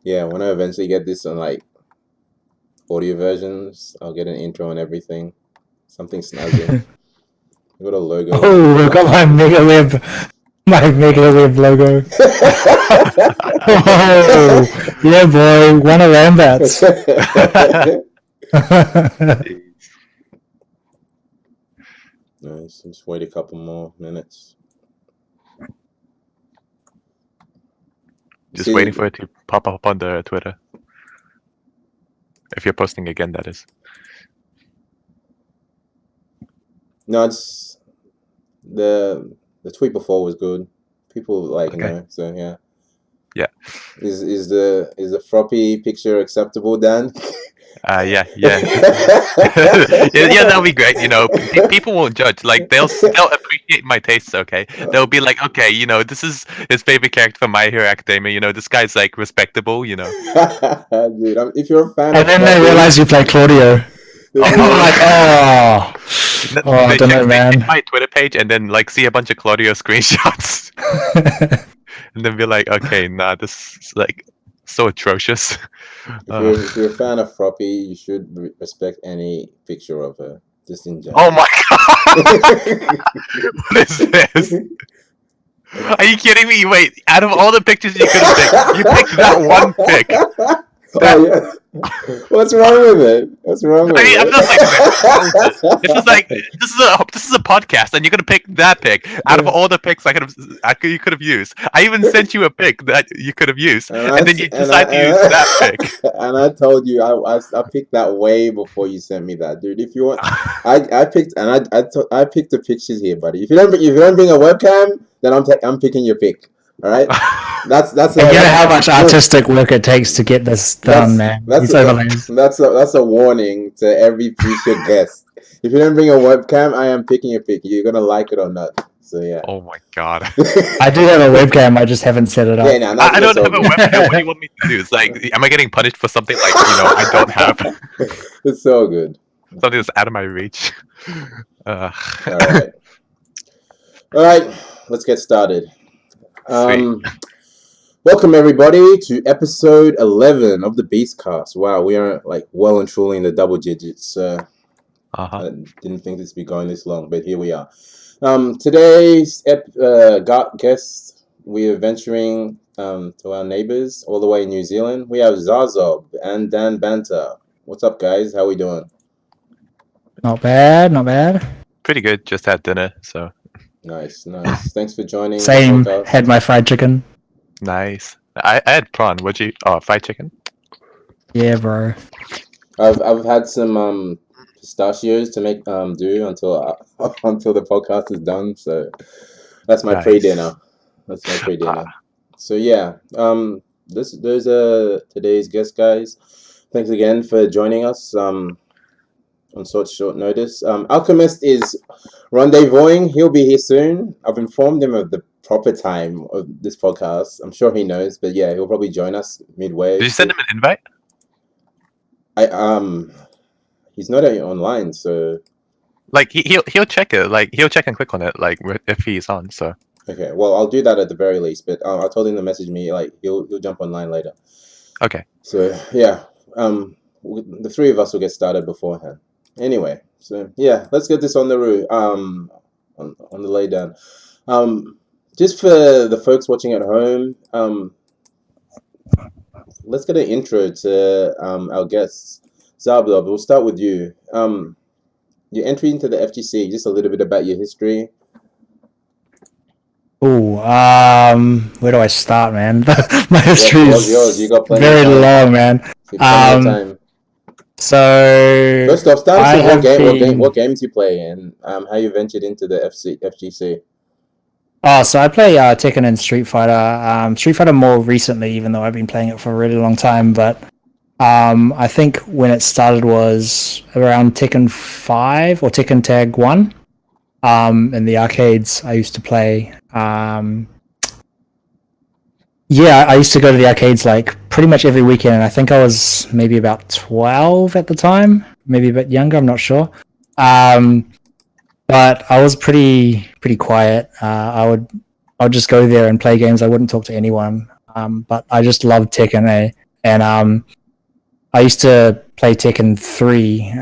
yeah, when I eventually get this on like audio versions, I'll get an intro and everything. Something snazzy. I got a logo. Oh, I got my MegaWeb logo. Oh, yeah, boy, one of Lambats. Nice. Just wait a couple more minutes. Just waiting for it to pop up on the Twitter. If you're posting again, that is. No, it's the tweet before was good. People like so yeah. Yeah. Is the floppy picture acceptable, Dan? Yeah. Yeah, that'll be great. People won't judge. Like they'll appreciate my tastes. Okay, they'll be like, okay, this is his favorite character from My Hero Academia. This guy's like respectable. Dude, if you're a fan, and then they realize you play Claudio. I don't know, man. They check my Twitter page and then like see a bunch of Claudio screenshots, and then be like, okay, nah, this is like so atrocious. If you're a fan of Floppy, you should respect any picture of her, just in general. Oh my god! What is this? Are you kidding me? Wait, out of all the pictures you could have picked, you picked that one pic. Yeah. What's wrong with it? What's wrong with it? I'm not like this is a podcast, and you're gonna pick that pic out of all the pics you could have used. I even sent you a pic that you could have used, and then you decide to use that pic. And I told you I picked that way before you sent me that, dude. If you want, I picked I picked the pictures here, buddy. If you don't bring a webcam, then I'm picking your pic. All right, that's how much artistic work it takes to get this done, man. That's a warning to every future guest. If you don't bring a webcam, I am picking your pic. You're gonna like it or not. So yeah. Oh my god. I do have a webcam. I just haven't set it up. Yeah, no, I don't have a webcam. What do you want me to do? It's like, am I getting punished for something like I don't have? It's so good. Something that's out of my reach. All right. Let's get started. Welcome everybody to episode 11 of the Beastcast. Wow, we are like well and truly in the double digits. I didn't think this would be going this long, but here we are. Today's guest, we are venturing to our neighbors all the way in New Zealand. We have Zarzob and DanBanter. What's up, guys? How we doing? Not bad. Pretty good. Just had dinner, so. Nice. Thanks for joining. Same. Had my fried chicken. Nice. I had prawn. What'd you? Oh, fried chicken. Yeah, bro. I've had some pistachios to make do until the podcast is done. So that's my pre-dinner. So yeah. Those are today's guests, guys. Thanks again for joining us. On such short notice. Alchemist is rendezvousing. He'll be here soon. I've informed him of the proper time of this podcast. I'm sure he knows, but yeah, he'll probably join us midway. Did you send him an invite? He's not online, so like he'll check it. Like he'll check and click on it. Like if he's on. So okay, well I'll do that at the very least. But I told him to message me. Like he'll jump online later. Okay. So yeah, the three of us will get started beforehand. Anyway, so yeah, let's get this on the route. On the lay down. Just for the folks watching at home, let's get an intro to our guests. Zarzob, we'll start with you. Your entry into the FGC, just a little bit about your history. Oh, where do I start, man? My history is yours. You got very long, man. So first off, start with what games you play and how you ventured into the FGC. Oh, so I play Tekken and Street Fighter. Street Fighter more recently, even though I've been playing it for a really long time. But I think when it started was around Tekken 5 or Tekken Tag 1. In the arcades I used to play. Yeah, I used to go to the arcades like pretty much every weekend, and I think I was maybe about 12 at the time, maybe a bit younger, I'm not sure. But I was pretty quiet. I would just go there and play games. I wouldn't talk to anyone. But I just loved Tekken, and I used to play Tekken 3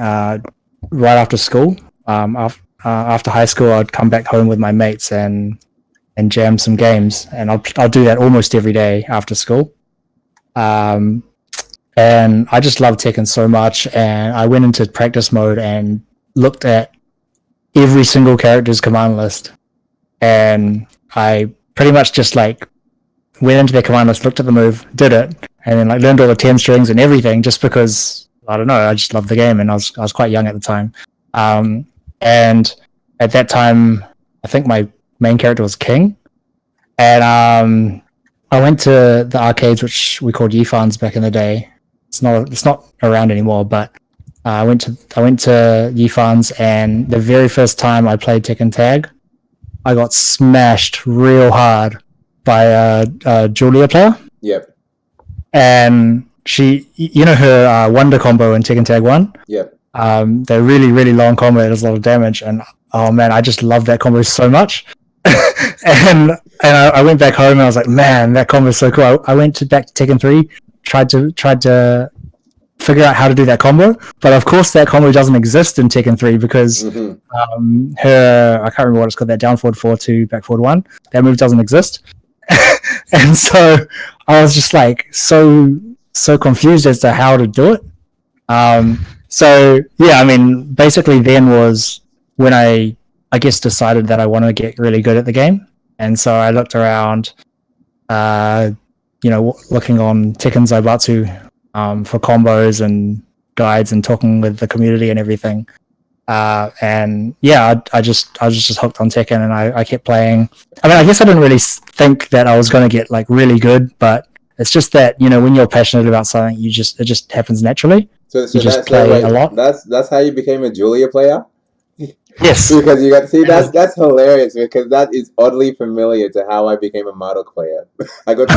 right after school. After high school, I'd come back home with my mates and jam some games, and I'll do that almost every day after school. And I just love Tekken so much, and I went into practice mode and looked at every single character's command list, and I pretty much just like went into their command list, looked at the move, did it, and then like learned all the 10 strings and everything, just because I don't know, I just loved the game, and I was quite young at the time. And at that time, I think my main character was King, and I went to the arcades, which we called Yifans back in the day. It's not around anymore, but I went to Yifans, and the very first time I played Tekken Tag, I got smashed real hard by a Julia player. Yep. And she, her Wonder combo in Tekken Tag 1? Yep. They're really, really long combo. It does a lot of damage, and oh man, I just love that combo so much. and I went back home and I was like, man, that combo is so cool. I went back to Tekken 3, tried to figure out how to do that combo, but of course that combo doesn't exist in Tekken 3 because her, I can't remember what it's called, that down forward 4-2, back forward 1, that move doesn't exist. And so I was just like so confused as to how to do it. So yeah, I mean, basically then was when I guess decided that I wanted to get really good at the game, and so I looked around, looking on Tekken Zaibatsu for combos and guides and talking with the community and everything. And yeah, I was just hooked on Tekken, and I kept playing. I mean, I guess I didn't really think that I was going to get like really good, but it's just that, when you're passionate about something, it just happens naturally. So you just play a lot. That's how you became a Julia player? Yes. Because you got to see, that's hilarious, because that is oddly familiar to how I became a Model player. I got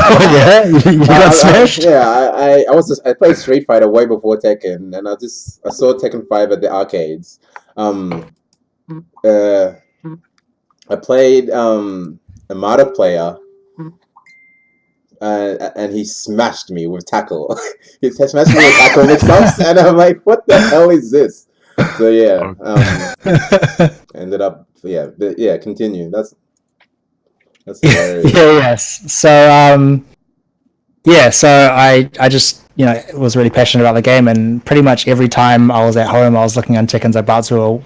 you got smashed? I played Street Fighter way before Tekken, and I saw Tekken 5 at the arcades. I played a Model player, and he smashed me with tackle. He smashed me with tackle mix-ups, and I'm like, what the hell is this? So yeah, ended up continue. That's hilarious. Yes. So so I just was really passionate about the game, and pretty much every time I was at home, I was looking on Tekken Zaibatsu,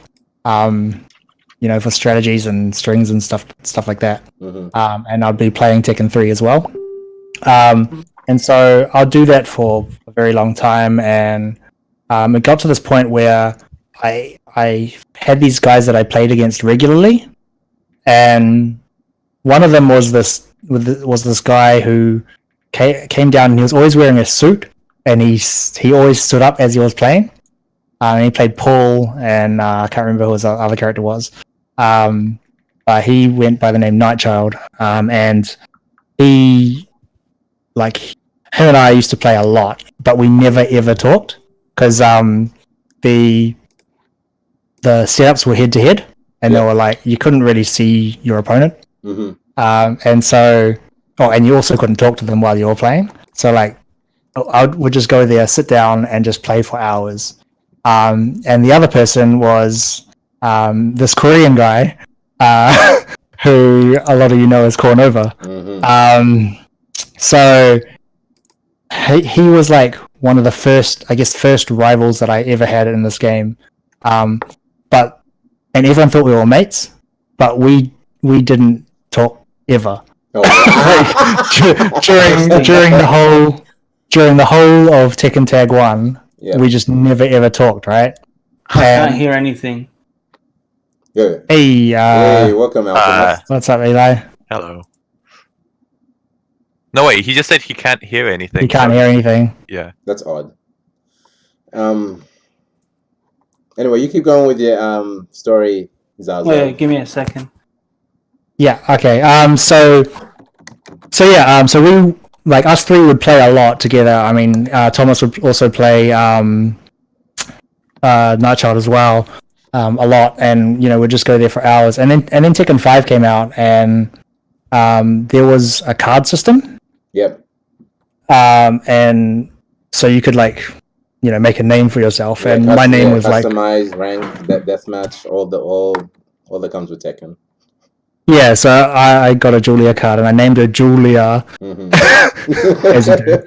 for strategies and strings and stuff like that. And I'd be playing Tekken 3 as well. And so I'll do that for a very long time, and it got to this point where I had these guys that I played against regularly, and one of them was this guy who came down, and he was always wearing a suit, and he always stood up as he was playing. And he played Paul, and I can't remember who his other character was. He went by the name Nightchild, and him and I used to play a lot, but we never ever talked because the setups were head to head, and they were like, you couldn't really see your opponent. And so, and you also couldn't talk to them while you were playing. So like, I would just go there, sit down, and just play for hours. And the other person was this Korean guy, who a lot of you know as Cornova. So he was like one of the first rivals that I ever had in this game. And everyone thought we were mates, but we didn't talk ever. During the whole of Tekken Tag 1, we just never ever talked, right? I can't hear anything. Good. Hey, welcome, Alchemist. What's up, Eli? Hello. No, wait, he just said he can't hear anything. He can't hear anything. Yeah. That's odd. Anyway, you keep going with your story, Zarzob. Wait, give me a second. Yeah, okay. So we, like, us three would play a lot together. I mean, Thomas would also play Nightchild as well, a lot, and we'd just go there for hours. And then Tekken 5 came out, and there was a card system. Yep. And so you could like, make a name for yourself, Yeah, and my name was like customized, ranked, deathmatch, all that comes with Tekken. Yeah, so I got a Julia card and I named her Julia. Mm-hmm. As you do.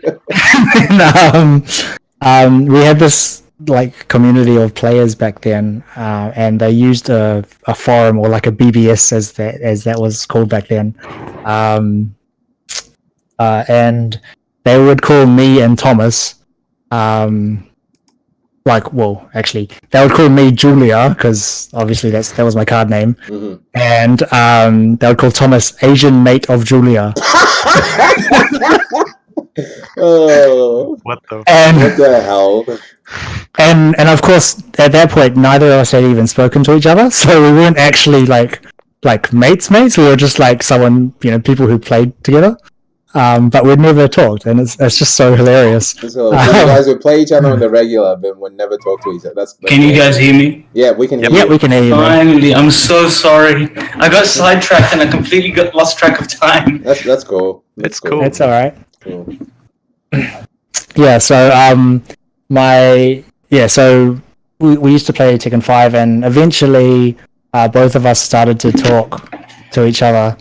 And, we had this like community of players back then, and they used a forum, or like a BBS as that was called back then, and they would call me and Thomas, actually, they would call me Julia because obviously that was my card name, Mm-hmm. and they would call Thomas Asian mate of Julia. Oh, What the? what the hell? And of course, at that point, neither of us had even spoken to each other, so we weren't actually like mates. We were just like people who played together. But we'd never talked, and it's just so hilarious. So you guys would play each other on the regular, but would never talk to each other. That's Can you guys hear me? Yeah, we can hear Yeah, you. we can hear you. Man. Finally, I'm so sorry. I got sidetracked and I completely lost track of time. That's cool. It's cool. It's all right. Cool. Yeah. So so we used to play Tekken 5, and eventually both of us started to talk to each other.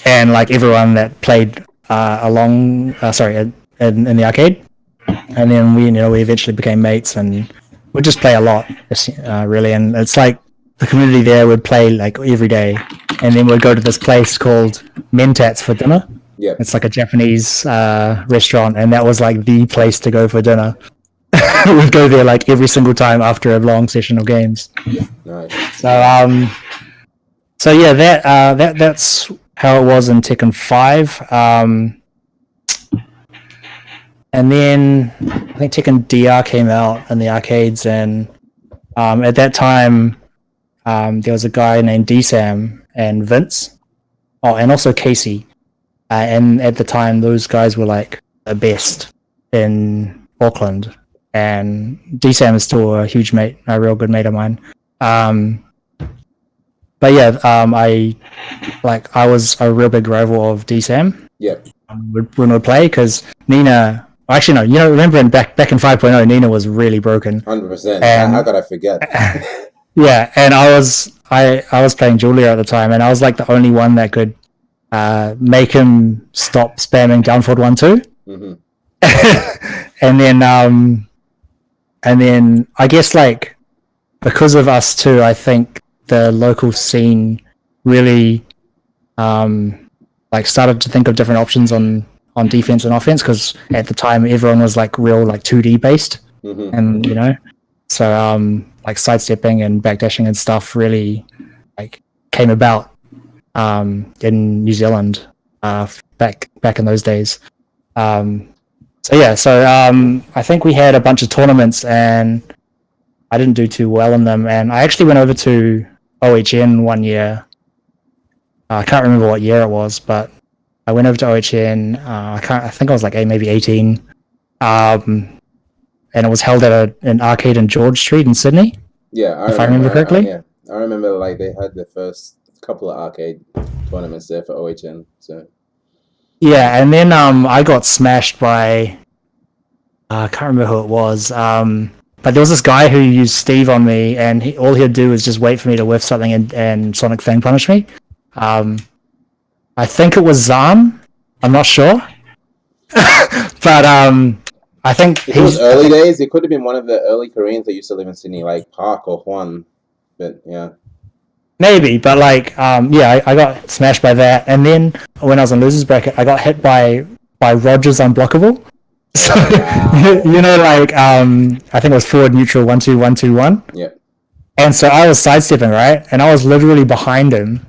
And like everyone that played in the arcade, and then we eventually became mates, and we'd just play a lot, really. And it's like the community there would play like every day, and then we'd go to this place called Mentats for dinner. Yeah, it's like a Japanese restaurant, and that was like the place to go for dinner. We'd go there like every single time after a long session of games. Nice. So yeah, that's how it was in Tekken 5. And then I think Tekken DR came out in the arcades, and at that time there was a guy named DSAM and Vince, and also Casey. And at the time, those guys were like the best in Auckland. And DSAM is still a huge mate, a real good mate of mine. But yeah, I was a real big rival of DSAM. Yeah. When we play, because Nina. Actually, no. Remember back in 5.0, Nina was really broken. 100%. And, how could I forget? Yeah, and I was playing Julia at the time, and I was like the only one that could make him stop spamming downforward 1-2. Mm-hmm. and then I guess like because of us too, I think the local scene really started to think of different options on defense and offense, because at the time everyone was like real like 2D based. Mm-hmm. And so like sidestepping and backdashing and stuff really like came about in New Zealand back in those days. I think we had a bunch of tournaments, and I didn't do too well in them, and I actually went over to OHN one year. I can't remember what year it was, but I went over to OHN. I think I was like maybe 18, and it was held at an arcade in George Street in Sydney. Yeah, if I remember correctly. I remember like they had the first couple of arcade tournaments there for OHN. So yeah, and then I got smashed by I can't remember who it was. But there was this guy who used Steve on me, and all he'd do was just wait for me to whiff something and Sonic Fang punish me. I think it was Zahn. I'm not sure. But I think it was early days. It could have been one of the early Koreans that used to live in Sydney, like Park or Hwan. But yeah. Maybe, but like I got smashed by that, and then when I was in losers bracket, I got hit by Roger's Unblockable. So I think it was forward neutral 1-2 1-2 1. Yeah. And so I was sidestepping, right, and I was literally behind him,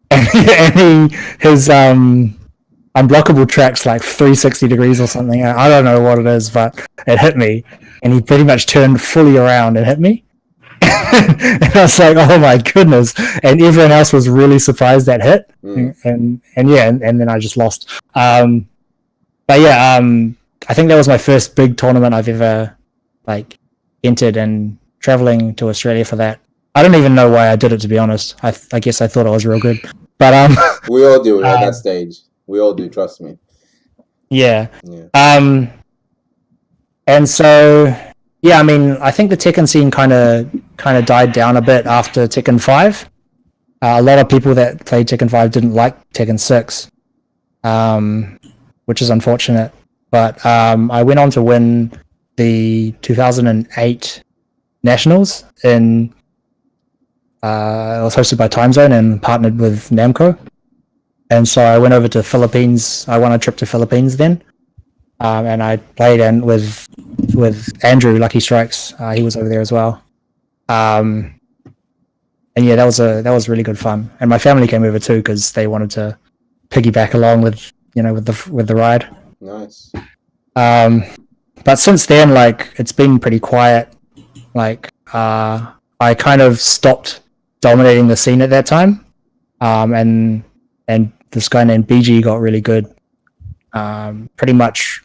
and his unblockable track's like 360 degrees or something. I don't know what it is, but it hit me, and he pretty much turned fully around and hit me. And I was like, oh my goodness, and everyone else was really surprised that hit. And then I just lost. But yeah, I think that was my first big tournament I've ever like entered, and traveling to Australia for that. I don't even know why I did it, to be honest. I guess I thought I was real good, but we all do at that stage. We all do, trust me. Yeah. Yeah. And so yeah, I mean, I think the Tekken scene kind of died down a bit after Tekken 5. A lot of people that played Tekken 5 didn't like Tekken 6, which is unfortunate. But I went on to win the 2008 Nationals in. It was hosted by Time Zone and partnered with Namco, and so I went over to Philippines. I won a trip to Philippines then, and I played with Andrew Lucky Strikes. He was over there as well. And yeah, that was really good fun. And my family came over too because they wanted to piggyback along with with the ride. Nice. But since then, like, it's been pretty quiet. Like, I kind of stopped dominating the scene at that time. And this guy named BG got really good. Pretty much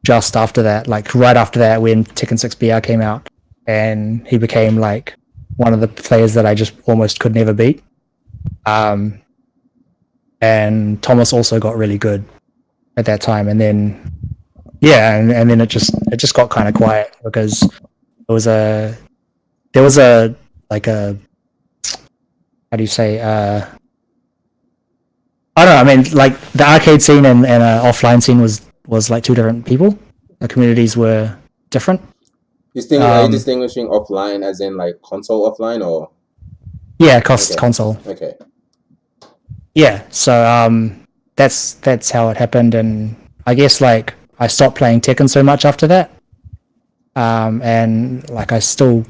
just after that, like right after that, when Tekken 6 BR came out, and he became like one of the players that I just almost could never beat. And Thomas also got really good at that time, and then and then it just got kind of quiet because there was a like a, how do you say, I don't know, I mean, like the arcade scene and offline scene was like two different people. The communities were different. Are you distinguishing offline as in like console offline or? Yeah, console. Okay. Yeah, so that's how it happened, and I guess like I stopped playing Tekken so much after that. And like I still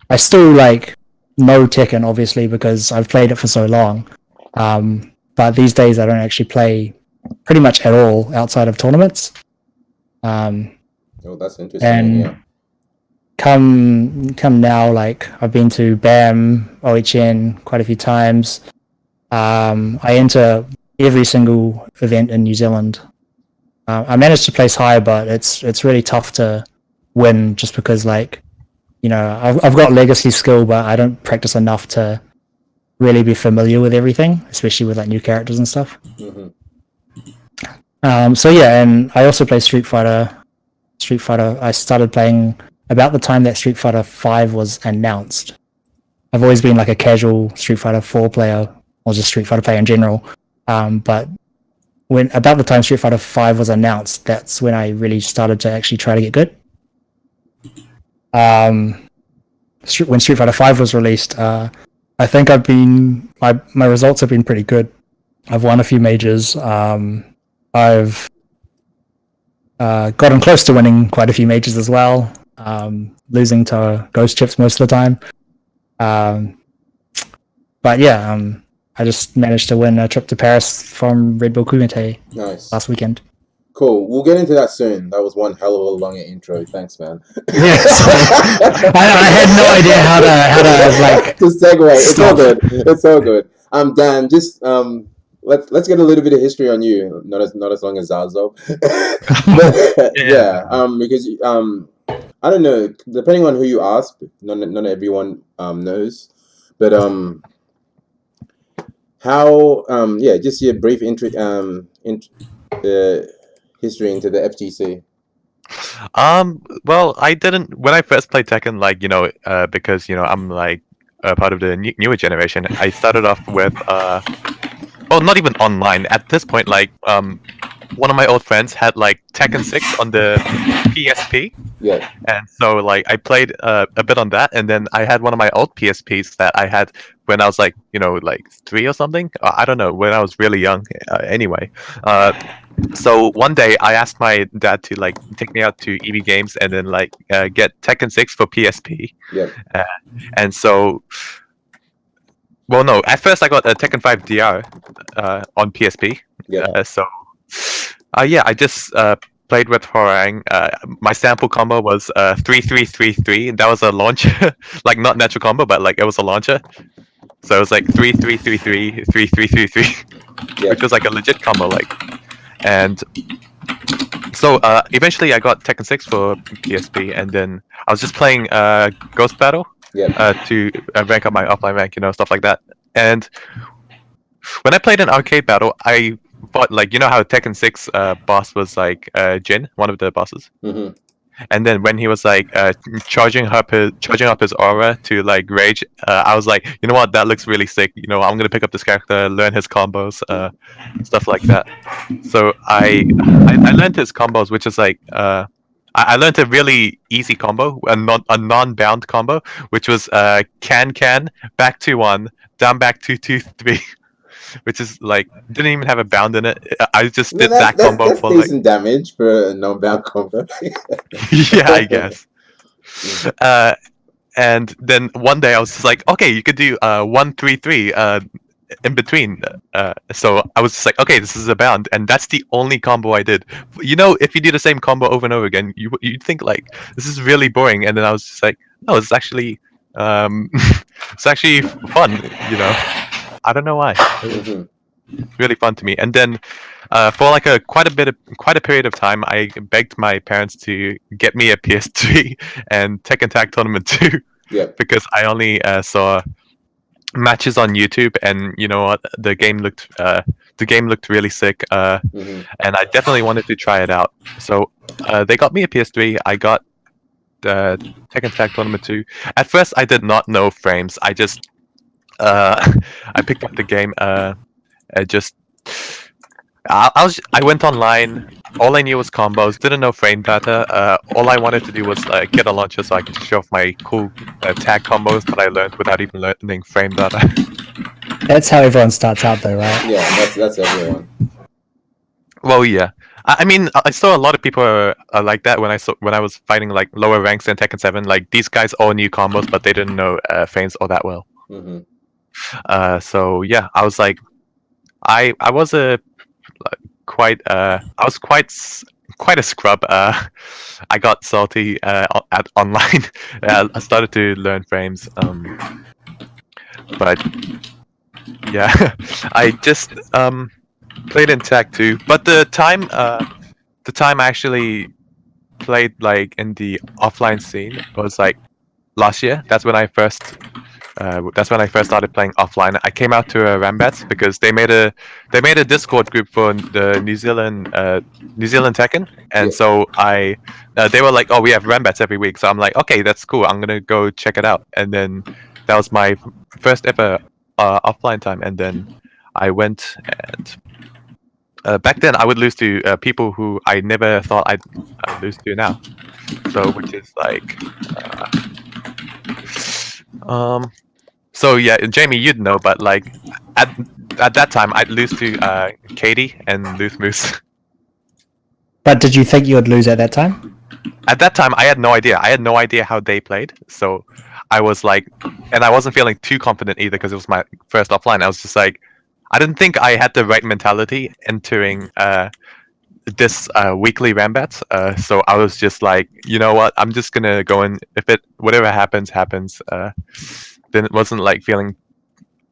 like know Tekken obviously because I've played it for so long. But these days I don't actually play pretty much at all outside of tournaments. Oh, that's interesting. And yeah. Come now, like I've been to BAM, OHN quite a few times. I enter every single event in New Zealand. I managed to place high, but it's really tough to win just because, like, I've got legacy skill, but I don't practice enough to really be familiar with everything, especially with like new characters and stuff. Mm-hmm. So yeah, and I also play Street Fighter. I started playing about the time that Street Fighter 5 was announced. I've always been like a casual Street Fighter 4 player, or just Street Fighter player in general. But when about the time Street Fighter 5 was announced, that's when I really started to actually try to get good. When Street Fighter 5 was released, I think my results have been pretty good. I've won a few majors. I've gotten close to winning quite a few majors as well, losing to Ghost Chips most of the time. But yeah, I just managed to win a trip to Paris from Red Bull Kumite last weekend. Cool. We'll get into that soon. That was one hell of a long intro. Thanks, man. Yeah, I had no idea how to like to segue. Stop. It's all good. Dan, just let's get a little bit of history on you. Not as long as Zarzob. Because I don't know. Depending on who you ask, not everyone knows, but how just your brief history into the FGC. Well, I didn't when I first played Tekken, like, because I'm like part of the newer generation. I started off with well, not even online at this point. Like, one of my old friends had like Tekken 6 on the PSP. Yeah. And so like I played a bit on that, and then I had one of my old PSPs that I had when I was like like 3 or something. I don't know, when I was really young. Anyway, so one day I asked my dad to like take me out to EB Games and then like get Tekken 6 for PSP. Yeah. And so, well, no, at first I got a Tekken 5 DR on PSP. Yeah. I just played with Horang. My sample combo was 3-3-3-3. That was a launcher, like not natural combo, but like it was a launcher. So it was like 3-3-3-3, 3-3-3-3, which was like a legit combo, like. And so eventually I got Tekken 6 for PSP, and then I was just playing Ghost Battle to rank up my offline rank, stuff like that. And when I played an arcade battle, I fought like, you know how Tekken 6 boss was like Jin, one of the bosses. Mm-hmm. And then when he was like charging up his aura to like rage, I was like, you know what, that looks really sick. You know, I'm gonna pick up this character, learn his combos, stuff like that. So I learned his combos, which is like I learned a really easy combo, a non-bound combo, which was can back to 1, down back 2 2 3, which is like didn't even have a bound in it. I just did that combo that's for like decent damage for a non-bound combo. yeah, I guess. And then one day I was just like, okay, you could do 1 3 3 in between. So I was just like, okay, this is a bound, and that's the only combo I did. You know, if you do the same combo over and over again, you'd think like this is really boring, and then I was just like, no, it's actually it's actually fun. You know, I don't know why. Mm-hmm. It's really fun to me. And then for like quite a period of time, I begged my parents to get me a PS3 and Tekken Tag Tournament 2 Yep. because I only saw matches on YouTube, and you know what, the game looked really sick, Mm-hmm. and I definitely wanted to try it out. So they got me a PS3. I got Tekken Tag Tournament 2. At first, I did not know frames. I just I picked up the game. I went online. All I knew was combos. Didn't know frame data. All I wanted to do was get a launcher so I could show off my cool tag combos that I learned without even learning frame data. That's how everyone starts out, though, right? Yeah, that's everyone. Well, yeah. I mean, I saw a lot of people are like that when I was fighting like lower ranks in Tekken 7. Like these guys all knew combos, but they didn't know frames all that well. Mm-hmm. So yeah, I was like, I was quite a scrub. I got salty at online. I started to learn frames. But yeah, I just played in Tag 2. But the time I actually played like in the offline scene was like last year. That's when I first started playing offline. I came out to Rambats because they made a Discord group for the New Zealand Tekken, and Yeah. so they were like, oh, we have Rambats every week. So I'm like, okay, that's cool. I'm gonna go check it out. And then that was my first ever offline time. And then I went, and back then I would lose to people who I never thought I'd lose to now. So which is like. So yeah, Jamie, you'd know, but like at that time, I'd lose to Katie and Luth Moose. But did you think you would lose at that time? At that time, I had no idea. I had no idea how they played. So I was like, and I wasn't feeling too confident either because it was my first offline. I was just like, I didn't think I had the right mentality entering this weekly Rambats. So I was just like, you know what? I'm just gonna go in. Whatever happens. Then it wasn't like feeling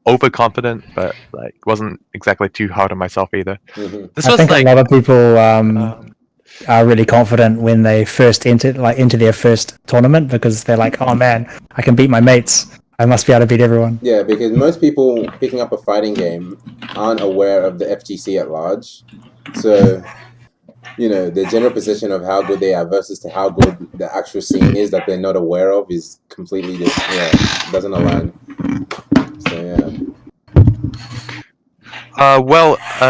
overconfident, but like wasn't exactly too hard on myself either. Mm-hmm. I think a lot of people are really confident when they first enter their first tournament because they're like, oh man, I can beat my mates. I must be able to beat everyone. Yeah, because most people picking up a fighting game aren't aware of the FGC at large. So, you know, the general position of how good they are versus to how good the actual scene is that they're not aware of is completely doesn't align. So yeah.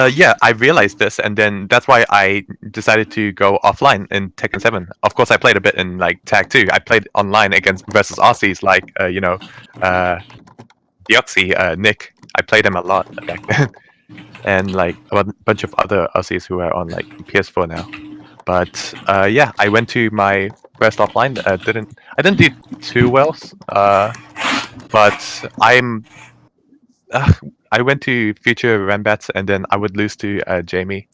Yeah, I realized this, and then that's why I decided to go offline in Tekken 7. Of course, I played a bit in like Tag 2. I played online versus Aussies, like Deoxy, Nick. I played him a lot back then, and like a bunch of other Aussies who are on like PS4 now. But yeah, I went to my first offline. I didn't do too well, but I went to future Rambats, and then I would lose to Jamie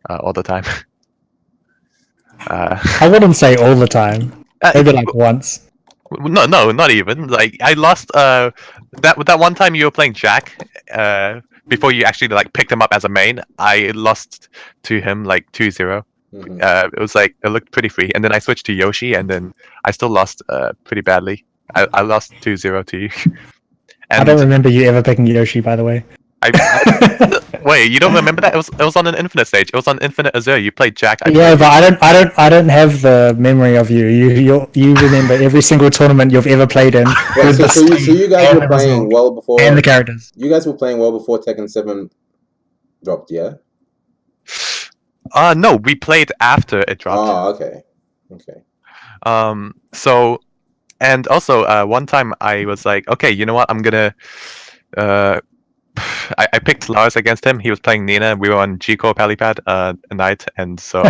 all the time. I wouldn't say all the time. Maybe like once. No, not even. Like I lost that one time you were playing Jack before you actually like picked him up as a main. I lost to him like 2-0. Mm-hmm. It was like it looked pretty free, and then I switched to Yoshi, and then I still lost pretty badly. I lost 2-0 to you. And I don't remember you ever picking Yoshi, by the way. Wait, you don't remember that? It was on an Infinite stage. It was on Infinite Azure. You played Jack. But I don't have the memory of you. You remember every single tournament you've ever played in. Wait, so you guys were playing well before, and the characters. You guys were playing well before Tekken 7 dropped, yeah? No, we played after it dropped. Oh, okay. So, and also, one time I was like, okay, you know what? I'm gonna, I picked Lars against him. He was playing Nina. We were on G-Core Palipad a night, and so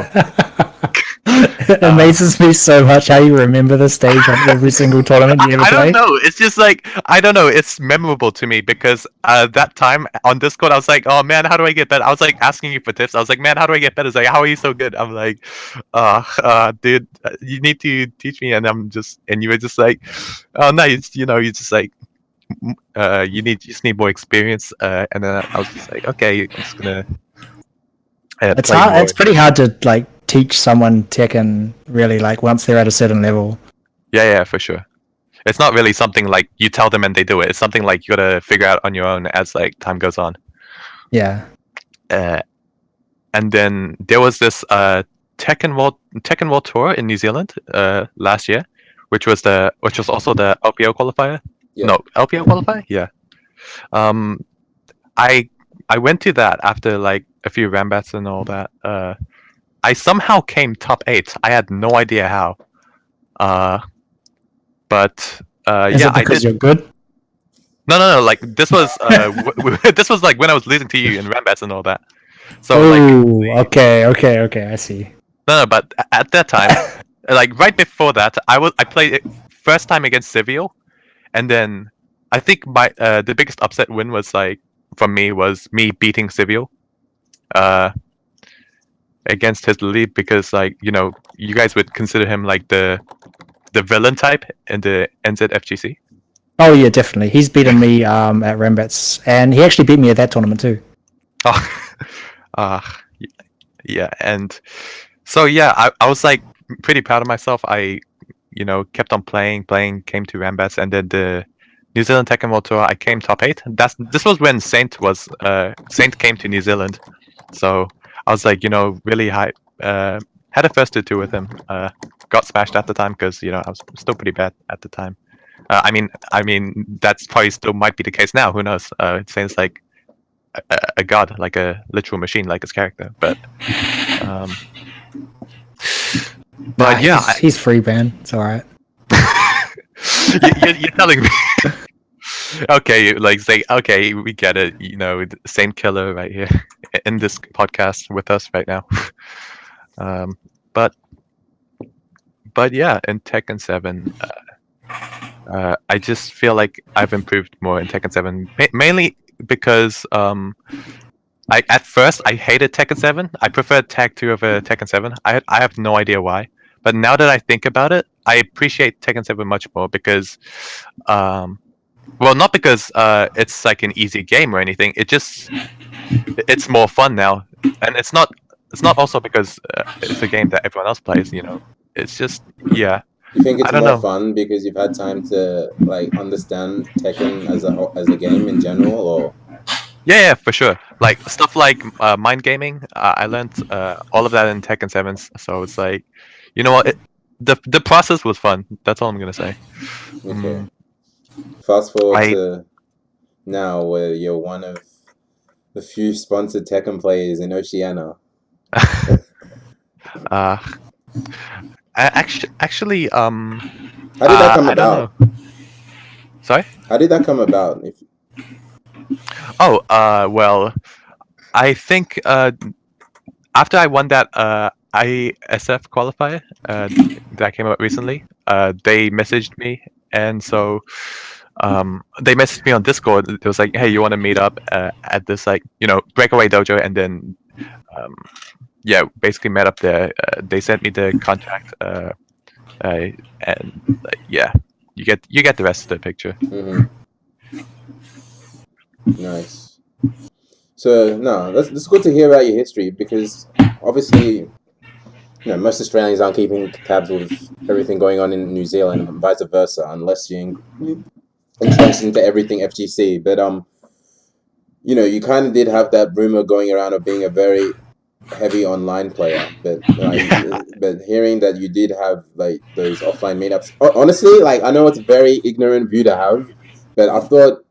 it amazes me so much how you remember the stage on every single tournament you ever play. I don't know. It's just like I don't know. It's memorable to me because that time on Discord, I was like, "Oh man, how do I get better?" I was like asking you for tips. I was like, "Man, how do I get better?" It's like, "How are you so good?" I'm like, dude, you need to teach me." And you were just like, "Oh no, you just like." You just need more experience, and then I was just like, okay, I'm just gonna. It's hard. More. It's pretty hard to like teach someone Tekken really like once they're at a certain level. Yeah, for sure. It's not really something like you tell them and they do it. It's something like you gotta figure out on your own as like time goes on. Yeah. And then there was this Tekken World Tour in New Zealand last year, which was also the LPO qualifier. Yeah. No, LPO qualifier? Yeah. I went to that after like a few Rambats and all that. I somehow came top 8. I had no idea how. But Is it because you're good? No. Like this was this was like when I was losing to you in Rambats and all that. So okay. I see. No, but at that time, like right before that, I played it first time against Civil. And then I think my the biggest upset win was like from me was me beating Civil against his lead because like you guys would consider him like the villain type in the NZFGC. Oh yeah, definitely. He's beaten me at Rambats, and he actually beat me at that tournament too. Yeah, and so yeah, I was like pretty proud of myself. I kept on playing, came to Rambats, and then the New Zealand Tekken World Tour, I came top 8. This was when Saint came to New Zealand, so I was like, really hype. Had a first two with him. Got smashed at the time because I was still pretty bad at the time. I mean that's probably still might be the case now. Who knows? Saint's like a god, like a literal machine, like his character, but. But yeah, he's free ban. It's all right. you're telling me. Okay, like say okay, we get it. Same killer right here in this podcast with us right now. But yeah, in Tekken 7, I just feel like I've improved more in Tekken 7, mainly because at first I hated Tekken 7. I preferred Tag 2 over Tekken 7. I have no idea why. But now that I think about it, I appreciate Tekken 7 much more because, not because it's like an easy game or anything. It's more fun now, and it's not also because it's a game that everyone else plays. It's just yeah. You think it's more fun because you've had time to like understand Tekken as a game in general, or? Yeah, for sure. Like stuff like mind gaming. I learned all of that in Tekken 7. So it's like. You know what? The process was fun. That's all I'm gonna say. Okay. Fast forward to now, where you're one of the few sponsored Tekken players in Oceania. Actually, how did that come about? Sorry. How did that come about? Well, I think after I won that ISF qualifier that came out recently, they messaged me, and so they messaged me on Discord. It was like, hey, you want to meet up at this like breakaway dojo, and then basically met up there. They sent me the contract, and yeah, you get the rest of the picture. Mm-hmm. Nice. So no, that's good to hear about your history, because obviously, most Australians aren't keeping tabs with everything going on in New Zealand, and vice versa, unless you're entrenched into everything FGC. But you kind of did have that rumor going around of being a very heavy online player, but but hearing that you did have like those offline meetups, honestly, like I know it's a very ignorant view to have, but I thought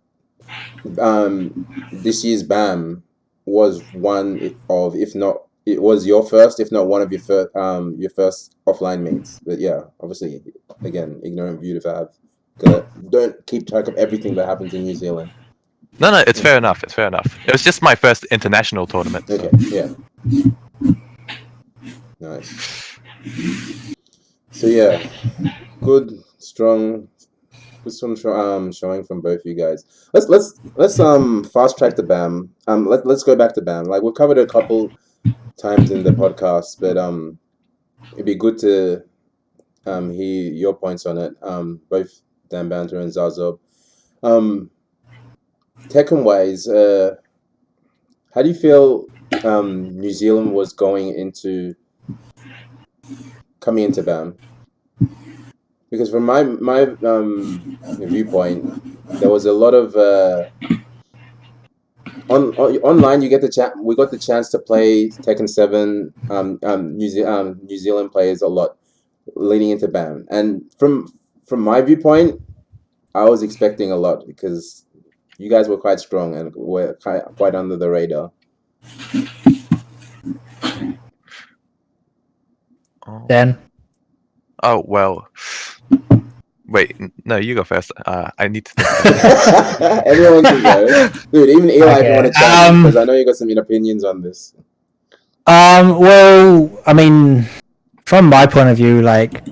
this year's BAM was one of, if not, it was your first, if not one of your first offline meets. But yeah, obviously, again, ignorant view to have. Don't keep track of everything that happens in New Zealand. No, it's fair enough. It's fair enough. It was just my first international tournament. Okay, yeah. Nice. So yeah, good, strong showing from both of you guys. Let's fast track to BAM. Let's go back to BAM. Like we've covered it a couple times in the podcast, but it'd be good to hear your points on it. Both DanBanter and Zarzob. Tekken wise, how do you feel New Zealand was coming into BAM? Because from my viewpoint, there was a lot of online. We got the chance to play Tekken 7 New Zealand players a lot leading into BAM, and from my viewpoint, I was expecting a lot because you guys were quite strong and were quite under the radar. Dan? Oh, well. Wait, no, you go first. I need to think. Everyone can go. Dude, even Eli, if you want to chat, because I know you got some opinions on this. Well, I mean, from my point of view, like,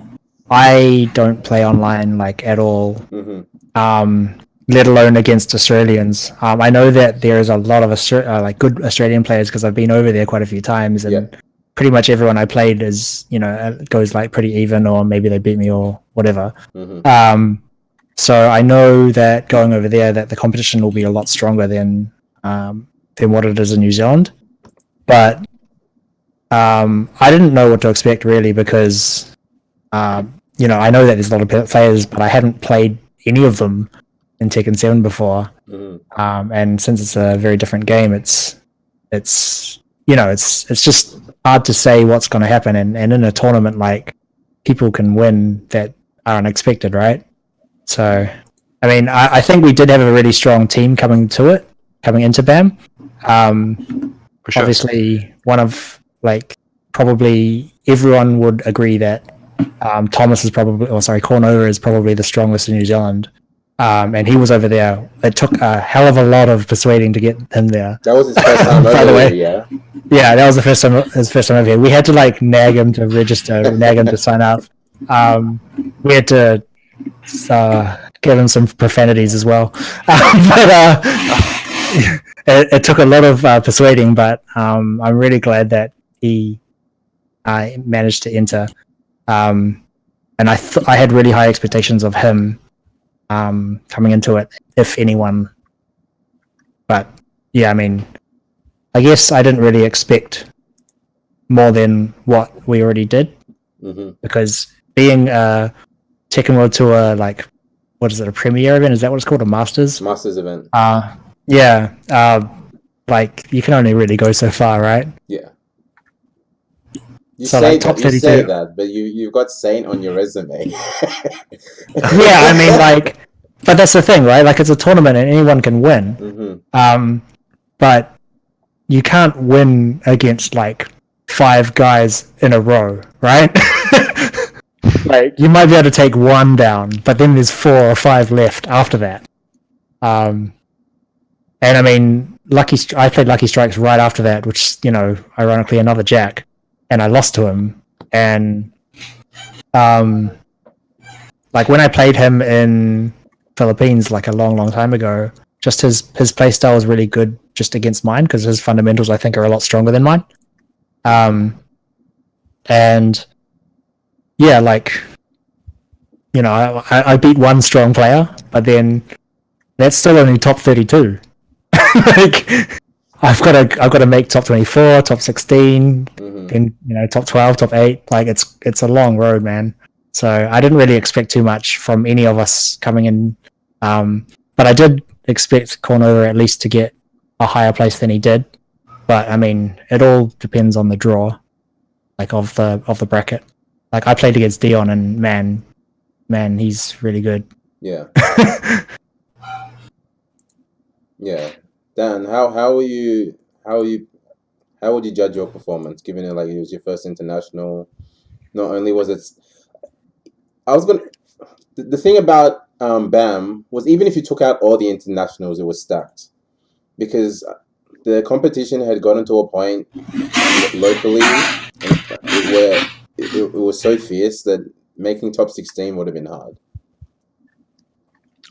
I don't play online, like, at all. Mm-hmm. Let alone against Australians. I know that there is a lot of like good Australian players because I've been over there quite a few times, and pretty much everyone I played is, goes like pretty even, or maybe they beat me or whatever. Mm-hmm. So I know that going over there, that the competition will be a lot stronger than what it is in New Zealand. But I didn't know what to expect really because I know that there's a lot of players, but I haven't played any of them in Tekken 7 before. Mm-hmm. And since it's a very different game, it's just hard to say what's going to happen. And in a tournament, like, people can win that are unexpected, right? So, I mean, I think we did have a really strong team coming into BAM. For sure. Obviously, one of, like, probably everyone would agree that Thomas is Cornover is probably the strongest in New Zealand. And he was over there. It took a hell of a lot of persuading to get him there. That was his first time over there, yeah? Yeah, that was his first time over here. We had to, like, nag him to register, nag him to sign up. We had to give him some profanities as well. But it took a lot of persuading, but I'm really glad that he managed to enter. And I had really high expectations of him coming into it, if anyone. But yeah, I mean, I guess I didn't really expect more than what we already did, because being a Tekken World Tour, like, what is it, a premier event? Is that what it's called, a Masters event? Like, you can only really go so far, right? Yeah. You so, say like, top 32. You say that, but you've got Saint on your resume. Yeah, I mean, like, but that's the thing, right? Like, it's a tournament and anyone can win. But you can't win against, like, 5 guys in a row, right? Like, you might be able to take one down, but then there's 4 or 5 left after that. And I mean, I played Lucky Strikes right after that, which, ironically, another Jack, and I lost to him. And like, when I played him in Philippines, like, a long time ago, just his play style was really good just against mine, because his fundamentals, I think, are a lot stronger than mine. And yeah, like, I beat one strong player, but then that's still only top 32. Like, I've got to make top 24, top 16, then top 12, top 8. Like, it's a long road, man. So I didn't really expect too much from any of us coming in, but I did expect Cornover at least to get a higher place than he did. But I mean, it all depends on the draw, like of the bracket. Like I played against Dion, and man, he's really good. Yeah. Yeah. Dan, how would you judge your performance, given it like it was your first international? Not only was it, the thing about BAM was, even if you took out all the internationals, it was stacked, because the competition had gotten to a point locally where it was so fierce that making top 16 would have been hard.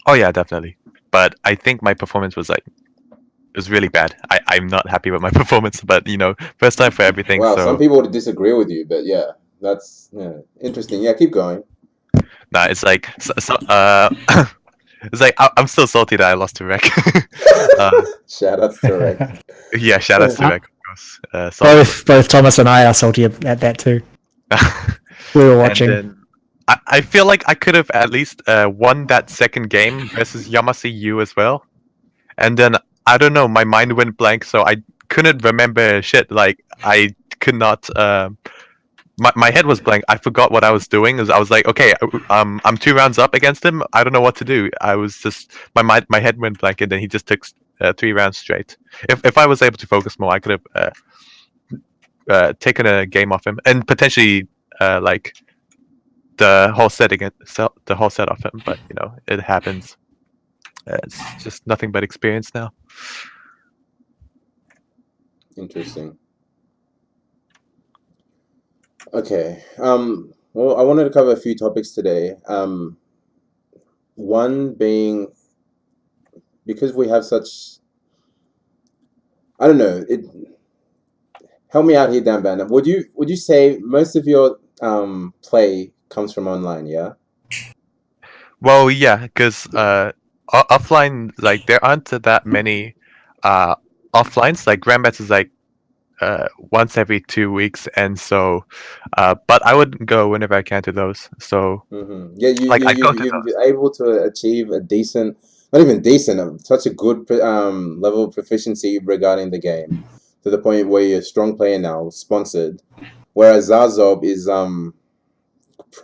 Oh yeah, definitely. But I think my performance was really bad. I'm not happy with my performance, but first time for everything. Wow, so some people would disagree with you, but yeah, that's interesting. Yeah, keep going. Nah, it's like it's like I'm still salty that I lost to Rec. Shout outs to Rec. Yeah, shout outs to Rec, of course. Both Thomas and I are salty at that too. We were watching. And then, I feel like I could have at least won that second game versus Yamase U as well. And then I don't know, my mind went blank, so I couldn't remember shit. Like I could not. My head was blank. I forgot what I was doing. I was like, okay, I'm 2 rounds up against him. I don't know what to do. I was just my head went blank, and then he just took 3 rounds straight. If I was able to focus more, I could have taken a game off him and potentially like the whole set off him. But it happens. It's just nothing but experience now. Interesting. Okay. Well, I wanted to cover a few topics today. One being, because we have such, I don't know, help me out here, DanBanter. Would you say most of your play comes from online? Yeah. Well, yeah, because offline, like there aren't that many offlines. Like Grandbets is like once every 2 weeks, and so but I would go whenever I can to those. So yeah, you've been able to achieve a decent, not even decent, such a good level of proficiency regarding the game, to the point where you're a strong player now, sponsored, whereas Zarzob is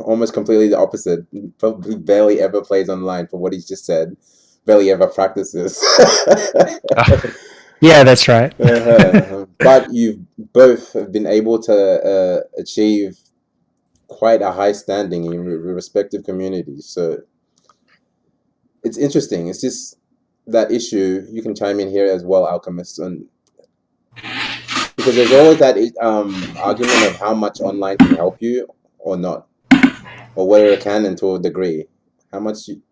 almost completely the opposite. Probably barely ever plays online, for what he's just said. Barely ever practices. Yeah, that's right. But you've both been able to achieve quite a high standing in your respective communities. So it's interesting. It's just that issue. You can chime in here as well, Alchemist, because there's always that argument of how much online can help you or not, or whether it can, and to a degree. How much do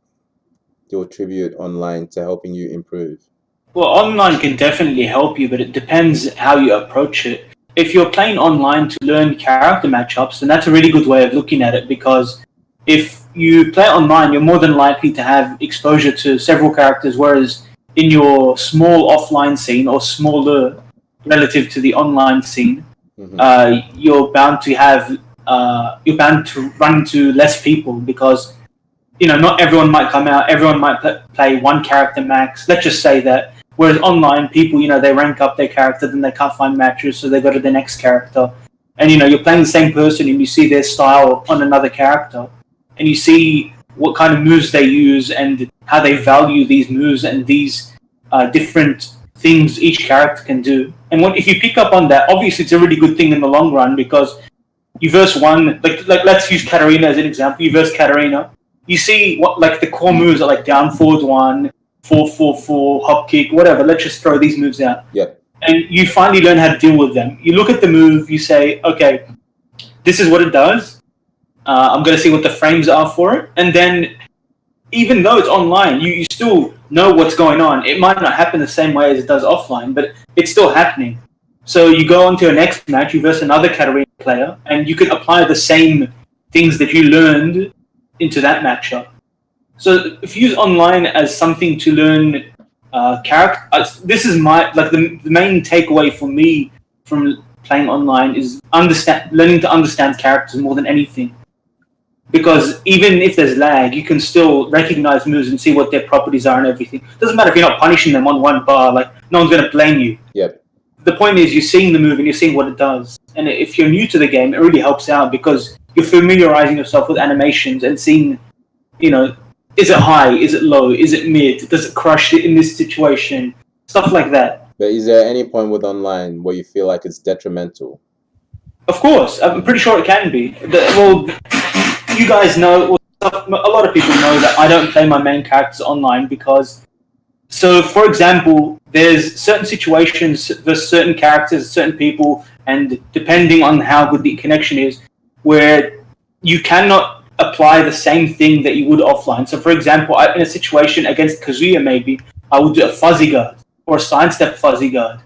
you attribute online to helping you improve? Well, online can definitely help you, but it depends how you approach it. If you're playing online to learn character matchups, then that's a really good way of looking at it, because if you play online, you're more than likely to have exposure to several characters, whereas in your small offline scene, or smaller relative to the online scene, you're bound to run into less people, because not everyone might come out. Everyone might play one character max. Let's just say that. Whereas online, people, they rank up their character, then they can't find matches, so they go to the next character. And, you're playing the same person, and you see their style on another character. And you see what kind of moves they use, and how they value these moves, and these different things each character can do. And if you pick up on that, obviously it's a really good thing in the long run, because you verse one, like let's use Katarina as an example. You verse Katarina. You see what the core moves are, like down forward 1, 4-4-4, hop kick, whatever. Let's just throw these moves out. Yep. And you finally learn how to deal with them. You look at the move, you say, okay, this is what it does. I'm going to see what the frames are for it. And then, even though it's online, you still know what's going on. It might not happen the same way as it does offline, but it's still happening. So you go on to a next match, you verse another Katarina player, and you can apply the same things that you learned into that matchup. So if you use online as something to learn character, this is the main takeaway for me from playing online is learning to understand characters more than anything. because even if there's lag, you can still recognize moves and see what their properties are and everything. Doesn't matter if you're not punishing them on one bar, like no one's going to blame you. Yep. The point is you're seeing the move and you're seeing what it does. And if you're new to the game, it really helps out because you're familiarizing yourself with animations and seeing, is it high, is it low, is it mid, does it crush it in this situation, stuff like that. But is there any point with online where you feel like it's detrimental? Of course, I'm pretty sure it can be. You guys know, a lot of people know that I don't play my main characters online because, so for example, there's certain situations, there's certain characters, certain people, and depending on how good the connection is, where you cannot apply the same thing that you would offline. So for example, in a situation against Kazuya maybe, I would do a fuzzy guard or a sidestep fuzzy guard.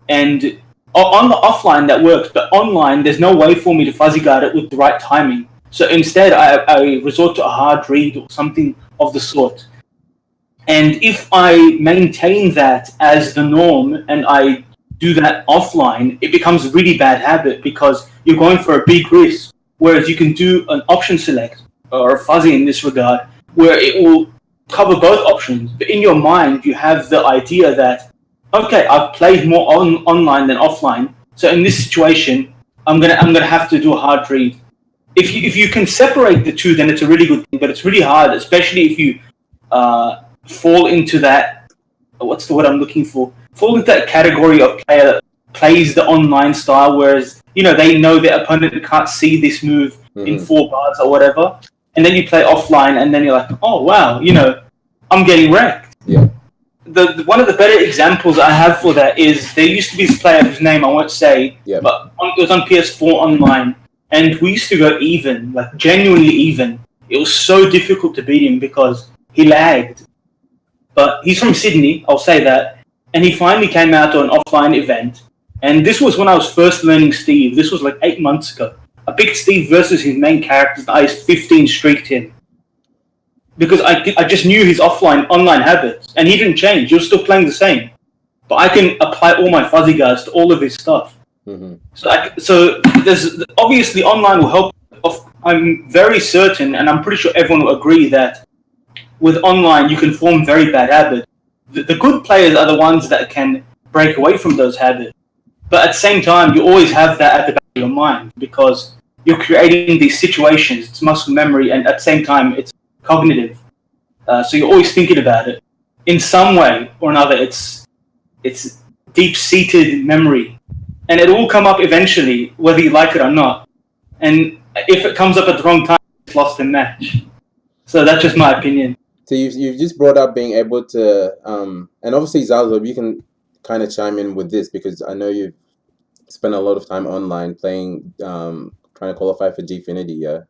And on the offline that works, but online there's no way for me to fuzzy guard it with the right timing. So instead I resort to a hard read or something of the sort. And if I maintain that as the norm and I do that offline, it becomes a really bad habit because you're going for a big risk. Whereas you can do an option select or a fuzzy in this regard where it will cover both options. But in your mind, you have the idea that, okay, I've played more online than offline. So in this situation, I'm gonna have to do a hard read. If you can separate the two, then it's a really good thing. But it's really hard, especially if you fall into that. What's the word I'm looking for? Fall into that category of player that plays the online style, whereas they know their opponent can't see this move in 4 bars or whatever, and then you play offline, and then you're like, oh wow, I'm getting wrecked. Yeah. One of the better examples I have for that is there used to be this player whose name I won't say, but it was on PS4 online, and we used to go even, like genuinely even. It was so difficult to beat him because he lagged. But he's from Sydney, I'll say that, and he finally came out to an offline event. And this was when I was first learning Steve. This was like 8 months ago. I picked Steve versus his main character that I 15 streaked him. Because I just knew his online habits. And he didn't change. He was still playing the same. But I can apply all my fuzzy guards to all of his stuff. Mm-hmm. So there's obviously online will help. I'm very certain, and I'm pretty sure everyone will agree that with online you can form very bad habits. The good players are the ones that can break away from those habits. But at the same time, you always have that at the back of your mind because you're creating these situations. It's muscle memory, and at the same time, it's cognitive. So you're always thinking about it. In some way or another, it's deep-seated memory. And it will come up eventually, whether you like it or not. And if it comes up at the wrong time, it's lost the match. So that's just my opinion. So you've just brought up being able to, and obviously Zarzob, you can kind of chime in with this because I know you've spent a lot of time online playing, trying to qualify for Gfinity, yeah?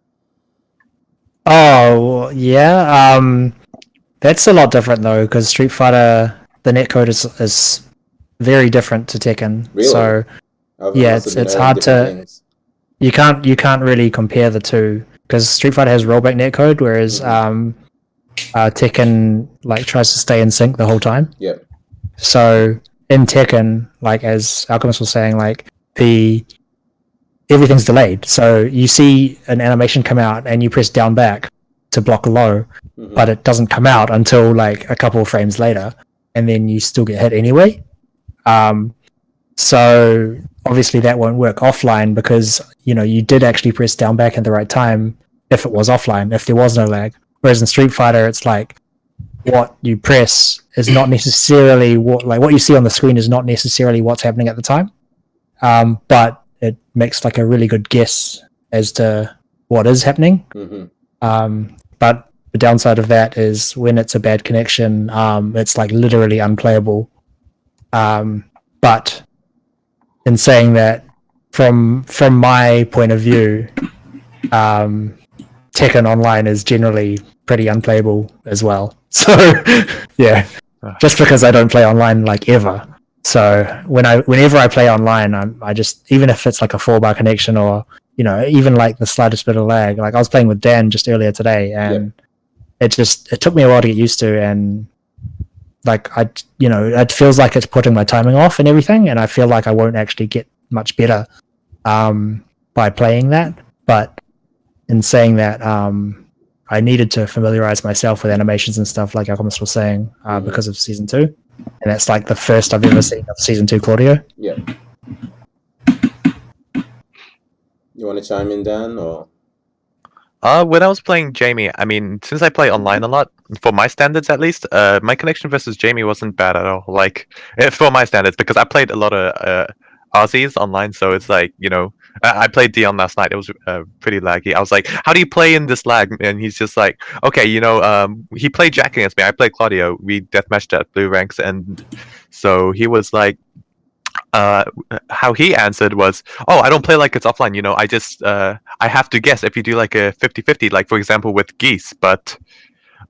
Oh, yeah. That's a lot different though, because Street Fighter, the netcode is very different to Tekken. Really? So yeah, it's hard to. You can't really compare the two because Street Fighter has rollback netcode, whereas Tekken tries to stay in sync the whole time. Yep. So in Tekken, as Alchemist was saying, everything's delayed. So you see an animation come out and you press down back to block low, but it doesn't come out until a couple of frames later, and then you still get hit anyway. So obviously that won't work offline because you did actually press down back at the right time if it was offline, if there was no lag. Whereas in Street Fighter, it's what you press is not necessarily what you see on the screen is not necessarily what's happening at the time. But it makes a really good guess as to what is happening. But the downside of that is when it's a bad connection, it's literally unplayable. But in saying that, from my point of view, Tekken Online is generally pretty unplayable as well. So yeah, just because I don't play online ever. So whenever I play online, I just, even if it's a 4-bar connection or even the slightest bit of lag. I was playing with Dan just earlier today, and it took me a while to get used to, and it feels like it's putting my timing off and everything, and I feel I won't actually get much better by playing that. But in saying that I needed to familiarize myself with animations and stuff, like Alchemist was saying, because of season 2, and that's like the first I've ever seen of season 2 Claudio. Yeah. You want to chime in, Dan, or? When I was playing Jamie, I mean, since I play online a lot, for my standards at least, my connection versus Jamie wasn't bad at all. Like, for my standards, because I played a lot of Aussies online, so it's like, you know, I played Dion last night. It was pretty laggy. I was like, "How do you play in this lag?" And he's just like, "Okay, you know, he played Jack against me. I played Claudio. We deathmatched at blue ranks, and so he was like." How he answered was, "Oh, I don't play like it's offline. You know, I just I have to guess if you do like a 50-50, like for example with Geese, but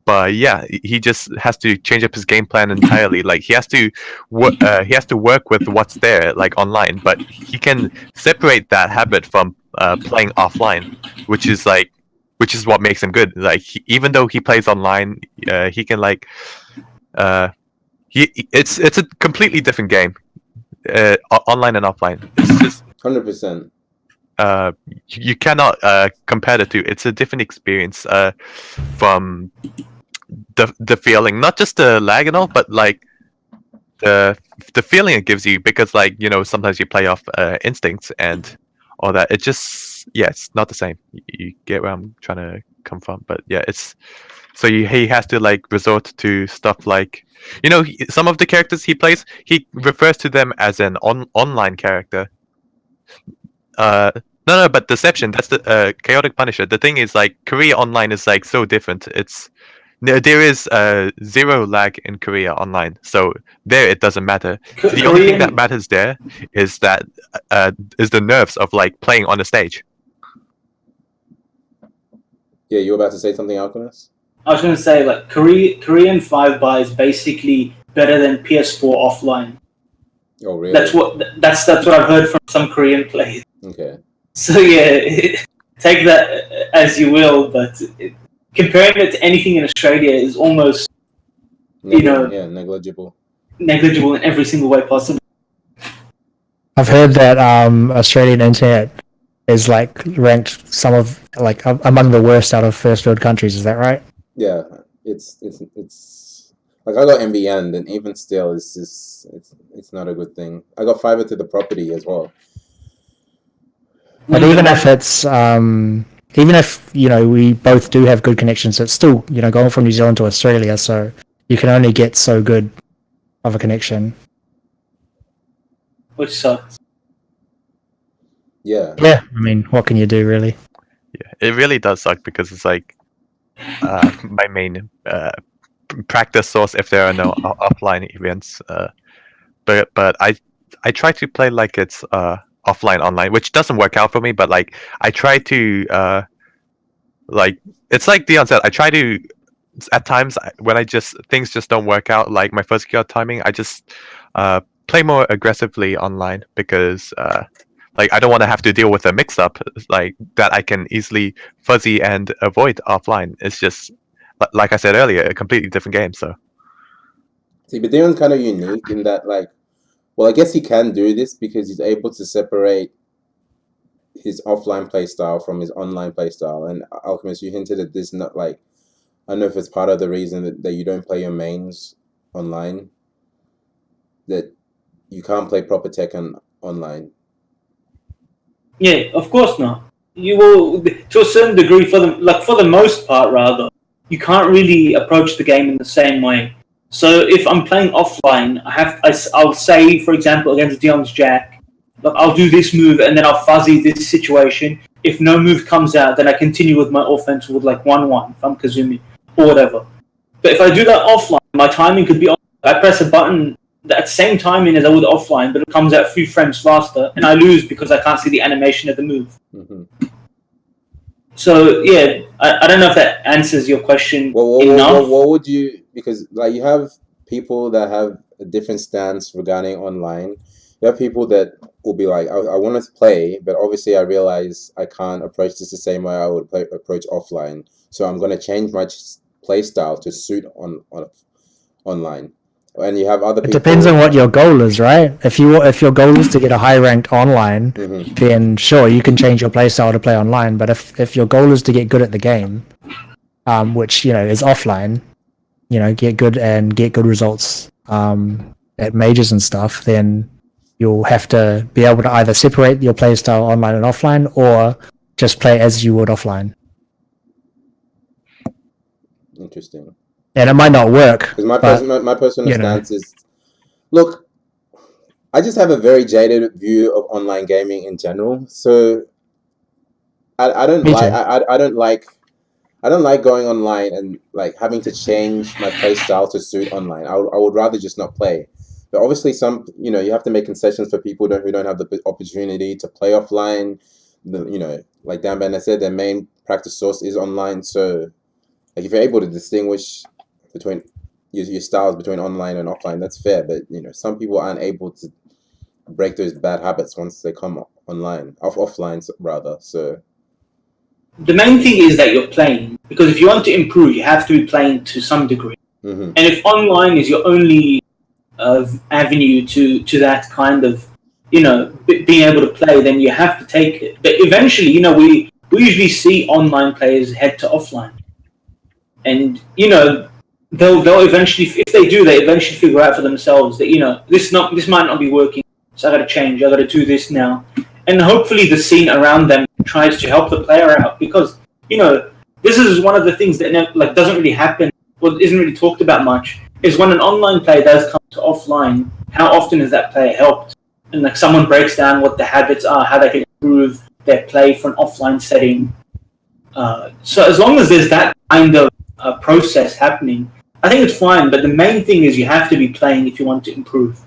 yeah, he just has to change up his game plan entirely. Like he has to work with what's there like online, but he can separate that habit from playing offline, which is what makes him good. Like even though he plays online, he can like it's a completely different game." Online and offline. It's just 100%. You cannot compare the two. It's a different experience from the feeling, not just the lag and all, but like the feeling it gives you, because like, you know, sometimes you play off instincts and all that. It just, yeah, it's not the same. You get where I'm trying to come from, but yeah, it's so he has to like resort to stuff like, you know, some of the characters he plays, he refers to them as an online character. No, but Deception, that's the Chaotic Punisher. The thing is, like, Korea Online is like so different. There is zero lag in Korea Online, so there it doesn't matter. The only thing that matters there is that is the nerves of like playing on the stage. Yeah, you were about to say something, Alchemist? I was going to say, like, Korean 5-bar is basically better than PS4 offline. Oh, really? That's what I've heard from some Korean players. Okay. So yeah, take that as you will, but comparing it to anything in Australia is almost, negligible. Negligible in every single way possible. I've heard that Australian internet is like ranked some of like among the worst out of first world countries. Is that right? Yeah, it's like I got NBN, and even still, it's not a good thing. I got fiber to the property as well. But even if it's even if, you know, we both do have good connections, it's still, you know, going from New Zealand to Australia, so you can only get so good of a connection. Which sucks. Yeah. Yeah, I mean, what can you do, really? Yeah, it really does suck, because it's like my main practice source if there are no offline events. But I try to play like it's offline online, which doesn't work out for me. But like I try to like, it's like Dion said, I try to, at times when things just don't work out, like my first kill timing, I just play more aggressively online, because like I don't want to have to deal with a mix-up like that I can easily fuzzy and avoid offline. It's just, like I said earlier, a completely different game. So see, but Dion's kind of unique in that, like, well, I guess he can do this because he's able to separate his offline playstyle from his online playstyle. And Alchemist, you hinted at this, not like, I don't know if it's part of the reason that you don't play your mains online, that you can't play proper Tekken online. Yeah, of course not. You will, to a certain degree, for the most part, rather, you can't really approach the game in the same way. So if I'm playing offline, I'll say, for example, against Dion's Jack, look, I'll do this move and then I'll fuzzy this situation. If no move comes out, then I continue with my offense with like 1-1 if I'm Kazumi or whatever. But if I do that offline, my timing could be off. I press a button that same timing as I would offline, but it comes out a few frames faster, and I lose because I can't see the animation of the move. Mm-hmm. So yeah, I don't know if that answers your question enough. What would you, because like you have people that have a different stance regarding online. You have people that will be like, I want to play, but obviously I realize I can't approach this the same way I would approach offline. So I'm going to change my play style to suit on online. and you have other people. It depends on what your goal is, right? If your goal is to get a high ranked online, then sure, you can change your playstyle to play online. But if your goal is to get good at the game, which is offline, get good results at majors and stuff, then you'll have to be able to either separate your playstyle online and offline, or just play as you would offline. Interesting. And it might not work. Because my personal stance is, look, I just have a very jaded view of online gaming in general. So I don't like going online and like having to change my play style to suit online. I would rather just not play. But obviously, you have to make concessions for people who don't have the opportunity to play offline. Like DanBanter said, their main practice source is online. So, like, if you're able to distinguish between your styles between online and offline, that's fair. But some people aren't able to break those bad habits once they come offline rather. So the main thing is that you're playing, because if you want to improve, you have to be playing to some degree. And if online is your only avenue to that kind of being able to play, then you have to take it. But eventually, we usually see online players head to offline, and they'll eventually, if they do, they eventually figure out for themselves that this might not be working, so I got to change. I got to do this now, and hopefully the scene around them tries to help the player out, because this is one of the things that doesn't really happen, or isn't really talked about much, is when an online player does come to offline, how often is that player helped? And like someone breaks down what the habits are, how they can improve their play for an offline setting. So as long as there's that kind of process happening, I think it's fine. But the main thing is you have to be playing if you want to improve.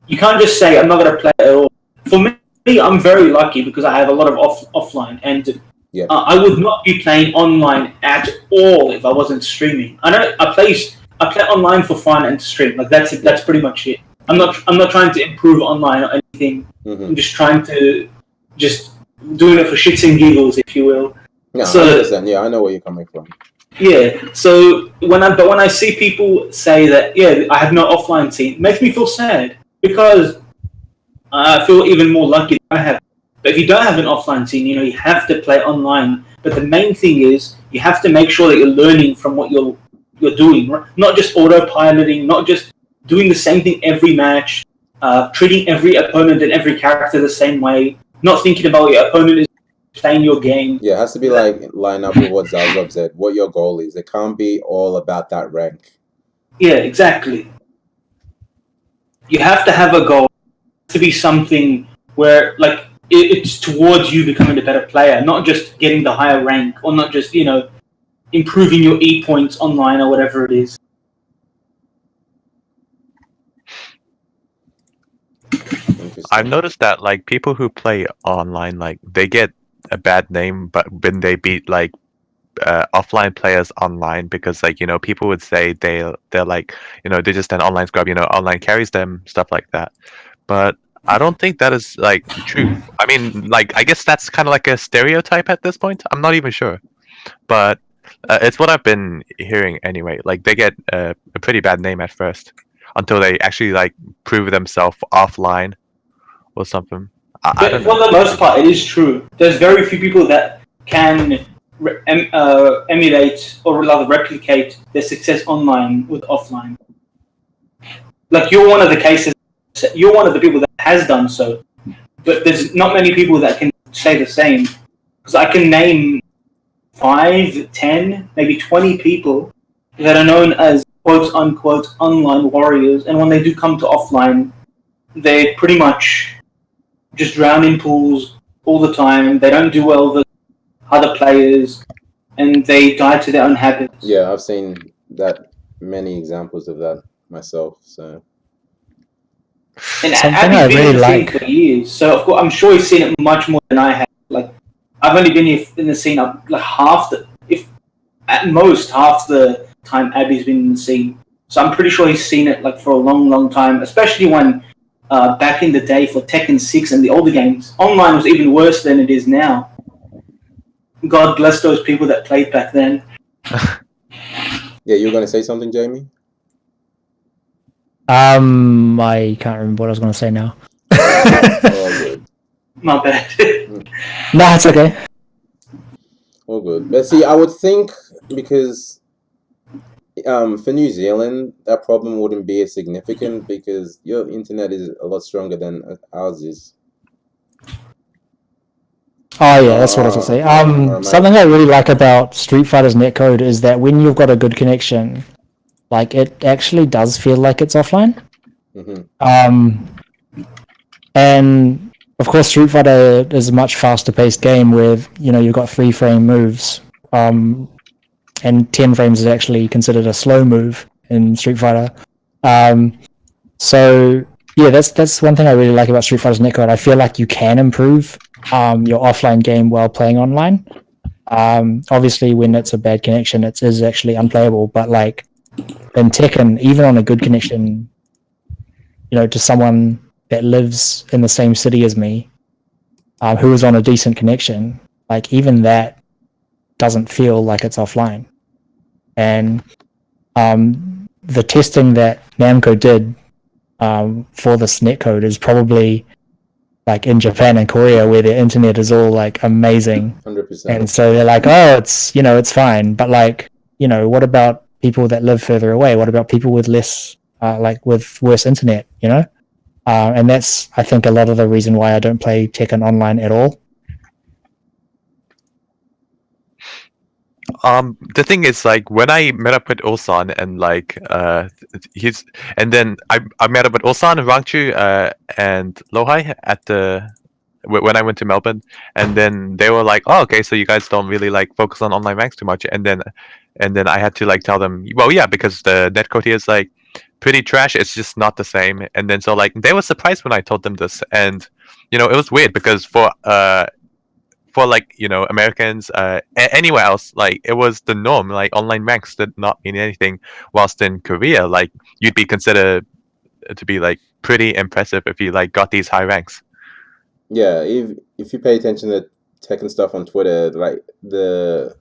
You can't just say, I'm not going to play at all. For me, I'm very lucky because I have a lot of offline, and I would not be playing online at all if I wasn't streaming. I play online for fun and to stream. Like that's it. That's pretty much it. I'm not trying to improve online or anything. I'm just trying to doing it for shits and giggles, if you will. Yeah, so, I know where you're coming from. Yeah. So when I see people say that, I have no offline scene, it makes me feel sad, because I feel even more lucky that I have. But if you don't have an offline scene, you have to play online. But the main thing is you have to make sure that you're learning from what you're doing, right? Not just autopiloting, not just doing the same thing every match, treating every opponent and every character the same way, not thinking about what your opponent is playing your game. Yeah, it has to be line up with what Zarzob said, what your goal is. It can't be all about that rank. Yeah, exactly. You have to have a goal. It has to be something where it's towards you becoming a better player, not just getting the higher rank, or not just improving your E points online or whatever it is. I've noticed that people who play online, they get a bad name, but when they beat offline players online, because people would say they're they're just an online scrub, online carries them, stuff like that. But I don't think that is true. I mean, I guess that's kind of like a stereotype at this point. I'm not even sure, but it's what I've been hearing anyway. They get a pretty bad name at first until they actually prove themselves offline or something. But for the most part, it is true. There's very few people that can emulate or rather replicate their success online with offline. You're one of the cases. You're one of the people that has done so, but there's not many people that can say the same. Because I can name 5, 10, maybe 20 people that are known as quote unquote online warriors, and when they do come to offline, they pretty much just drown in pools all the time. They don't do well with other players, and they die to their own habits. Yeah, I've seen that many examples of that myself. So, and Abby's been in the scene for years, so of course I'm sure he's seen it much more than I have. I've only been here in the scene at most half the time Abby's been in the scene. So I'm pretty sure he's seen it for a long, long time, especially when back in the day for Tekken 6 and the older games, online was even worse than it is now. God bless those people that played back then. Yeah, you were going to say something, Jamie? I can't remember what I was going to say now. All good. My bad. No, it's okay. All good. But see, I would think because for New Zealand, that problem wouldn't be as significant because your internet is a lot stronger than ours is. Oh yeah, that's what I was going to say. Something I really like about Street Fighter's netcode is that when you've got a good connection, like it actually does feel like it's offline. And of course, Street Fighter is a much faster paced game with you've got 3-frame moves, and 10 frames is actually considered a slow move in Street Fighter. So yeah, that's one thing I really like about Street Fighter's netcode. I feel like you can improve your offline game while playing online. Obviously, when it's a bad connection, it is actually unplayable. But like in Tekken, even on a good connection, to someone that lives in the same city as me, who is on a decent connection, like even that doesn't feel like it's offline. And the testing that Namco did for this netcode is probably like in Japan and Korea, where their internet is all like amazing, 100%. And so they're like, oh, it's fine. But like, what about people that live further away? What about people with less, with worse internet? And that's, I think, a lot of the reason why I don't play Tekken online at all. The thing is, like, when I met up with Ulsan and like then I met up with Ulsan and Rangchu and Lohai at when I went to Melbourne, and then they were like, oh, okay, so you guys don't really like focus on online ranks too much, and then I had to like tell them, well, yeah, because the netcode here is like pretty trash, it's just not the same. And then so like they were surprised when I told them this, and it was weird because for like Americans anywhere else, like it was the norm, like online ranks did not mean anything, whilst in Korea, like you'd be considered to be like pretty impressive if you like got these high ranks. Yeah, if you pay attention to Tekken stuff on Twitter, like the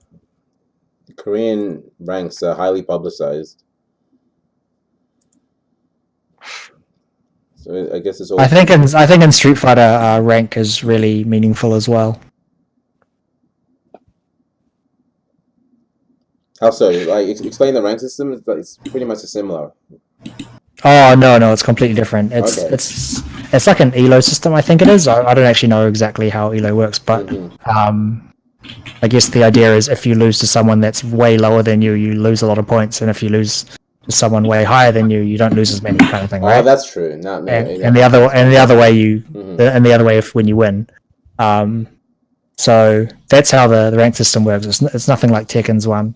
Korean ranks are highly publicized. So I guess it's all. I think in Street Fighter, rank is really meaningful as well. How so? Like, explain the rank system. It's pretty much similar. Oh no, it's completely different. It's like an ELO system, I think it is. I don't actually know exactly how ELO works, but I guess the idea is if you lose to someone that's way lower than you, you lose a lot of points, and if you lose to someone way higher than you, you don't lose as many, kind of thing, right? Oh, that's true. And the other way if when you win. So that's how the rank system works. It's nothing like Tekken's one.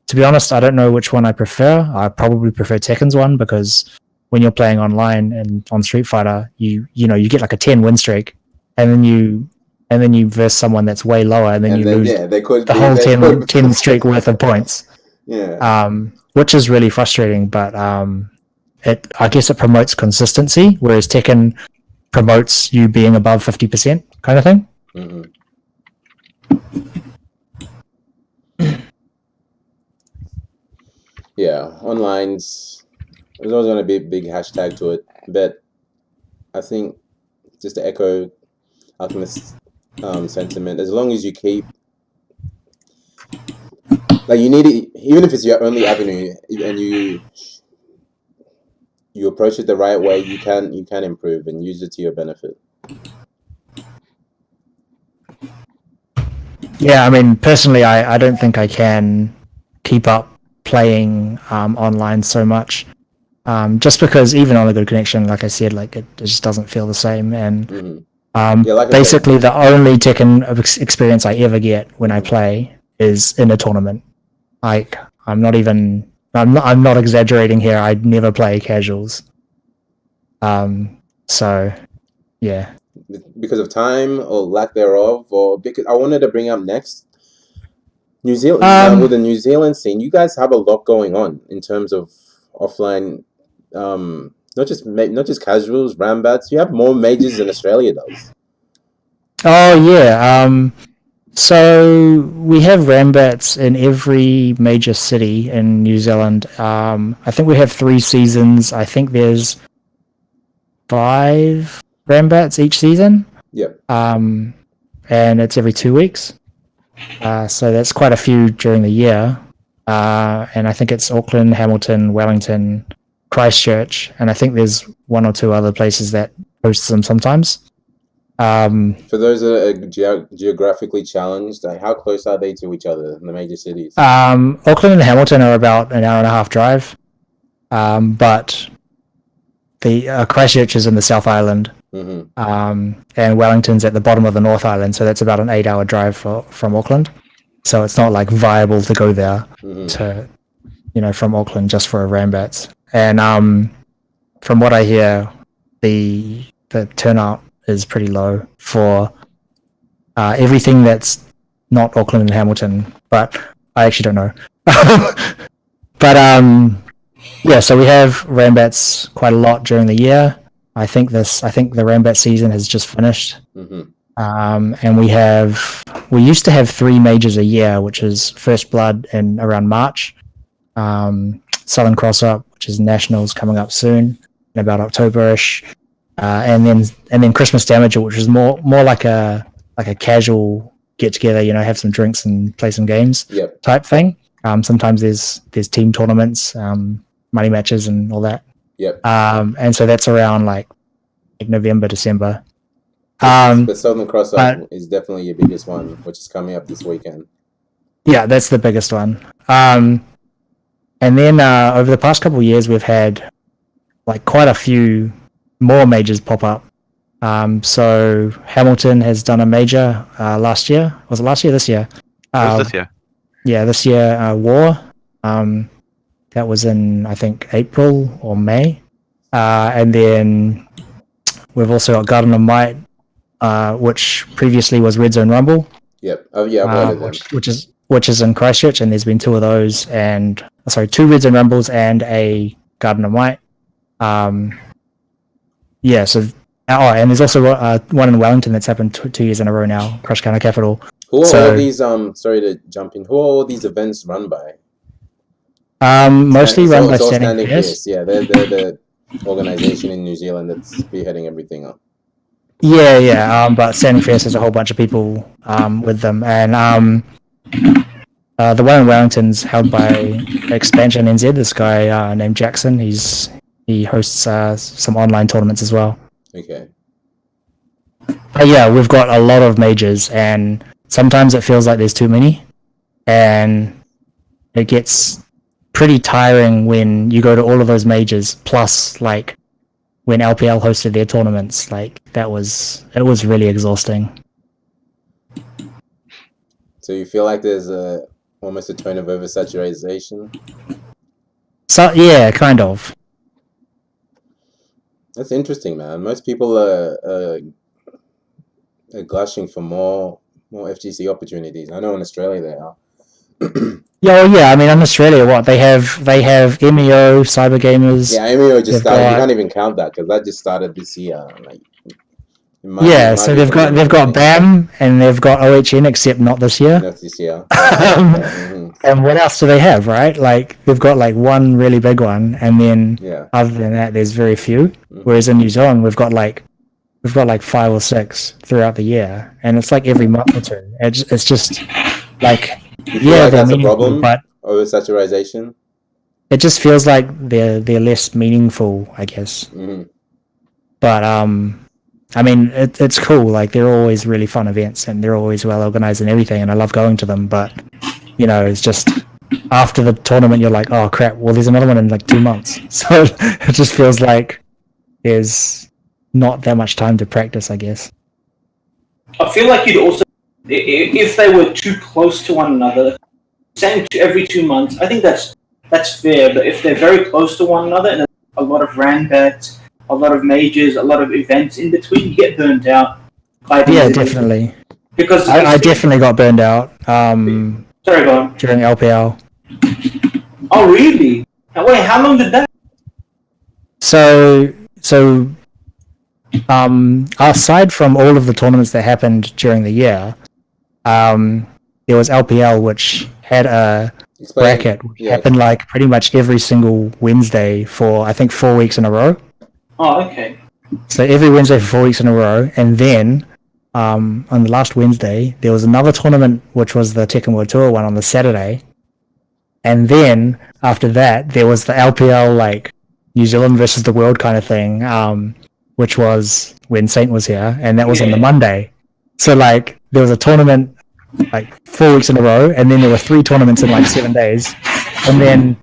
To be honest, I don't know which one I prefer. I probably prefer Tekken's one because when you're playing online and on Street Fighter, you get like a 10 win streak, and then you verse someone that's way lower, and then you lose the whole 10 streak worth of points. Yeah. Which is really frustrating, but I guess it promotes consistency, whereas Tekken promotes you being above 50% kind of thing. Yeah, online's there's always going to be a big hashtag to it, but I think just to echo Alchemist's sentiment, as long as you keep like you need it, even if it's your only avenue, and you approach it the right way, you can improve and use it to your benefit. Yeah, I mean, personally, I don't think I can keep up playing online so much, just because even on a good connection, like I said, like it just doesn't feel the same. And basically, the only Tekken experience I ever get when I play is in a tournament. Like I'm not exaggerating here. I'd never play casuals. So yeah. Because of time or lack thereof, or because I wanted to bring up next New Zealand, with the New Zealand scene, you guys have a lot going on in terms of offline, not just casuals, rambats. You have more majors than Australia does. Oh yeah. So we have Rambats in every major city in New Zealand. I think we have 3 seasons. I think there's 5 Rambats each season. Yep. And it's every 2 weeks. So that's quite a few during the year. And I think it's Auckland, Hamilton, Wellington, Christchurch, and I think there's 1 or 2 other places that host them sometimes. For those that are geographically challenged, like, how close are they to each other in the major cities? Auckland and Hamilton are about an hour and a half drive, but the Christchurch is in the South Island, and Wellington's at the bottom of the North Island, so that's about an 8-hour drive from Auckland. So it's not like viable to go there to, from Auckland just for a Rambats. And from what I hear, the turnout is pretty low for everything that's not Auckland and Hamilton, but I actually don't know. But yeah, so we have Rambats quite a lot during the year. I think the Rambat season has just finished. And we used to have 3 majors a year, which is First Blood in around March, Southern Cross Up, which is Nationals coming up soon in about October-ish, and then Christmas Damager, which is more like a casual get together, have some drinks and play some games type thing. Sometimes there's team tournaments, money matches, and all that. And so that's around like November, December. But Southern Cross Up is definitely your biggest one, which is coming up this weekend. Yeah, that's the biggest one. And then over the past couple of years, we've had like quite a few more majors pop up. So Hamilton has done a major last year. Was it last year? This year? It was this year. Yeah, this year, War. That was in, I think, April or May. And then we've also got Garden of Might, which previously was Red Zone Rumble. Yep. Oh yeah, I've heard of them. Which is in Christchurch, and there's been 2 of those, 2 Red Zone Rumbles and a Garden of Might. Yeah, so and there's also one in Wellington that's happened 2 years in a row now, Crush Counter Capital. Who are all these? Sorry to jump in. Who are all these events run by? Mostly run by Standing Fierce. Yeah, they're the organization in New Zealand that's spearheading everything up. Yeah. But Standing Fierce has a whole bunch of people with them, and the one in Wellington's held by Expansion NZ. This guy named Jackson. He hosts some online tournaments as well. Okay. But yeah, we've got a lot of majors, and sometimes it feels like there's too many, and it gets pretty tiring when you go to all of those majors, plus like when LPL hosted their tournaments, like it was really exhausting. So you feel like there's almost a tone of oversaturation? So yeah, kind of. That's interesting, man. Most people are gushing for more FGC opportunities. I know in Australia they are. Yeah. I mean, in Australia, what they have MEO, Cyber Gamers. Yeah, MEO just started. You can't even count that because that just started this year. Like, so they've got BAM and they've got OHN, except not this year. Not this year. And what else do they have? Right, like they've got like one really big one, and then other than that, there's very few. Whereas in New Zealand, we've got like 5 or 6 throughout the year, and it's like every month or 2. It's just like that's a problem. But oversaturation. It just feels like they're less meaningful, I guess. But I mean, it's cool. Like they're always really fun events, and they're always well organized and everything, and I love going to them. But it's just after the tournament, you're like, oh crap! Well, there's another one in like 2 months, so it just feels like there's not that much time to practice, I guess. I feel like you'd also, if they were too close to one another, saying every 2 months, I think that's fair. But if they're very close to one another and a lot of Rambats, a lot of majors, a lot of events in between, you get burned out. Yeah, definitely. Because I definitely got burned out. Sorry, go on. During LPL. Oh, really? Wait, how long did that? So aside from all of the tournaments that happened during the year, there was LPL, which had a bracket which happened like pretty much every single Wednesday for I think 4 weeks in a row. Oh, okay. So every Wednesday for 4 weeks in a row, and then on the last Wednesday there was another tournament, which was the Tekken World Tour one on the Saturday, and then after that there was the LPL like New Zealand versus the world kind of thing, which was when Saint was here, and that was on the Monday. So like there was a tournament like 4 weeks in a row, and then there were 3 tournaments in like 7 days, and then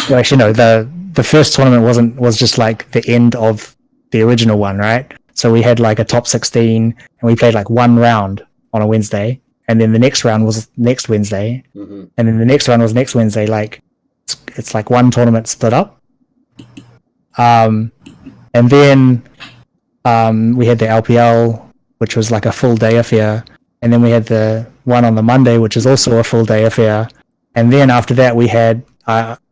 well, actually no, the first tournament was just like the end of the original one, right? So we had like a top 16, and we played like one round on a Wednesday, and then the next round was next Wednesday, and then the next round was next Wednesday. Like it's like one tournament split up. And then we had the LPL, which was like a full day affair, and then we had the one on the Monday, which is also a full day affair, and then after that we had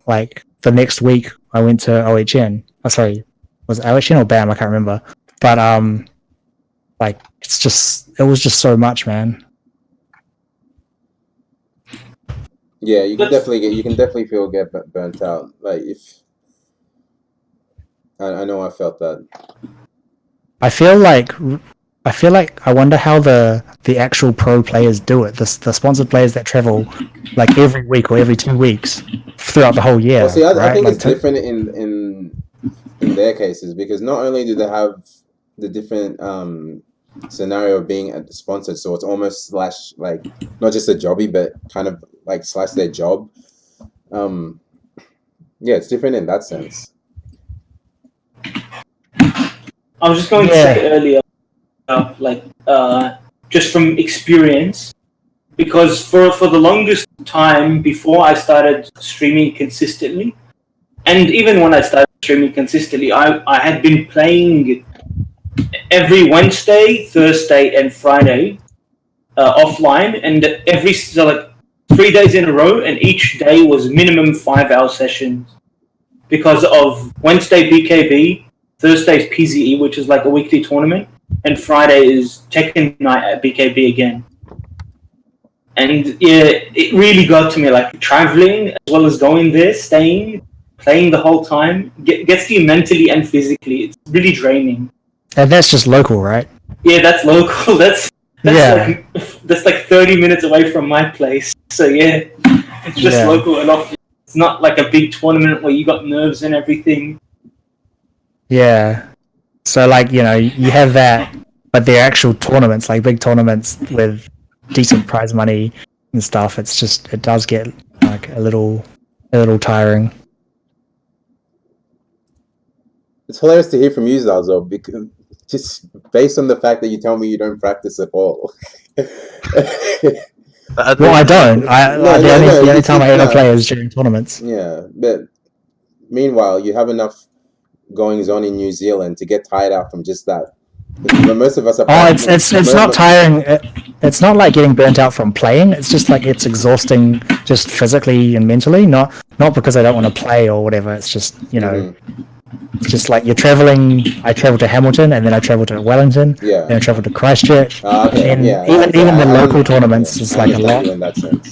like the next week I went to OHN. Oh, sorry, was it OHN or BAM? I can't remember. But like it was just so much, man. Yeah, you can definitely feel get burnt out. Like if I know I felt that. I feel like I wonder how the actual pro players do it. The sponsored players that travel like every week or every 2 weeks throughout the whole year. Well, see, I think like it's different in their cases, because not only do they have the different scenario of being sponsored, so it's almost like not just a jobby, but kind of like slash their job. Yeah, it's different in that sense. I was just going to say earlier, just from experience, because for the longest time before I started streaming consistently, and even when I started streaming consistently, I had been playing every Wednesday, Thursday, and Friday offline, and like 3 days in a row, and each day was minimum 5-hour sessions because of Wednesday BKB, Thursday's PZE, which is like a weekly tournament, and Friday is Tekken night at BKB again. And yeah, it really got to me, like traveling as well as going there, staying, playing the whole time, gets to you mentally and physically. It's really draining. And that's just local, right? Yeah, that's local. That's like 30 minutes away from my place. So yeah, it's just local enough. It's not like a big tournament where you got nerves and everything. Yeah. So like, you know, you have that, but they're actual tournaments, like big tournaments with decent prize money and stuff. It's just, it does get like a little tiring. It's hilarious to hear from you, Zarzob, because just based on the fact that you tell me you don't practice at all. Well, I don't. The only time I ever play is during tournaments. Yeah, but meanwhile, you have enough goings on in New Zealand to get tired out from just that. Most of us are. Oh, it's not tiring. It's not like getting burnt out from playing. It's just like it's exhausting, just physically and mentally. Not because I don't want to play or whatever. It's just, you know. It's just like you're traveling. I travel to Hamilton, and then I travel to Wellington, then I travel to Christchurch, and even the local tournaments is like a lot. In that sense.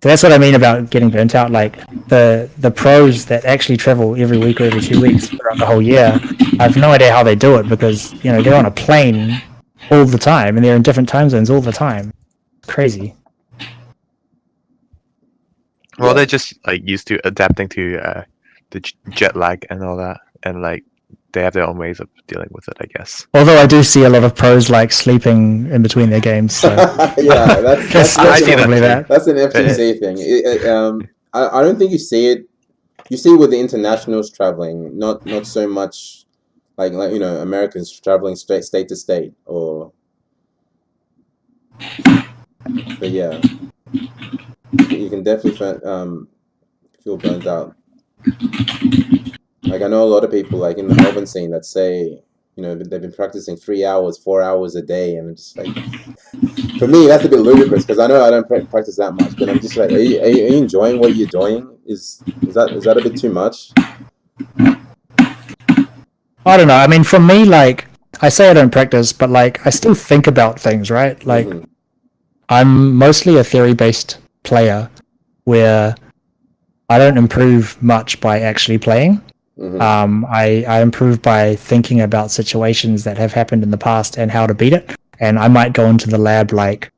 So that's what I mean about getting burnt out. Like the pros that actually travel every week or every 2 weeks throughout the whole year, I have no idea how they do it, because you know they're on a plane all the time and they're in different time zones all the time. It's crazy. Well, they're just like used to adapting to the jet lag and all that, and like they have their own ways of dealing with it, I guess. Although I do see a lot of pros like sleeping in between their games. So. Yeah, that's probably that. That's an FGC thing. I don't think you see it. You see it with the internationals traveling, not so much like you know Americans traveling straight state to state or. But yeah, you can definitely feel burnt out. Like I know a lot of people like in the Melbourne scene that say, you know, they've been practicing 3 hours, 4 hours a day, and it's just like, for me that's a bit ludicrous because I know I don't practice that much, but I'm just like, are you enjoying what you're doing? Is that a bit too much? I don't know. I mean, for me, like I say I don't practice, but like I still think about things, right? Like Mhm. I'm mostly a theory-based player where I don't improve much by actually playing. Mhm. I improve by thinking about situations that have happened in the past and how to beat it. And I might go into the lab like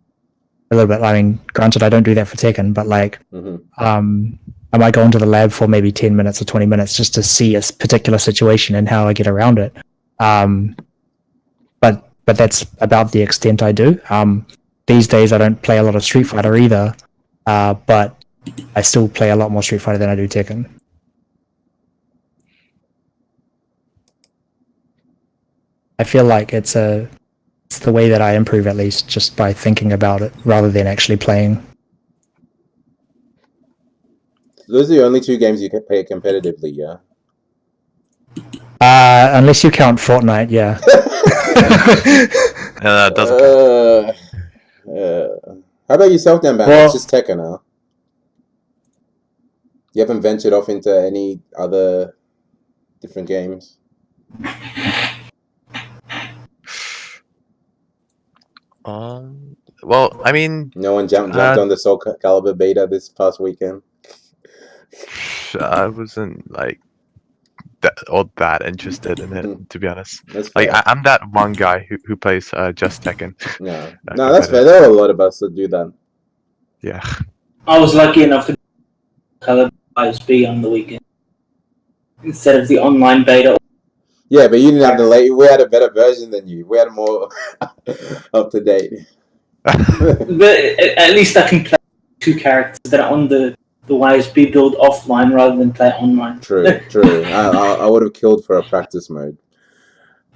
a little bit. I mean, granted, I don't do that for Tekken, but like, Mhm. I might go into the lab for maybe 10 minutes or 20 minutes just to see a particular situation and how I get around it. But that's about the extent I do. These days, I don't play a lot of Street Fighter either, but I still play a lot more Street Fighter than I do Tekken. I feel like it's the way that I improve, at least, just by thinking about it rather than actually playing. Those are the only 2 games you can play competitively, yeah. Unless you count Fortnite, yeah. Doesn't count. How about yourself, DanBanter? Well, It's just Tekken now. You haven't ventured off into any other different games? Well, I mean, No one jumped on the Soul Calibur beta this past weekend? I wasn't like that interested in it, to be honest. That's fair. Like I'm that one guy who plays just Tekken. No, that's fair. There are a lot of us that do that. Yeah. I was lucky enough to color ISB on the weekend instead of the online beta. Yeah, but you didn't have we had a better version than you. We had more up to date. But at least I can play 2 characters that are on the YSB build offline rather than play online. True. I would have killed for a practice mode.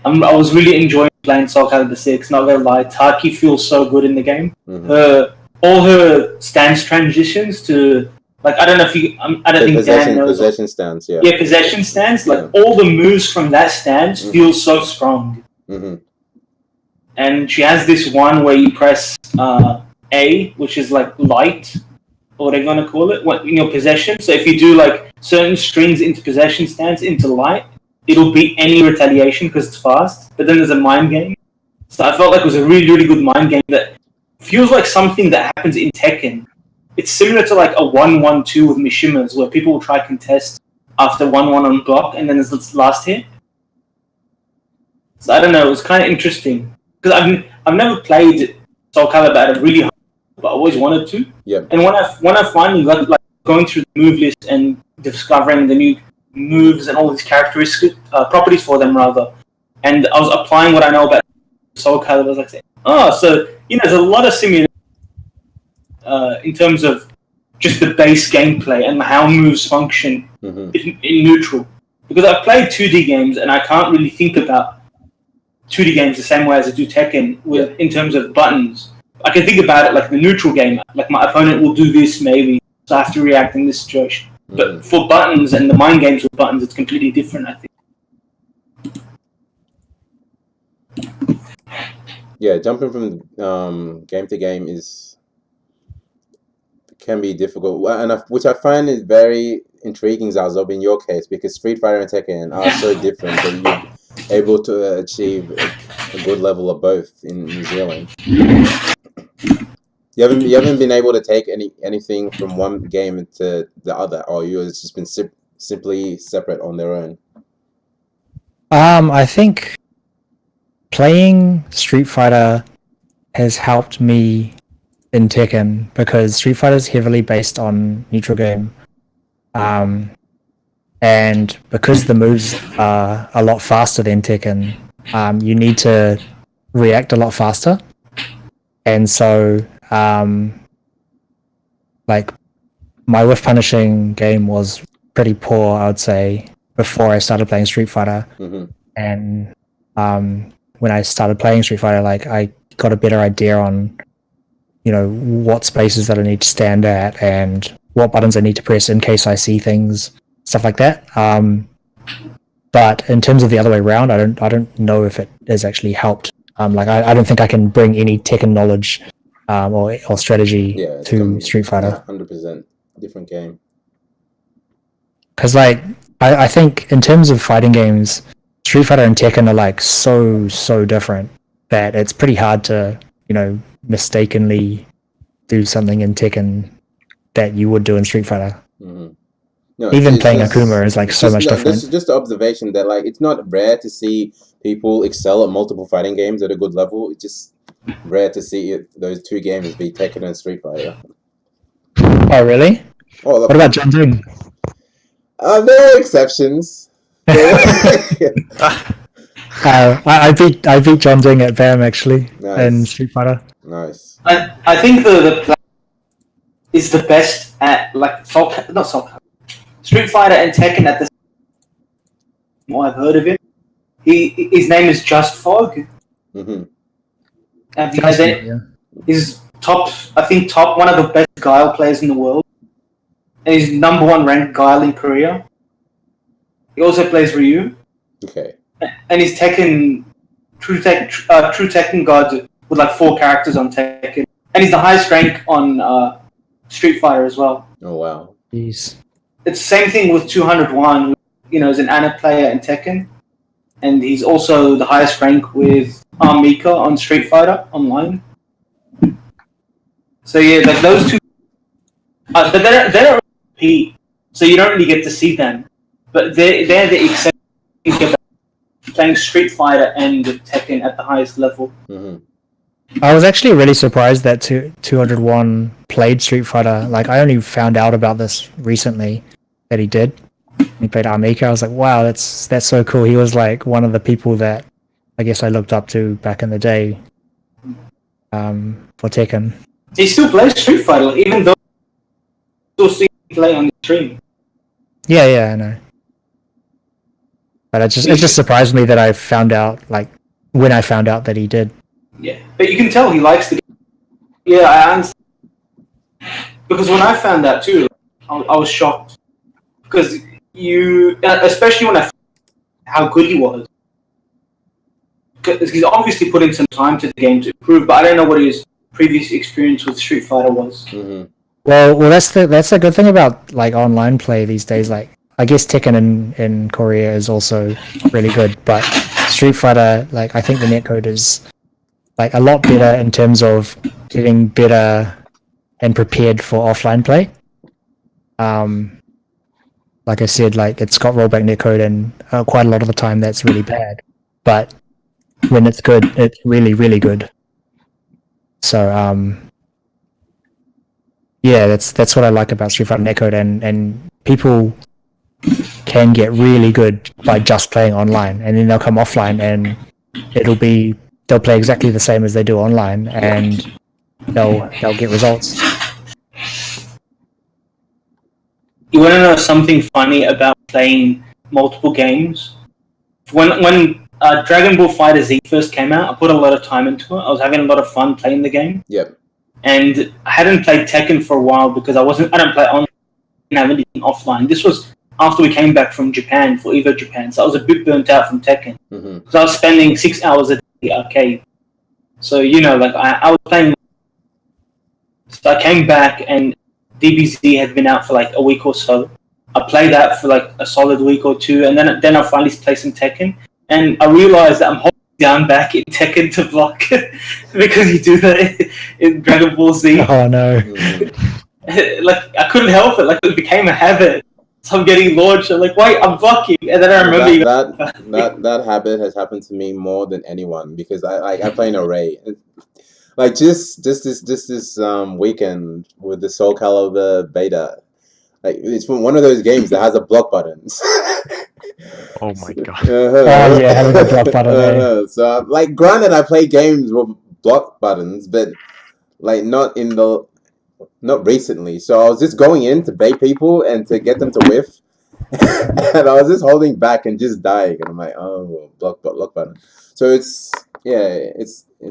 I was really enjoying playing Soul Calibur 6, not gonna lie. Taki feels so good in the game. Mm-hmm. All her stance transitions to, like, I don't know if you, I don't think Dan knows. Possession stance, yeah. Yeah, possession stance. Like, all the moves from that stance feel so strong. Mm-hmm. And she has this one where you press A, which is like light, or what they're going to call it, in your possession. So if you do like certain strings into possession stance into light, it'll beat any retaliation because it's fast. But then there's a mind game. So I felt like it was a really, really good mind game that feels like something that happens in Tekken. It's similar to like a 1-1-2 with Mishimas, where people will try contest after 1-1 on block, and then there's this last hit. So I don't know, it was kind of interesting. Because I've never played Soul Calibur at a really high level, but I always wanted to. Yeah. And when I finally got like going through the move list and discovering the new moves and all these characteristic properties for them rather, and I was applying what I know about Soul Calibur, I was like, so there's a lot of similarities in terms of just the base gameplay and how moves function in neutral. Because I've played 2D games and I can't really think about 2D games the same way as I do Tekken in terms of buttons. I can think about it like the neutral game. Like my opponent will do this maybe, so I have to react in this situation. But for buttons and the mind games with buttons, it's completely different, I think. Yeah, jumping from game to game can be difficult, and which I find is very intriguing, Zarzob, in your case, because Street Fighter and Tekken are so different that you're able to achieve a good level of both in New Zealand. You haven't been able to take anything from one game to the other, or it's just been simply separate on their own. I think playing Street Fighter has helped me in Tekken because Street Fighter is heavily based on neutral game, and because the moves are a lot faster than Tekken, you need to react a lot faster, and so like my whiff punishing game was pretty poor, I would say, before I started playing Street Fighter, and when I started playing Street Fighter, like I got a better idea on what spaces that I need to stand at and what buttons I need to press in case I see things, stuff like that. But in terms of the other way around, I don't know if it has actually helped. Like I don't think I can bring any Tekken knowledge or strategy to Street Fighter. 100% different game. Because like I think in terms of fighting games, Street Fighter and Tekken are like so different that it's pretty hard to, mistakenly do something in Tekken that you would do in Street Fighter. Mm-hmm. No, even playing Akuma is like so much different. This is just the observation that like it's not rare to see people excel at multiple fighting games at a good level. It's just rare to see those two games be Tekken and Street Fighter. Oh really? Oh, what about John Ding? There are exceptions. I beat John Ding at BAM actually in Street Fighter. Nice. I think the player is the best at like Street Fighter and Tekken at the I've heard of him. His name is Just Fog. Mm-hmm. He's top one of the best Guile players in the world. And he's number 1 ranked Guile in Korea. He also plays Ryu. Okay. And he's Tekken True Tekken God with like 4 characters on Tekken. And he's the highest rank on Street Fighter as well. Oh wow. Jeez. It's the same thing with 201, is an ANA player in Tekken. And he's also the highest rank with Mika on Street Fighter Online. So yeah, like those two, but they don't compete, so you don't really get to see them. But they're the exception about playing Street Fighter and Tekken at the highest level. Mm-hmm. I was actually really surprised that 201 played Street Fighter. Like I only found out about this recently that he did. He played Mika. I was like, wow, that's so cool. He was like one of the people that I guess I looked up to back in the day for Tekken. He still plays Street Fighter, even though still see him play on the stream. Yeah, I know. But it just surprised me that I found out, like, when I found out that he did. Yeah, but you can tell he likes the game. Yeah, I understand. Because when I found out too, I was shocked. Because especially when I found out how good he was. Because he's obviously put in some time to the game to improve, but I don't know what his previous experience with Street Fighter was. Mm-hmm. Well, that's the good thing about like online play these days. Like, I guess Tekken in Korea is also really good, but Street Fighter, like, I think the netcode is like a lot better in terms of getting better and prepared for offline play. Like I said, like it's got rollback netcode, and quite a lot of the time that's really bad. But when it's good, it's really, really good. So yeah, that's what I like about Street Fighter netcode, and people can get really good by just playing online, and then they'll come offline and they'll play exactly the same as they do online, and they'll get results. You want to know something funny about playing multiple games? When Dragon Ball FighterZ first came out, I put a lot of time into it. I was having a lot of fun playing the game. Yep. And I hadn't played Tekken for a while because I don't play online. I didn't have anything offline. This was after we came back from Japan for Evo Japan, so I was a bit burnt out from Tekken. Mm-hmm. So I was spending 6 hours a day at the arcade. So like I was playing. So I came back and DBZ had been out for like a week or so. I played that for like a solid week or two, and then I finally played some Tekken, and I realized that I'm holding down back in Tekken to block because you do that in Dragon Ball Z. Oh no! Like I couldn't help it. Like it became a habit. So I'm getting launched. I'm like, wait, I'm blocking, and then I remember that habit has happened to me more than anyone because I play an array. Like just this weekend with the Soul Calibur beta, like it's from one of those games that has a block buttons. Oh my god! Oh yeah, having a block button. So like, granted, I play games with block buttons, but like not recently. So I was just going in to bait people and to get them to whiff, and I was just holding back and just dying, and I'm like, oh, block button. So it's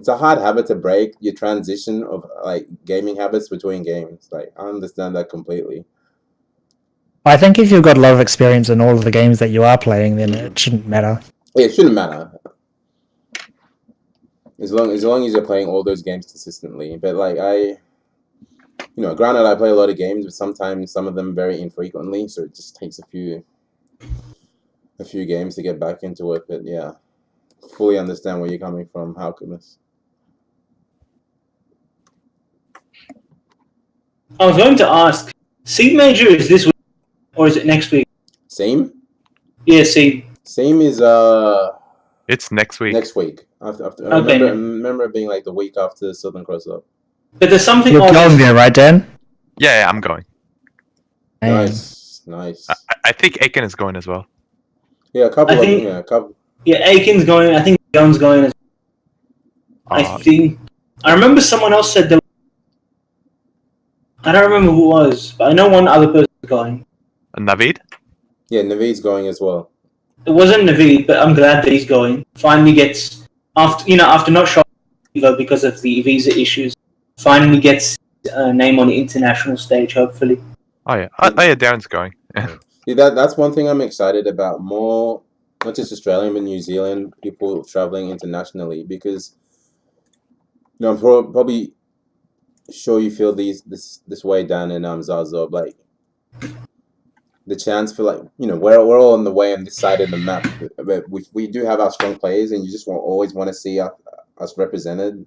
a hard habit to break, your transition of like gaming habits between games. Like I understand that completely. I think if you've got a lot of experience in all of the games that you are playing, then it shouldn't matter. Yeah, it shouldn't matter. As long as you're playing all those games consistently. But like granted I play a lot of games, but sometimes some of them very infrequently, so it just takes a few a few games to get back into it. But yeah, fully understand where you're coming from, Alchemist. I was going to ask, Seed Major is this week or is it next week? Same? Yeah, Seed. Same is It's next week. next week. After Okay. I remember it being like the week after Southern Cross Up. But there's something You're odd. going there, right, Dan? Yeah, I'm going. Man. Nice. I think Aiken is going as well. Yeah, a couple I of think- them. Yeah, a couple. Yeah, Aiken's going. I think John's going. I Uh, think. I remember someone else said there. I don't remember who it was, but I know one other person is going. Naveed? Yeah, Naveed's going as well. It wasn't Naveed, but I'm glad that he's going. Finally gets after not showing Evo because of the visa issues. Finally gets a name on the international stage. Hopefully. Oh yeah. Darren's going. Yeah, that's one thing I'm excited about. More, not just Australian, but New Zealand people traveling internationally, because I'm probably sure you feel this way down in Zarzob, like the chance for, like, we're all on the way on this side of the map, but we do have our strong players, and you just always want to see us represented,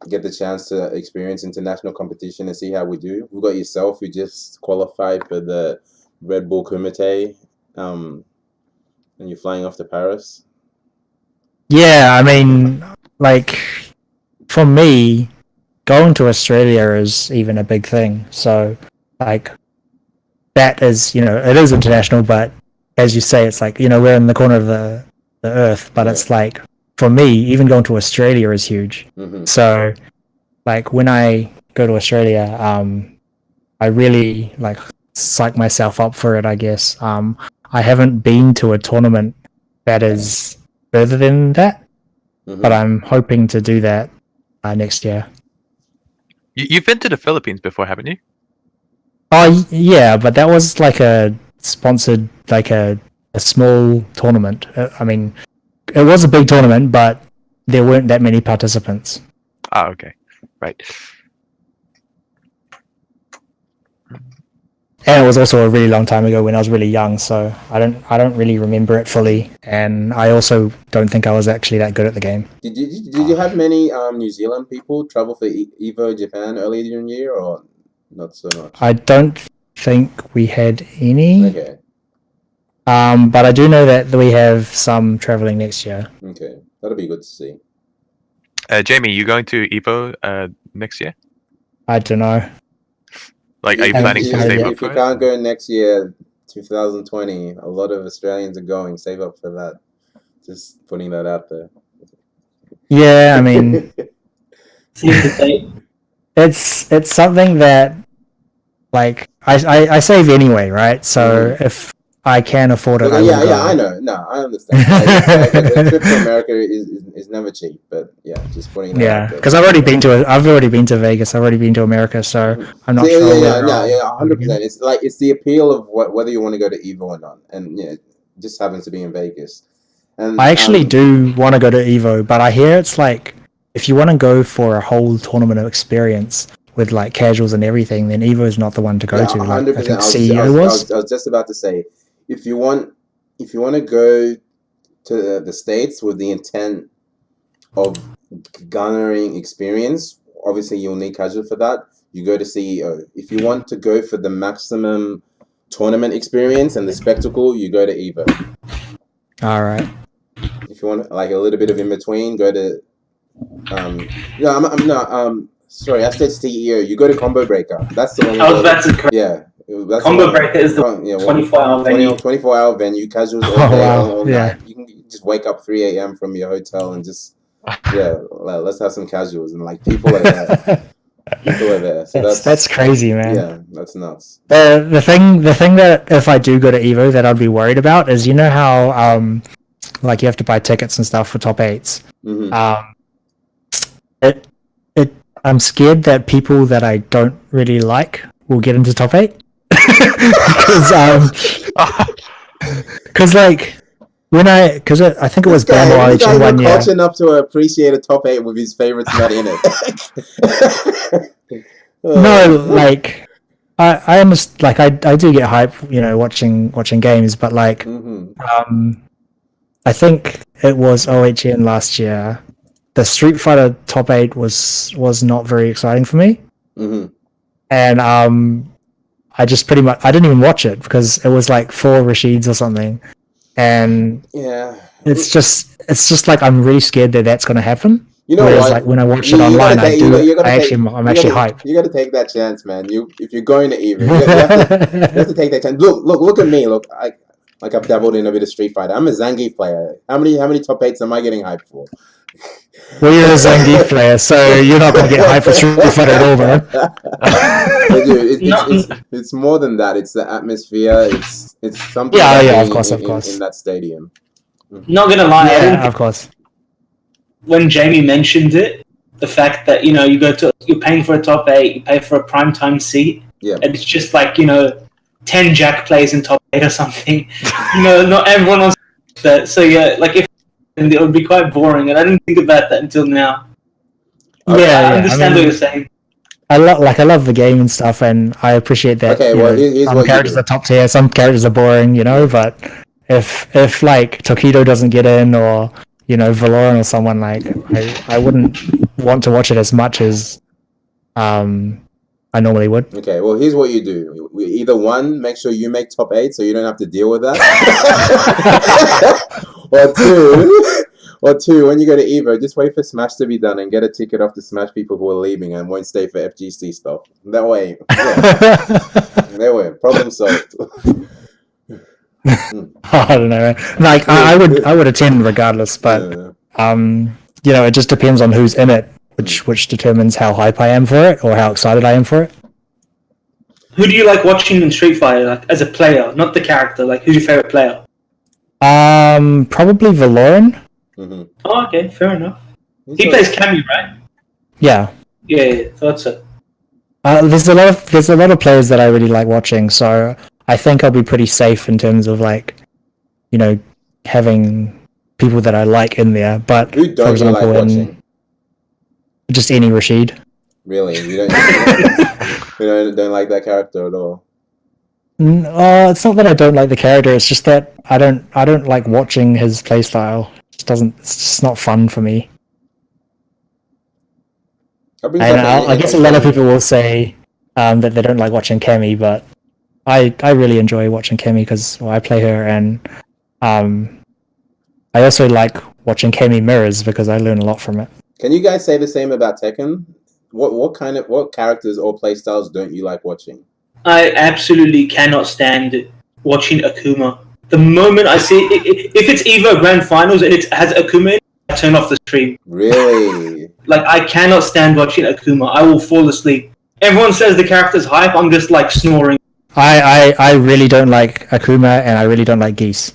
get the chance to experience international competition and see how we do. We've got yourself, who just qualified for the Red Bull Kumite, and you're flying off to Paris. Yeah, I mean, like, for me, going to Australia is even a big thing. So, like, that is, it is international, but as you say, it's like, we're in the corner of the earth, but it's like, for me, even going to Australia is huge. Mm-hmm. So, like, when I go to Australia, I really, like, psych myself up for it, I guess. I haven't been to a tournament that is further than that, but I'm hoping to do that next year. You've been to the Philippines before, haven't you? Oh, yeah, but that was like a sponsored, like a small tournament. I mean, it was a big tournament, but there weren't that many participants. Ah, okay. Right. And it was also a really long time ago when I was really young, so I don't really remember it fully, and I also don't think I was actually that good at the game. Did you have many New Zealand people travel for Evo Japan earlier in the year, or not so much? I don't think we had any. Okay. But I do know that we have some traveling next year. Okay, that'll be good to see. Jamie, you going to Evo next year? I don't know. Like, are you planning to save up If for you it? can't go next year, 2020, a lot of Australians are going. Save up for that. Just putting that out there. Yeah, I mean, Here's the date. it's something that, like, I save anyway, right? So if I can afford it, I will yeah, go. I know. No, I understand. Like, a trip to America is never cheap, but yeah, just putting that out Yeah, there. because I've already been to Vegas. I've already been to America, so I'm not sure. Yeah, 100%. It's like, it's the appeal of whether you want to go to Evo or not, and it just happens to be in Vegas. And I actually do want to go to Evo, but I hear it's like, if you want to go for a whole tournament experience with, like, casuals and everything, then Evo is not the one to go to. Like, 100%. I think CEO was. I was just about to say, if you want to go to the States with the intent of garnering experience, obviously you'll need casual for that. You go to CEO. If you want to go for the maximum tournament experience and the spectacle, you go to Evo. All right. If you want, like, a little bit of in between, go to sorry, I said CEO. You go to Combo Breaker. That's the one. I was about to correct. Yeah. That's Combo Breaker is the 24-hour venue. 24-hour venue, casuals all Oh, day, wow. all Yeah. night. You can just wake up 3 a.m. from your hotel and just, let's have some casuals. And, like, people are there. People are there. So that's crazy, man. Yeah, that's nuts. The thing that, if I do go to Evo, that I'd be worried about is, how like, you have to buy tickets and stuff for top 8s. Mm-hmm. I'm scared that people that I don't really like will get into top 8. Because like, I think it was Bamble Origin one year. Culture enough to appreciate a top 8 with his favorites not in it. No, like, I almost like I do get hype, watching games, but like I think it was OHN last year. The Street Fighter top 8 was not very exciting for me, and I just pretty much I didn't even watch it because it was like 4 Rashids or something, and it's just like I'm really scared that that's going to happen. You know Whereas, what? like when I watch it online, I'm actually hyped. You got to take that chance, man. If you're going to EVO, you have to take that chance. Look at me. Look, I've dabbled in a bit of Street Fighter. I'm a Zangief player. How many top 8s am I getting hyped for? Well, you're a Zangief player, so you're not going to get hyped for Street Fighter at all, bro. Dude, it's more than that. It's the atmosphere. It's something. Yeah, of course. In that stadium. Not gonna lie, of course. When Jamie mentioned it, the fact that you're paying for a top 8, you pay for a primetime seat, and it's just like 10 Jack plays in top 8 or something. Not everyone wants that. So like it would be quite boring, and I didn't think about that until now. I understand what you're saying. I love the game and stuff, and I appreciate that. Okay, well, here's some what characters are top tier, some characters are boring, but if like Tokido doesn't get in, or Valorant or someone, like I wouldn't want to watch it as much as I normally would. Okay, well, here's what you do. Either one, make sure you make top 8 so you don't have to deal with that. or two, when you go to EVO, just wait for Smash to be done and get a ticket off to Smash people who are leaving and won't stay for FGC stuff. That way, there we go. Problem solved. I don't know. Like I would attend regardless, but it just depends on who's in it, which determines how hype I am for it or how excited I am for it. Who do you like watching in Street Fighter, like as a player, not the character? Like, who's your favorite player? Probably Valorant. Oh, okay, fair enough. He plays Cammy, right? Yeah. Yeah, thought so. There's a lot of players that I really like watching, so I think I'll be pretty safe in terms of like, having people that I like in there. But who don't for example, you like watching? Just any Rashid. Really, you don't like that character at all. It's not that I don't like the character. It's just that I don't like watching his playstyle. It's just not fun for me. I guess a lot of people will say that they don't like watching Cammy, but I really enjoy watching Cammy because I play her, and I also like watching Cammy mirrors because I learn a lot from it. Can you guys say the same about Tekken? What characters or playstyles don't you like watching? I absolutely cannot stand watching Akuma. The moment I see if it's EVO Grand Finals and it has Akuma in it, I turn off the stream. Really? Like, I cannot stand watching Akuma. I will fall asleep. Everyone says the character's hype. I'm just like snoring. I really don't like Akuma, and I really don't like Geese.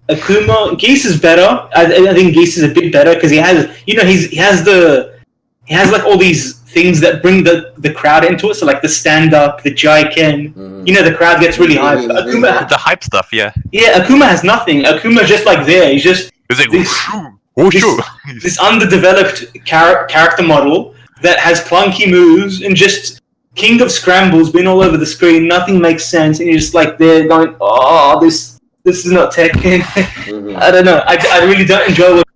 Geese is better. I think Geese is a bit better because he has, he has like all these things that bring the crowd into it. So like the stand up, the Jaiken, the crowd gets really hyped. Akuma, the hype stuff, yeah. Yeah, Akuma has nothing. Akuma's just like there. He's just this underdeveloped character model that has clunky moves and just king of scrambles, been all over the screen. Nothing makes sense, and you're just like there going, "Oh, this is not Tekken." I don't know. I really don't enjoy it.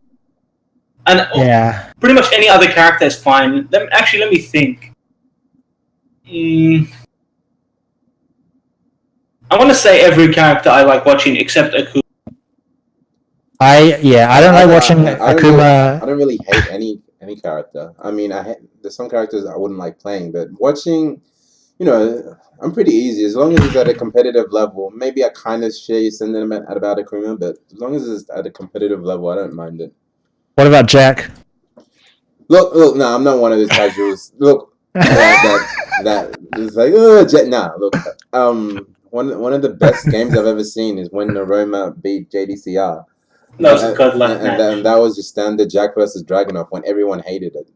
And pretty much any other character is fine. Let me think. I want to say every character I like watching except Akuma. I don't like watching Akuma. I don't really hate any character. I mean, there's some characters I wouldn't like playing, but watching, I'm pretty easy as long as it's at a competitive level. Maybe I kind of share your sentiment about Akuma, but as long as it's at a competitive level, I don't mind it. What about Jack? Look, no, I'm not one of those casuals. Look, that is like, Jack. Nah, look, one of the best games I've ever seen is when Aroma beat JDCR. That was a good luck match. And that was just standard Jack versus Dragunov when everyone hated it.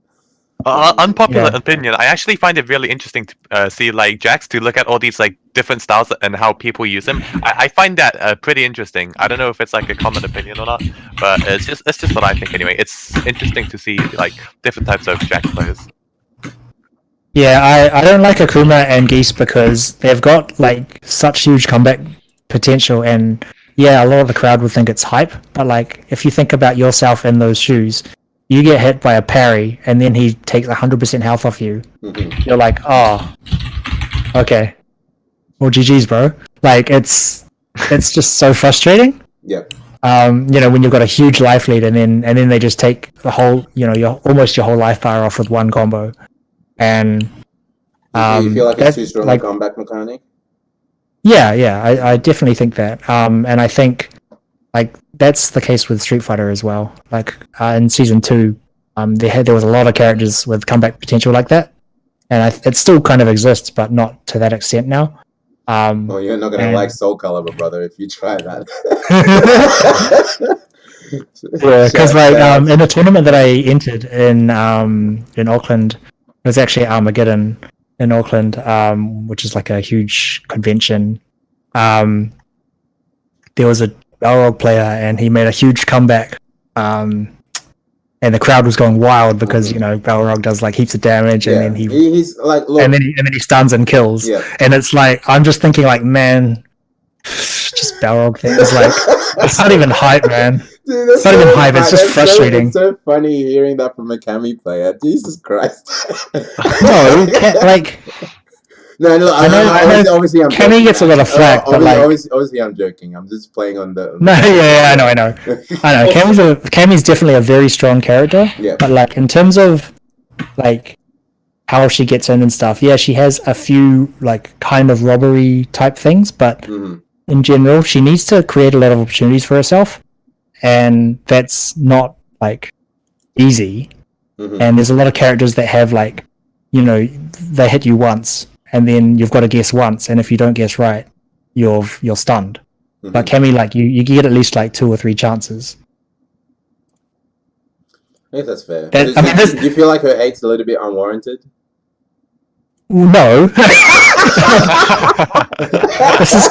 Unpopular opinion. I actually find it really interesting to see like Jax to look at all these like different styles and how people use them. I find that pretty interesting. I don't know if it's like a common opinion or not, but it's just what I think anyway. It's interesting to see like different types of Jax players. Yeah, I don't like Akuma and Geese because they've got like such huge comeback potential, and yeah, a lot of the crowd would think it's hype, but like if you think about yourself in those shoes, you get hit by a parry and then he takes 100% health off you. You're like, oh, okay, well, GG's, bro. Like it's just so frustrating. Yep. When you've got a huge life lead and then they just take the whole, your whole life bar off with one combo. And do you feel like it's too strong a comeback mechanic? Yeah, I definitely think that. And I think like that's the case with Street Fighter as well. Like in season 2, there was a lot of characters with comeback potential like that, and it still kind of exists, but not to that extent now. Well, you're not gonna like Soul Calibur, brother, if you try that. Yeah, because in a tournament that I entered in Auckland, it was actually Armageddon in Auckland, which is like a huge convention. There was a Balrog player, and he made a huge comeback. And the crowd was going wild because Balrog does like heaps of damage, and then he's like, look, and then he stuns and kills. Yeah. And it's like I'm just thinking like, man, just Balrog things like it's not even hype, man. Dude, it's not even hype. It's just frustrating. It's so funny hearing that from a Kami player. Jesus Christ. No, like. No, I know. Obviously, I'm Kami gets a lot of flack, but like, obviously, I'm joking. I'm just playing on the. No, yeah, I know. Kami's definitely a very strong character. Yeah. But like, in terms of like how she gets in and stuff, yeah, she has a few like kind of robbery type things, but in general, she needs to create a lot of opportunities for herself, and that's not like easy. And there's a lot of characters that have like, they hit you once. And then you've got to guess once, and if you don't guess right, you're stunned. But Kami, like you get at least like 2 or 3 chances. I think that's fair. Do you feel like her hate's a little bit unwarranted? No.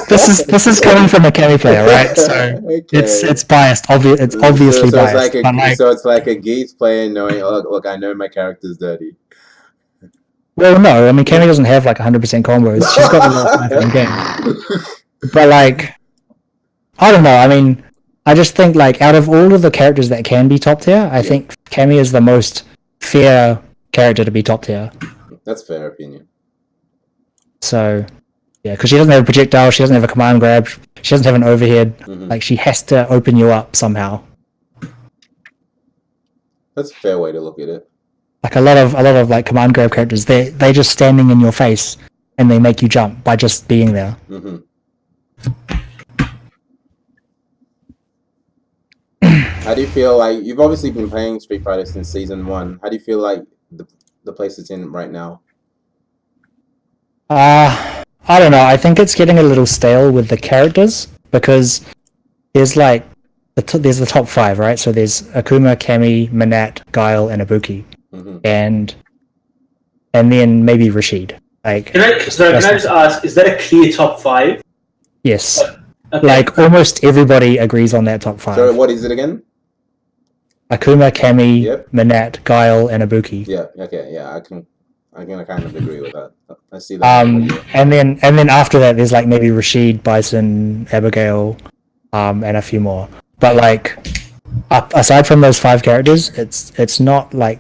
this is coming from a Kami player, right? So okay. It's biased. It's obviously biased. So it's like a Geese player knowing, look, I know my character's dirty. Well, no, I mean, Kami doesn't have like 100% combos. She's got the last life in the game. But like, I don't know. I mean, I just think like out of all of the characters that can be top tier, I think Kami is the most fair character to be top tier. That's fair opinion. So, yeah, because she doesn't have a projectile, she doesn't have a command grab, she doesn't have an overhead. Like, she has to open you up somehow. That's a fair way to look at it. Like a lot of like command grab characters, they're just standing in your face and they make you jump by just being there. How do you feel like you've obviously been playing Street Fighter since season 1? How do you feel like the place it's in right now? I don't know. I think it's getting a little stale with the characters because there's like there's the top 5, right? So there's Akuma, Kami, Manat, Guile, and Ibuki. And then maybe Rashid. Like, can I just ask, is that a clear top 5? Yes. Okay. Like almost everybody agrees on that top 5. So what is it again? Akuma, Kami, Manat, Guile, and Ibuki. Yeah. Okay. Yeah, I can kind of agree with that. I see that. And then after that, there's like maybe Rashid, Bison, Abigail, and a few more. But like, aside from those 5 characters, it's not like.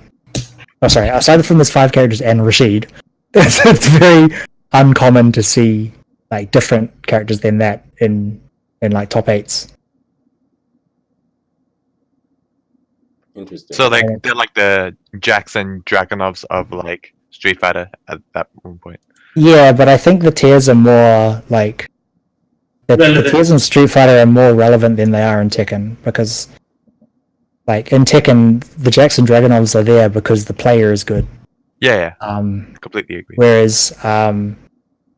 Oh, sorry. Aside from those 5 characters and Rashid, it's very uncommon to see like different characters than that in like top 8s. Interesting. So they're like the Jackson Dragonovs of like Street Fighter at that one point. Yeah, but I think the tiers are more like the tiers in Street Fighter are more relevant than they are in Tekken because. Like in Tekken, the Jackson Dragonovs are there because the player is good. Yeah. Completely agree. Whereas,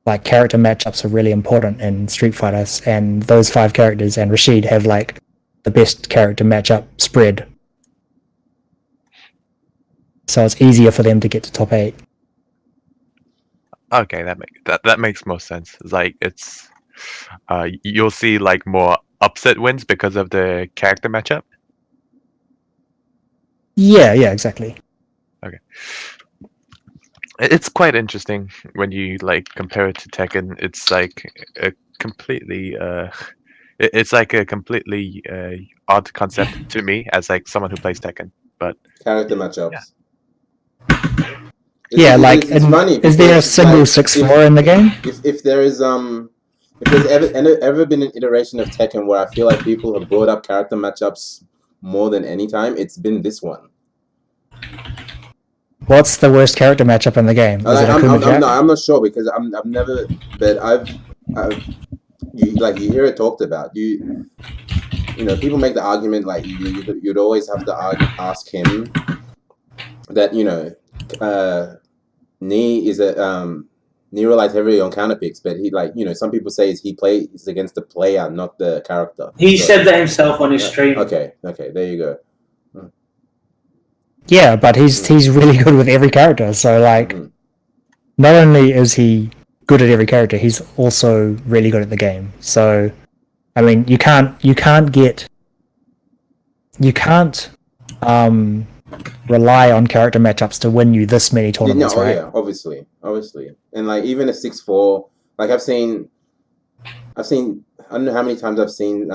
like character matchups are really important in Street Fighter, and those 5 characters and Rashid have like the best character matchup spread. So it's easier for them to get to top 8. Okay, that makes more sense. It's like you'll see like more upset wins because of the character matchup. Yeah, exactly. Okay. It's quite interesting when you like compare it to Tekken. It's like a completely it's like a completely odd concept to me as like someone who plays Tekken. But Character matchups. Yeah, it's funny. Is there a single like, 6-4 in the game? If there is if there's ever been an iteration of Tekken where I feel like people have brought up character matchups more than any time, it's been this one. What's the worst character matchup in the game? Is it Akuma Jack? I'm not sure because I've never, but you hear it talked about. You know, people make the argument like you'd always have to ask him that, you know, Knee is a Knee relies heavily on counter picks, but he, like, you know, some people say he plays against the player, not the character. He said that himself on his stream. Okay, there you go. Yeah, but he's really good with every character. So like, not only is he good at every character, he's also really good at the game. So, I mean, you can't rely on character matchups to win you this many tournaments, right? Yeah, obviously, and like even a 6-4, like I've seen. I don't know how many times I've seen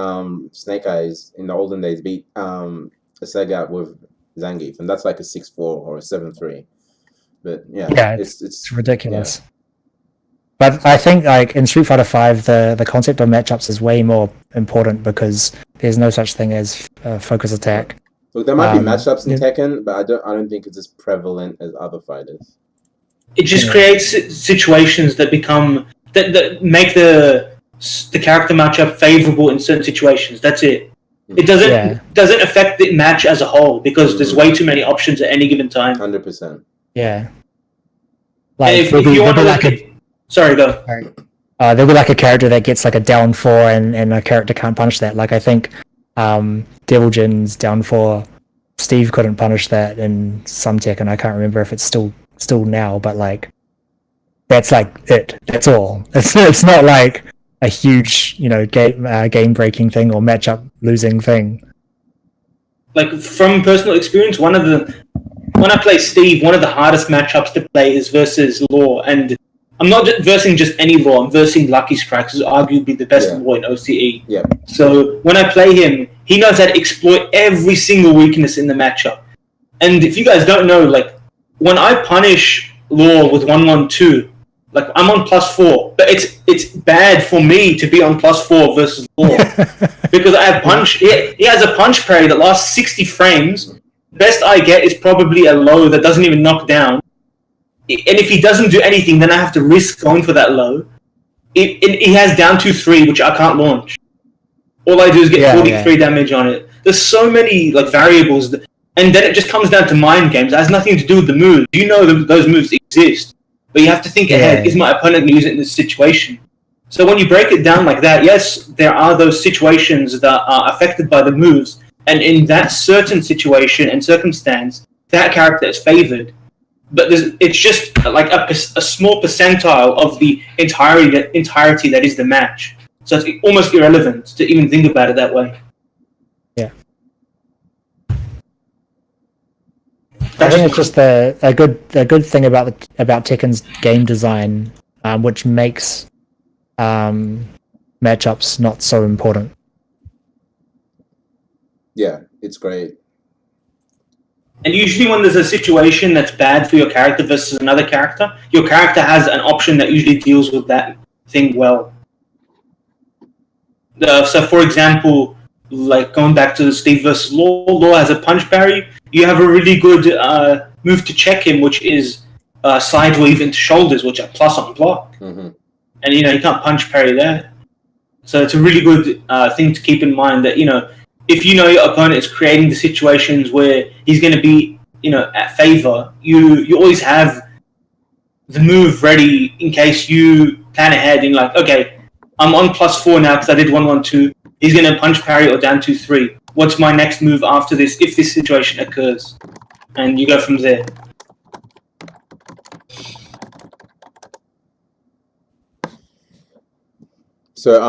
Snake Eyes in the olden days beat a Sega with Zangief, and that's like a 6-4 or a 7-3. But yeah, it's ridiculous. Yeah. But I think like in Street Fighter V, the concept of matchups is way more important because there's no such thing as focus attack. Look, there might be matchups in Tekken, but I don't think it's as prevalent as other fighters. It just creates situations that become that make the character matchup favorable in certain situations. That's it. It doesn't affect the match as a whole because there's way too many options at any given time. 100%. Yeah. Like if you want to like sorry, go. There'll be like a character that gets like a down 4 and a character can't punish that. Like I think Devil Jin's down 4, Steve couldn't punish that in some Tekken. I can't remember if it's still now, but like that's like it. That's all. It's not like a huge, you know, game breaking thing or matchup losing thing. Like from personal experience, when I play Steve, one of the hardest matchups to play is versus Law, and I'm not versing just any Law. I'm versing Lucky Strikes, who's arguably the best Law in OCE. Yeah. So when I play him, he knows how to exploit every single weakness in the matchup. And if you guys don't know, like when I punish Law with 1-1-2, like I'm on +4, but it's bad for me to be on +4 versus Law because I have punch. He has a punch parry that lasts 60 frames. Best I get is probably a low that doesn't even knock down. And if he doesn't do anything, then I have to risk going for that low. He has down 2-3, which I can't launch. All I do is get 43 damage on it. There's so many like variables, and then it just comes down to mind games. It has nothing to do with the moves. You know those moves exist, but you have to think ahead. Is my opponent going to use it in this situation? So when you break it down like that, yes, there are those situations that are affected by the moves, and in that certain situation and circumstance, that character is favored. But it's just like a small percentile of the entirety that is the match. So it's almost irrelevant to even think about it that way. Yeah. I think it's just a good thing about Tekken's game design, which makes matchups not so important. Yeah, it's great. And usually when there's a situation that's bad for your character versus another character, your character has an option that usually deals with that thing well. So for example, like going back to the Steve versus Law has a punch parry. You have a really good move to check him, which is side weave into shoulders, which are plus on block. Mm-hmm. And you can't punch parry that. So it's a really good thing to keep in mind that, if you know your opponent is creating the situations where he's going to be, at favor, you always have the move ready in case you plan ahead and like, okay, I'm on +4 now because I did 1-1-2. He's going to punch parry or down 2-3. What's my next move after this if this situation occurs? And you go from there. So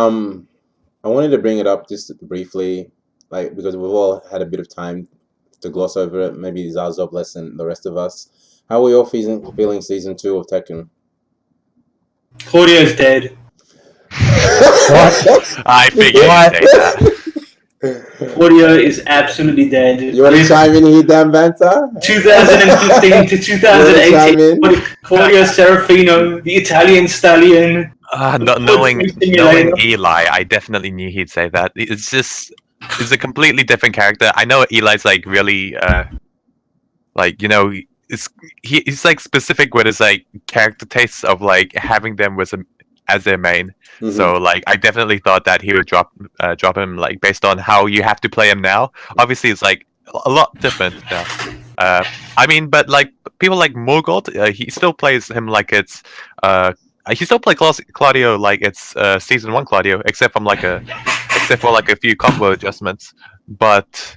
I wanted to bring it up just briefly, like because we've all had a bit of time to gloss over it. Maybe Zarzob less than the rest of us. How are you all feeling season 2 of Tekken? Claudio's dead. I figured you'd say that. Claudio is absolutely dead. You want to chime in here, DanBanter? 2015 to 2018. Claudio Serafino, the Italian stallion. Knowing Eli, I definitely knew he'd say that. It's a completely different character. I know Eli's like really, like, you know, he's like specific with his like character tastes of like having them as their main. Mm-hmm. So like I definitely thought that he would drop him like based on how you have to play him now. Obviously, it's like a lot different now. I mean, but like people like Morgold, he still plays him like it's he still plays Claudio like it's season 1 Claudio, except for like a few combo adjustments. But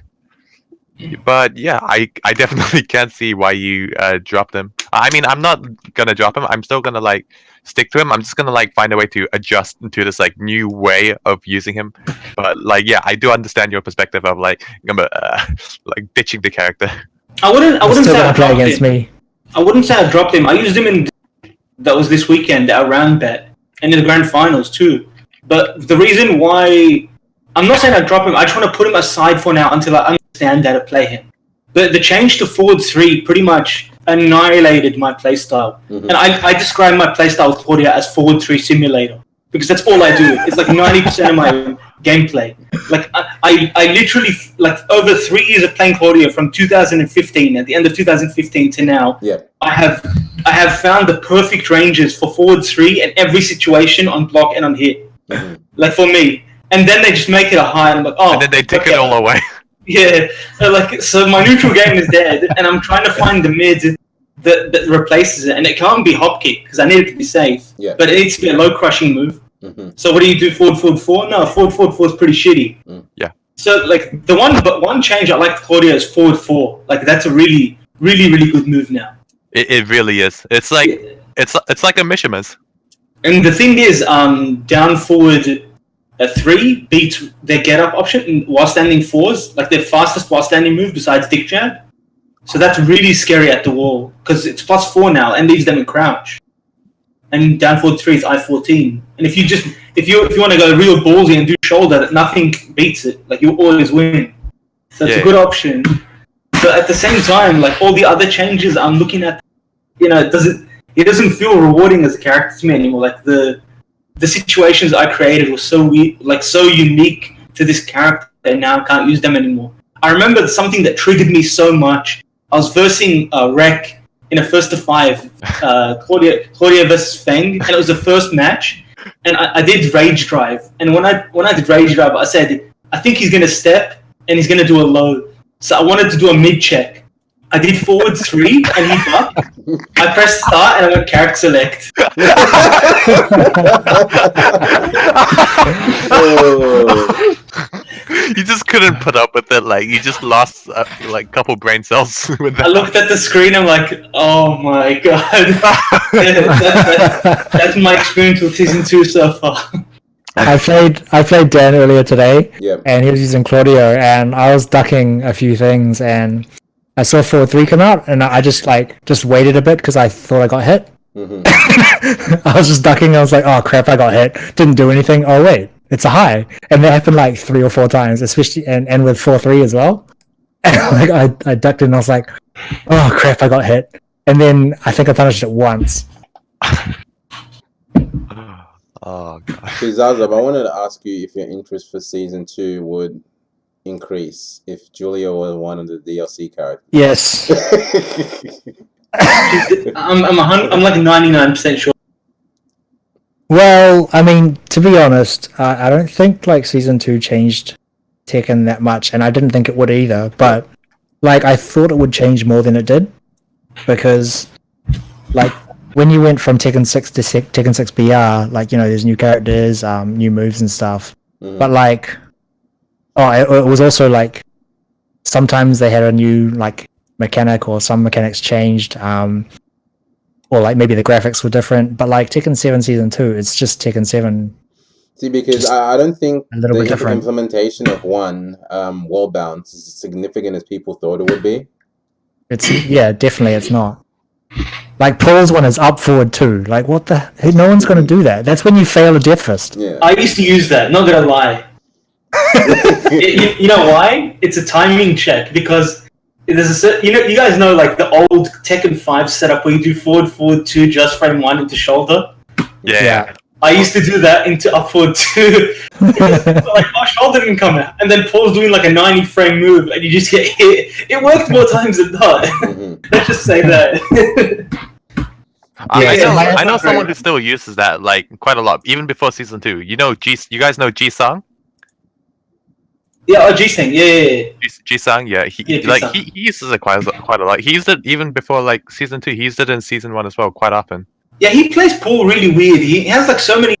yeah, I definitely can't see why you dropped him. I mean, I'm not gonna drop him. I'm still gonna like stick to him. I'm just gonna like find a way to adjust to this like new way of using him. But like, yeah, I do understand your perspective of like like ditching the character. I wouldn't say I dropped against me. I wouldn't say I dropped him. I used him in that was this weekend, our round bet, and in the grand finals too. But the reason why I'm not saying I drop him, I just want to put him aside for now until I understand how to play him. But the change to forward 3 pretty much annihilated my playstyle. Mm-hmm. And I describe my playstyle with Claudia as forward 3 simulator because that's all I do. It's like 90% of my gameplay. Like I literally, like over 3 years of playing Claudia from 2015, at the end of 2015 to now, I have found the perfect ranges for forward 3 in every situation on block and on hit. Mm-hmm. Like for me. And then they just make it a high, and I'm like, oh. And then they take it all away. Yeah. So my neutral game is dead, and I'm trying to find the mid that replaces it, and it can't be hop kick because I need it to be safe. Yeah. But it needs to be a low crushing move. Mm-hmm. So what do you do? Forward 4? No, forward 4 is pretty shitty. Mm. Yeah. So like the one change I like Claudia is forward 4. Like that's a really, really, really good move now. It really is. It's like it's like a Mishimas. And the thing is, down forward. A 3 beats their get up option while standing 4s, like their fastest while standing move besides dick jab. So that's really scary at the wall because it's +4 now and leaves them in crouch. And down forward 3 is I-14. And if you want to go real ballsy and do shoulder, nothing beats it. Like you always win. So it's a good option. So at the same time, like all the other changes I'm looking at, you know, it doesn't feel rewarding as a character to me anymore. Like the situations I created were so weird, like so unique to this character, and now I can't use them anymore. I remember something that triggered me so much. I was versing Rek in a 1-to-5, Claudia versus Feng, and it was the first match. And I did Rage Drive, and when I did Rage Drive, I said I think he's gonna step and he's gonna do a low. So I wanted to do a mid check. I did forward 3 and he ducked. I pressed start and I went character select. You just couldn't put up with it. Like you just lost like a couple brain cells with that. I looked at the screen. I'm like, oh my god. That's my experience with season 2 so far. I played Dan earlier today, and he was using Claudio, and I was ducking a few things, and I saw forward 3 come out, and I just waited a bit because I thought I got hit. Mm-hmm. I was just ducking. I was like, "Oh crap, I got hit." Didn't do anything. Oh wait, it's a high, and that happened like 3 or 4 times, especially and with 4-3 as well. And like I ducked it, and I was like, "Oh crap, I got hit." And then I think I punished it once. Oh god. So Zarzob, I wanted to ask you if your interest for season 2 would increase if Julia was one of the DLC characters. Yes. I'm like 99% sure. Well, I mean, to be honest, I don't think like season 2 changed Tekken that much, and I didn't think it would either. But like, I thought it would change more than it did, because like when you went from Tekken 6 to Tekken 6 BR, like, you know, there's new characters, new moves and stuff. Mm-hmm. But like, it was also like sometimes they had a new like mechanic, or some mechanics changed, or like maybe the graphics were different. But like Tekken 7 season 2, it's just Tekken 7. See, because I don't think the implementation of wall bounce is as significant as people thought it would be. It's definitely it's not. Like Paul's one is up forward 2. Like what the? No one's going to do that. That's when you fail a death fist. Yeah. I used to use that. Not gonna lie. You know why? It's a timing check because there's you guys know like the old Tekken 5 setup where you do forward 2, just frame 1 into shoulder. Yeah. I used to do that into up forward 2. Like my shoulder didn't come out, and then Paul's doing like a 90 frame move, and you just get hit. It worked more times than not. Let's just say that. I know someone who still uses that like quite a lot, even before season 2. You guys know Ji-Sang? Yeah, G-Sang, yeah. Ji-Sang, yeah. He uses it quite a lot. He used it even before like season 2. He used it in season 1 as well, quite often. Yeah, he plays Paul really weird. He has like so many.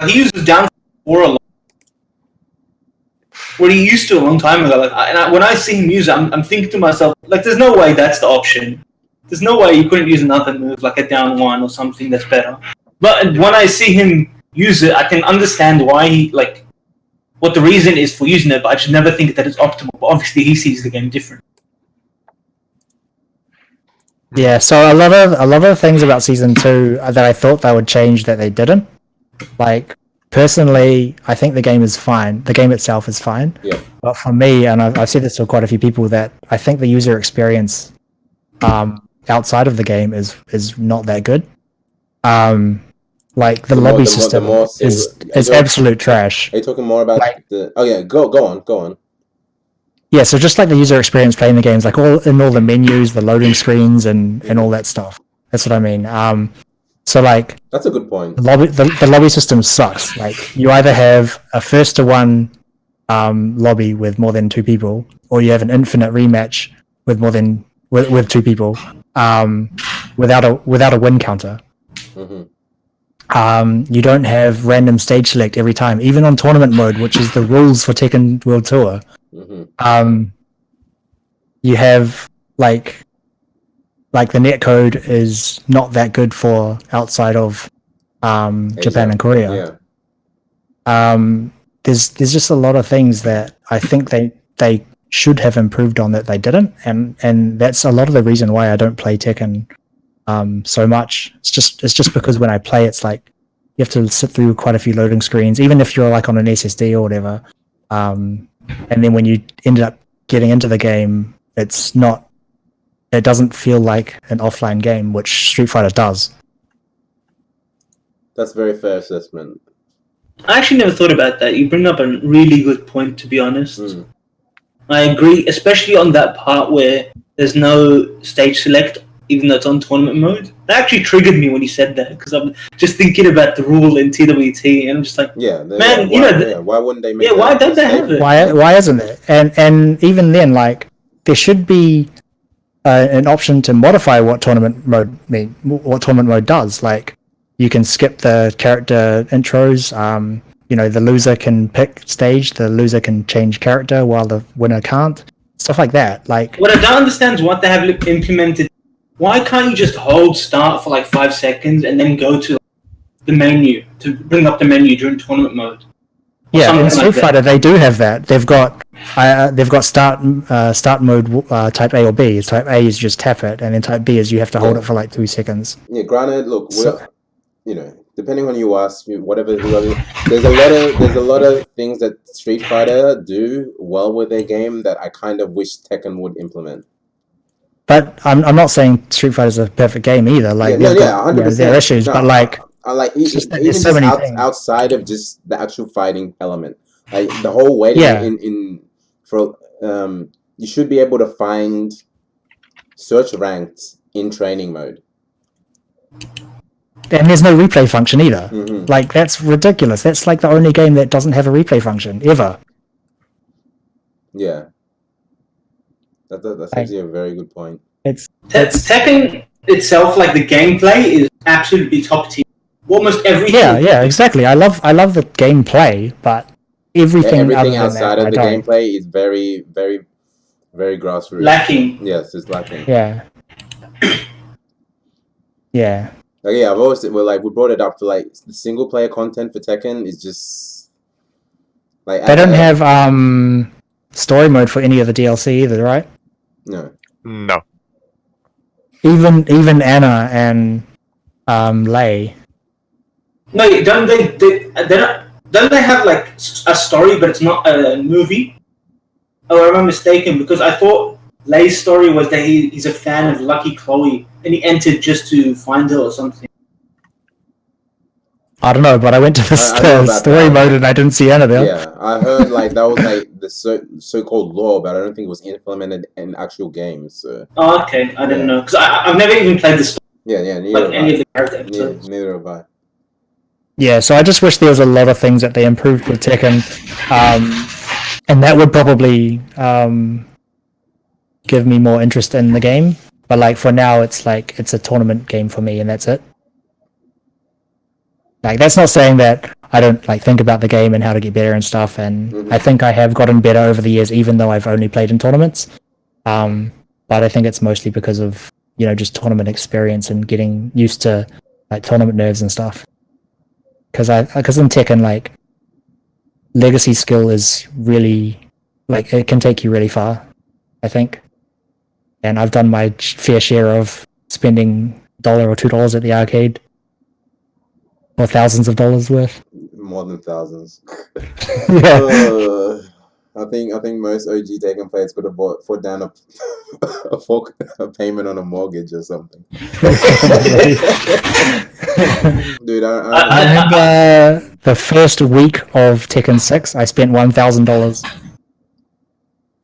He uses down 4 a lot. What he used to a long time ago. Like, when I see him use it, I'm thinking to myself, like, there's no way that's the option. There's no way you couldn't use another move like a down 1 or something that's better. But when I see him use it, I can understand why what the reason is for using it, but I just never think that it's optimal. But obviously, he sees the game different. Yeah, so a lot of the things about season 2 that I thought they would change that they didn't. Like personally, I think the game is fine. The game itself is fine. Yeah. But for me, and I've said this to quite a few people, that I think the user experience outside of the game is not that good. Like the lobby system is absolute trash. Are you talking more about the? Oh yeah, go on. Yeah, so just like the user experience playing the games, like all the menus, the loading screens, and all that stuff. That's what I mean. So like that's a good point. The lobby system sucks. Like you either have a 1-to-1 lobby with more than 2 people, or you have an infinite rematch with more than with 2 people, without a win counter. Mm-hmm. You don't have random stage select every time, even on tournament mode, which is the rules for Tekken World Tour. Mm-hmm. You have like the netcode is not that good for outside of Japan and Korea. Yeah. There's just a lot of things that I think they should have improved on that they didn't, and that's a lot of the reason why I don't play Tekken so much. It's just because when I play, it's like you have to sit through quite a few loading screens, even if you're like on an SSD or whatever. And then when you ended up getting into the game, it doesn't feel like an offline game, which Street Fighter does. That's a very fair assessment. I actually never thought about that. You bring up a really good point, to be honest. I agree, especially on that part where there's no stage select, even though it's on tournament mode. That actually triggered me when you said that, because I'm just thinking about the rule in TWT, and I'm just like, why wouldn't they make that? Why don't they have it? Why isn't it? And even then, like, there should be an option to modify what tournament mode does. Like, you can skip the character intros. The loser can pick stage. The loser can change character while the winner can't. Stuff like that. Like, what I don't understand is what they have implemented. Why can't you just hold start for like 5 seconds and then go to the menu to bring up the menu during tournament mode? Yeah, in Street Fighter they do have that. They've got start mode type A or B. Type A is just tap it, and then type B is you have to hold it for like 2 seconds. Yeah, granted, look, depending on who ask you, whoever, there's a lot of things that Street Fighter do well with their game that I kind of wish Tekken would implement. But I'm not saying Street Fighter is a perfect game either. Like, there are issues, but like, there's so many things outside of just the actual fighting element. Like the whole way you should be able to find search ranked in training mode. And there's no replay function either. Mm-hmm. Like, that's ridiculous. That's like the only game that doesn't have a replay function ever. Yeah. That's actually a very good point. It's Tekken itself, like the gameplay, is absolutely top tier. Almost everything. Yeah, exactly. I love the gameplay, but everything outside of the gameplay is very, very, very grassroots. Lacking. Yes, it's lacking. Yeah. Yeah. Like, yeah, we brought it up for like the single player content for Tekken is just like they don't have story mode for any of the DLC either, right? No. Even Anna and Lay. No, don't don't they have like a story, but it's not a movie? Or am I mistaken? Because I thought Lay's story was that he's a fan of Lucky Chloe and he entered just to find her or something. I don't know, but I went to the story mode and I didn't see Anna there. Yeah, I heard like that was like the so-called lore, but I don't think it was implemented in actual games. So. Oh, okay. I didn't know because I've never even played the story. Yeah, like any of the character episodes. Neither have I. Yeah, so I just wish there was a lot of things that they improved with Tekken, and that would probably give me more interest in the game. But like for now, it's a tournament game for me, and that's it. Like that's not saying that I don't like think about the game and how to get better and stuff. And I think I have gotten better over the years, even though I've only played in tournaments. But I think it's mostly because of just tournament experience and getting used to like tournament nerves and stuff. Because in Tekken, like legacy skill is really like it can take you really far, I think. And I've done my fair share of spending $1 or $2 at the arcade, or thousands of dollars worth. More than thousands. Yeah. I think most OG Tekken players could have put down a payment on a mortgage or something. Dude, I remember the first week of Tekken 6, I spent $1,000.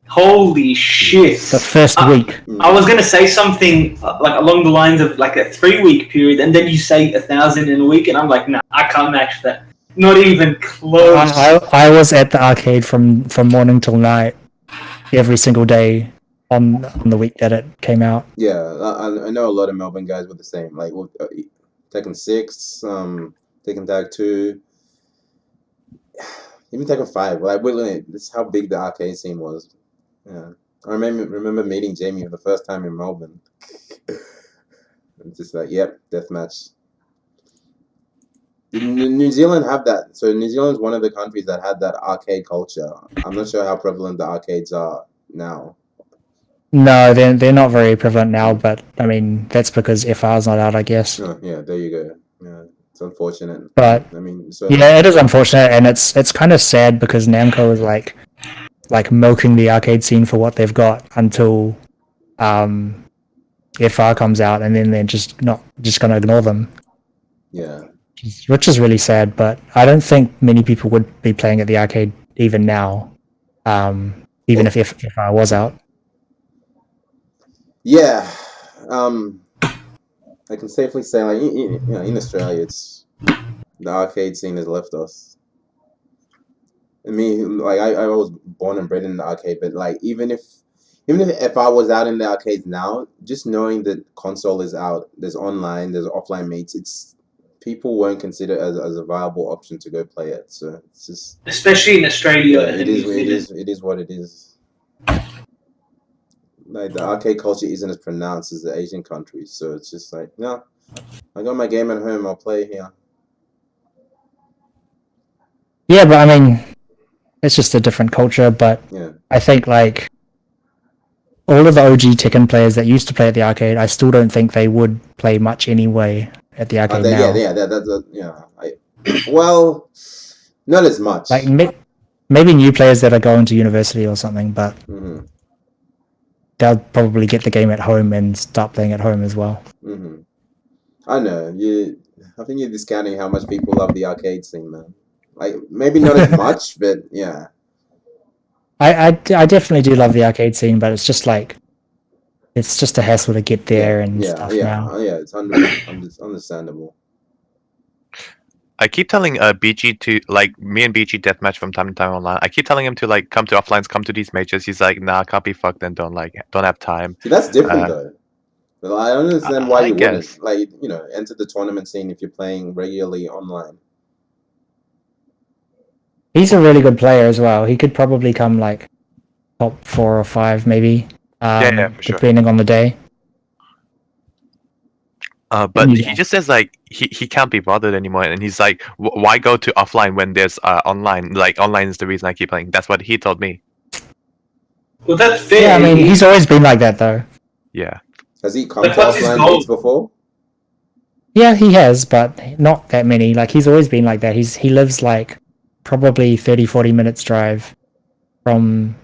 Holy shit! The first week. I was gonna say something like along the lines of like a 3-week period, and then you say 1,000 in a week, and I'm like, nah, I can't match that. Not even close. I was at the arcade from morning till night, every single day on the week that it came out. Yeah, I know a lot of Melbourne guys were the same. Like with Tekken 6, Tekken Tag 2, even Tekken 5. Like, this is how big the arcade scene was. Yeah, I remember meeting Jamie for the first time in Melbourne. It's just like, yep, deathmatch. Did New Zealand have that? So New Zealand's one of the countries that had that arcade culture. I'm not sure how prevalent the arcades are now. No, they're not very prevalent now, but I mean that's because FR's not out, I guess. Oh, yeah, there you go. Yeah, it's unfortunate. But I mean, yeah, it is unfortunate, and it's kind of sad because Namco is like milking the arcade scene for what they've got until FR comes out, and then they're just gonna ignore them. Yeah. Which is really sad, but I don't think many people would be playing at the arcade even now, even if FR was out. Yeah, I can safely say, like, in Australia, it's the arcade scene has left us. I mean, like, I was born and bred in the arcade, but like, even if I was out in the arcades now, just knowing that console is out, there's online, there's offline mates, people won't consider it as a viable option to go play it. So it's just, especially in Australia. Yeah, it is what it is. Like the arcade culture isn't as pronounced as the Asian countries, so it's just like, no, I got my game at home, I'll play here. Yeah, but I mean, it's just a different culture. But yeah. I think like all of the OG Tekken players that used to play at the arcade, I still don't think they would play much anyway at the arcade now. Well, not as much. Like maybe new players that are going to university or something, but they'll probably get the game at home and start playing at home as well. I know I think you're discounting how much people love the arcade scene, man. Like maybe not as much, but yeah. I definitely do love the arcade scene, but it's just like it's just a hassle to get there and stuff now. Yeah, it's understandable. I keep telling BG to like me and BG deathmatch from time to time online. I keep telling him to like come to offlines, come to these majors. He's like, nah, can't be fucked and don't have time. See, that's different though. But I don't understand why you wouldn't like enter the tournament scene if you're playing regularly online. He's a really good player as well. He could probably come like top 4 or 5 maybe. For sure. Depending on the day. But he just says like he can't be bothered anymore, and he's like, why go to offline when there's online? Like online is the reason I keep playing. That's what he told me. Well, that's fair. Yeah, I mean he's always been like that though. Yeah. Has he come to offline meets before? Yeah, he has, but not that many. Like, he's always been like that. He lives like probably 30-40 minutes drive from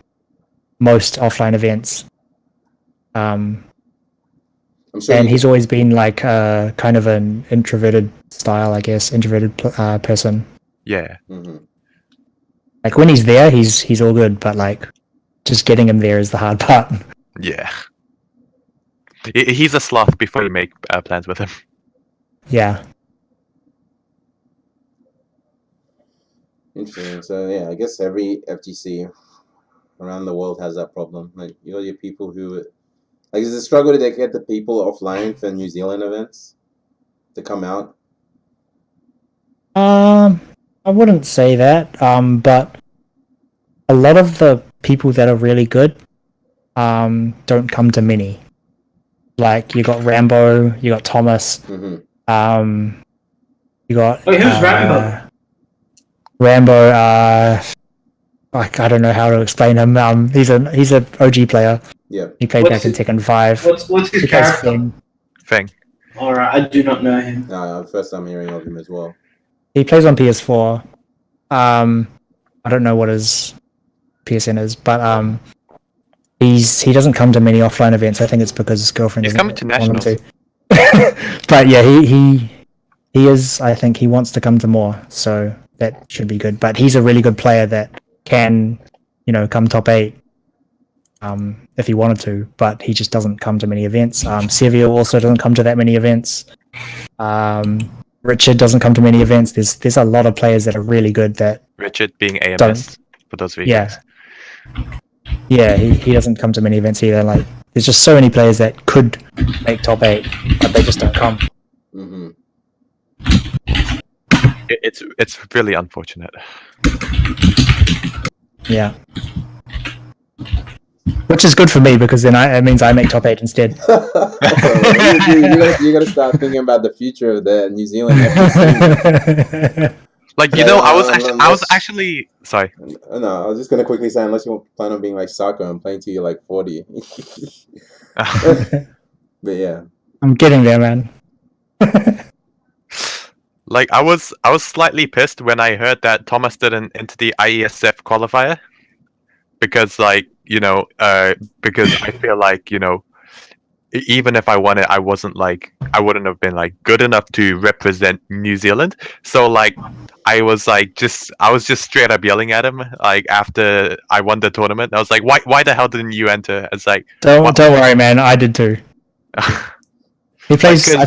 most offline events. I'm sure and he's always been like kind of an introverted style, I guess, introverted person. Yeah. Mm-hmm. Like, when he's there, he's all good, but like just getting him there is the hard part. Yeah. He's a sloth before you make plans with him. Yeah. Interesting. So yeah, I guess every FGC around the world has that problem. Like, you got your people who, like, is it a struggle to get the people offline for New Zealand events to come out? I wouldn't say that. But a lot of the people that are really good, don't come to many. Like, you got Rambo, you got Thomas. Mm-hmm. You got. Wait, who's Rambo? Rambo. I don't know how to explain him. He's an OG player. Yeah. He played back in Tekken 5. What's his character? Feng. Alright, I do not know him. First time hearing of him as well. He plays on PS4. I don't know what his PSN is, but he doesn't come to many offline events. I think it's because his girlfriend. He's coming to nationals. But yeah, he is. I think he wants to come to more, so that should be good. But he's a really good player that can, come top 8. If he wanted to, but he just doesn't come to many events. Sevio also doesn't come to that many events. Richard doesn't come to many events. There's a lot of players that are really good that Richard being AMS for those videos. Yeah, he doesn't come to many events either. Like, there's just so many players that could make top 8, but they just don't come. Mm-hmm. It's really unfortunate. Yeah. Which is good for me, because then it means I make top 8 instead. you gotta start thinking about the future of the New Zealand FGC. Like, I was actually sorry. No, I was just gonna quickly say, unless you plan on being like Sako and playing till you're like 40. But yeah, I'm getting there, man. Like, I was slightly pissed when I heard that Thomas didn't enter the IESF qualifier, because because I feel like, even if I won it, I wouldn't have been like good enough to represent New Zealand. So like, I was just straight up yelling at him, like, after I won the tournament. I was like, why the hell didn't you enter? It's like, don't worry, man, I did too. He plays. I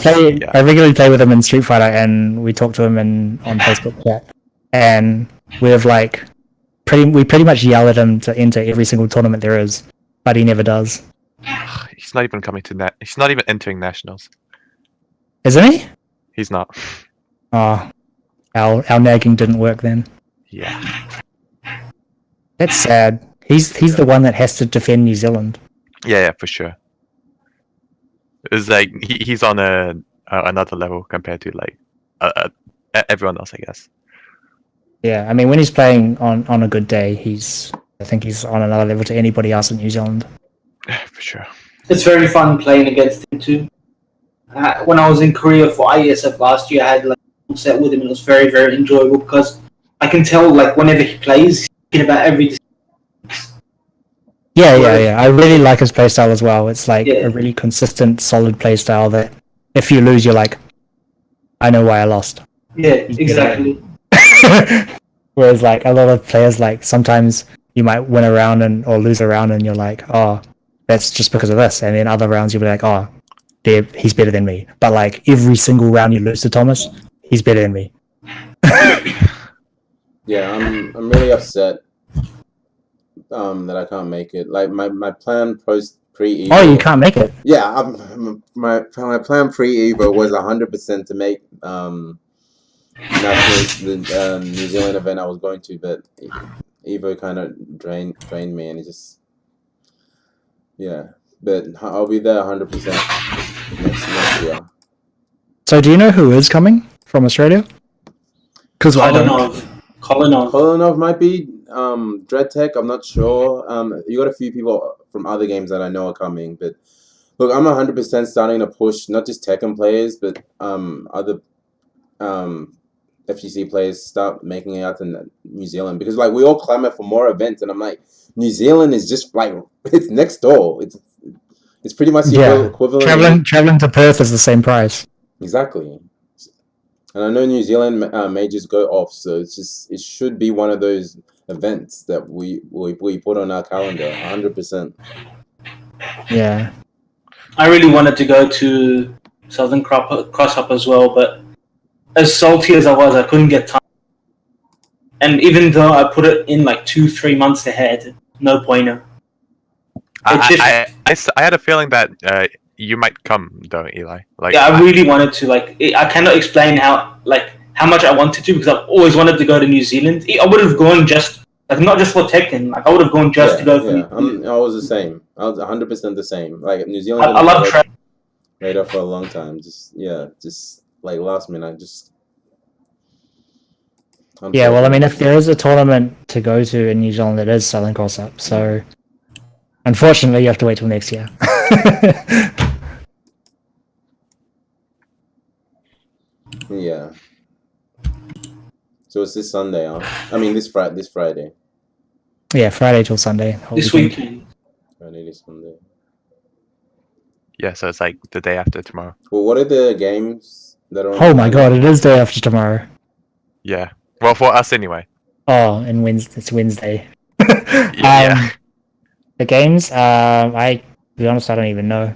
regularly play with him in Street Fighter, and we talk to him on Facebook chat, and we've like we pretty much yell at him to enter every single tournament there is, but he never does. He's not even coming to that. He's not even entering nationals. Isn't he? He's not. Oh, our nagging didn't work then. Yeah. That's sad. He's the one that has to defend New Zealand. Yeah, for sure. It's like he's on another level compared to like everyone else, I guess. Yeah, I mean, when he's playing on a good day, I think he's on another level to anybody else in New Zealand. For sure. It's very fun playing against him too. When I was in Korea for IESF last year, I had like a set with him, and it was very, very enjoyable, because I can tell, like, whenever he plays, he's hit about every. Yeah. I really like his playstyle as well. It's like a really consistent, solid playstyle that if you lose, you're like, I know why I lost. Yeah, exactly. Whereas like a lot of players, like, sometimes you might win a round or lose a round, and you're like, oh, that's just because of this. And then other rounds you'll be like, oh, he's better than me. But like every single round you lose to Thomas, he's better than me. Yeah, I'm really upset that I can't make it. Like, my plan pre-Evo. Oh, you can't make it? Yeah, my plan pre-Evo was 100% to make nationals, the New Zealand event I was going to, but Evo kind of drained me, and it just, yeah. But I'll be there 100% next year. So do you know who is coming from Australia? Because I don't. Kolinov might be. Dread Tech, I'm not sure. You got a few people from other games that I know are coming, but Look, I'm 100% starting to push not just Tekken players, but other FGC players start making it out in New Zealand, because like we all clamor for more events, and I'm like, New Zealand is just like it's next door. It's pretty much the equivalent. Traveling to Perth is the same price. Exactly. And I know New Zealand majors go off, so it should be one of those events that we put on our calendar, 100%. Yeah. I really wanted to go to Southern Cross Up as well, but as salty as I was, I couldn't get time. And even though I put it in like 2-3 months ahead, no pointer. I had a feeling that you might come though, Eli. Like, yeah, I really wanted to. I cannot explain how much I wanted to, because I've always wanted to go to New Zealand. I would have gone just not just for Tekken. Like I would have gone just to go for. Yeah, I was the same. I was 100% the same. Like New Zealand. I love radar for a long time. Just like last minute, just. Yeah, well, I mean, if there is a tournament to go to in New Zealand, it is Southern Cross Up. So, unfortunately, you have to wait till next year. Yeah. So it's this Sunday, huh? I mean, this Friday. Yeah, Friday till Sunday. This weekend. Friday to Sunday. Yeah, so it's like the day after tomorrow. Well, what are the games that are on? Oh my god, it is day after tomorrow. Yeah. Well, for us anyway. Oh, and it's Wednesday. Yeah. The games, to be honest, I don't even know.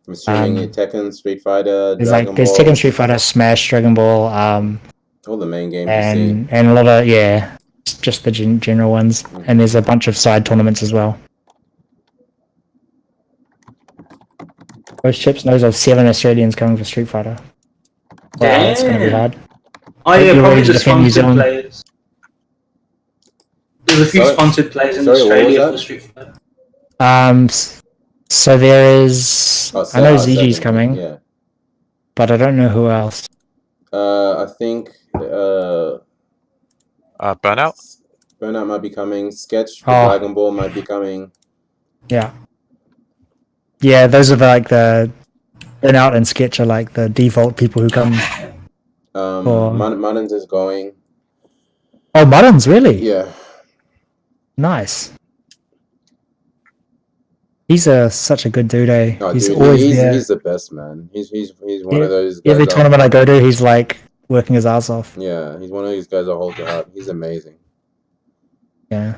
I'm assuming Tekken, Street Fighter, there's Dragon Ball. There's Tekken, Street Fighter, Smash, Dragon Ball, all the main games, and a lot of just the general ones, and there's a bunch of side tournaments as well. Most Chips knows of 7 Australians coming for Street Fighter. Wow, it's going to be hard. Oh yeah, probably the sponsored players. There's a few sponsored players in Australia for Street Fighter. So there is. I know ZG's coming. Yeah. But I don't know who else. I think. Burnout. Burnout might be coming. Sketch for Dragon Ball might be coming. Yeah. Yeah, those are like the Burnout and Sketch are like the default people who come. Muddins is going. Oh, Muddins, really? Yeah. Nice. He's such a good dude, eh? Oh, he's dude, always there. He's the best, man. He's one of those guys. Every tournament I go to, he's like working his ass off. Yeah, he's one of these guys I hold to heart. He's amazing. Yeah.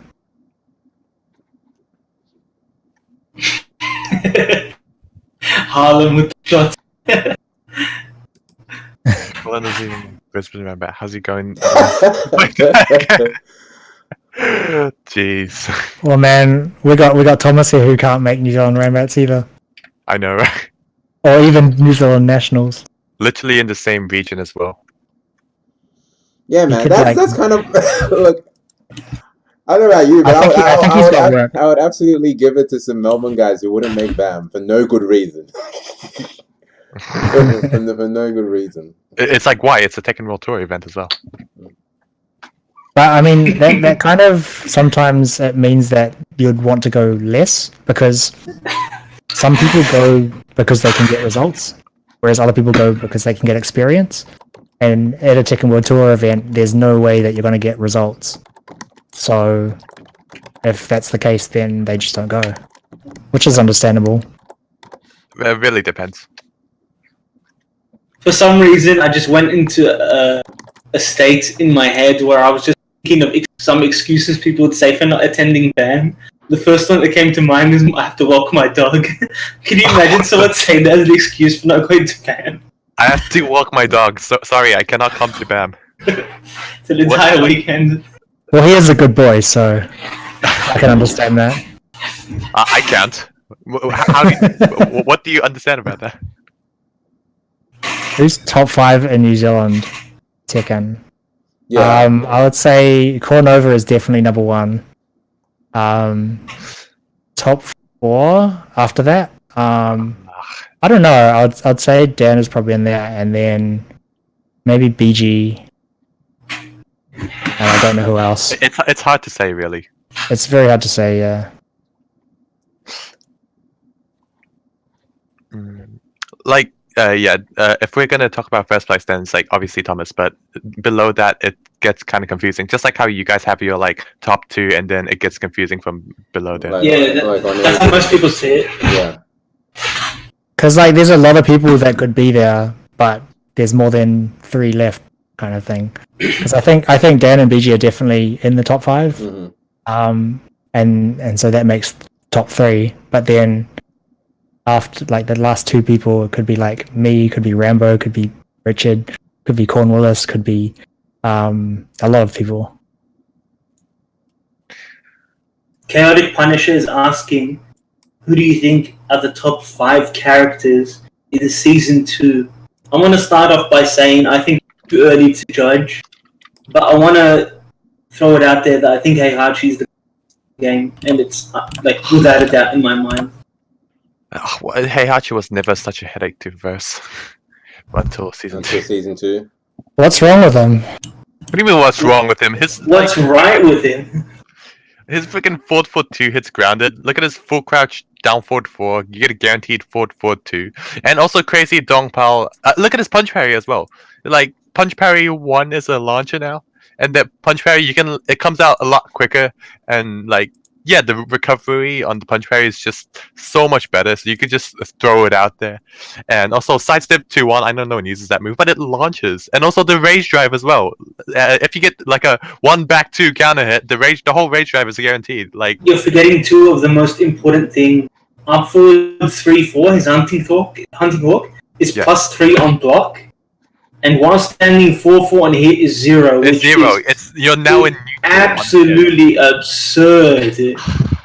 Harlem with the shots. Well, doesn't even Brisbane about how's he going? Jeez. Well, man, we got Thomas here who can't make New Zealand Rainbats either. I know, right? Or even New Zealand Nationals. Literally in the same region as well. Yeah, man, that's kind of look. I don't know about you, but I would absolutely give it to some Melbourne guys who wouldn't make BAM for no good reason. for no good reason. It's like why? It's a Tekken World Tour event as well. But I mean, that kind of sometimes it means that you'd want to go less, because some people go because they can get results, whereas other people go because they can get experience. And at a Tekken World Tour event, there's no way that you're going to get results. So if that's the case, then they just don't go, which is understandable. It really depends. For some reason, I just went into a state in my head where I was just thinking of some excuses people would say for not attending BAM. The first one that came to mind is I have to walk my dog. Can you imagine someone saying that as an excuse for not going to BAM? I have to walk my dog. Sorry, I cannot come to BAM. It's an entire weekend. Well, he is a good boy, so I can understand that. I can't. What do you understand about that? Who's top 5 in New Zealand Tekken? Yeah. I would say Cornova is definitely number 1. Top 4 after that. I don't know. I'd say Dan is probably in there, and then maybe BG. And I don't know who else. It's hard to say, really. It's very hard to say, yeah. Like, if we're gonna talk about first place, then it's like obviously Thomas, but below that it gets kind of confusing. Just like how you guys have your like top 2, and then it gets confusing from below there. That's how most people see it. Yeah. Because like there's a lot of people that could be there, but there's more than 3 left, kind of thing. Because I think Dan and BG are definitely in the top 5, and so that makes top 3. But then after like the last 2 people, it could be like me, could be Rambo, could be Richard, could be Cornwallis, could be a lot of people. Chaotic Punisher is asking, who do you think are the top 5 characters in the season 2? I want to start off by saying I think it's too early to judge, but I want to throw it out there that I think Heihachi is the game, and it's like without a doubt in my mind. Heihachi was never such a headache to verse until season 2. What's wrong with him? What do you mean? What's wrong with him? What's right with him? His freaking forward foot 2 hits grounded. Look at his full crouch down forward 4. You get a guaranteed forward 2, and also crazy dong pal. Look at his punch parry as well. Like punch parry 1 is a launcher now, and that punch parry it comes out a lot quicker, and like. Yeah, the recovery on the punch parry is just so much better, so you could just throw it out there. And also, sidestep 2-1, I know no one uses that move, but it launches. And also the rage drive as well. If you get like a 1 back 2 counter hit, the whole rage drive is guaranteed. Like you're forgetting 2 of the most important things. Up forward 3-4, his hunting hawk is +3 on block. And while standing 4-4 on hit is 0. It's 0. You're now in absolutely absurd.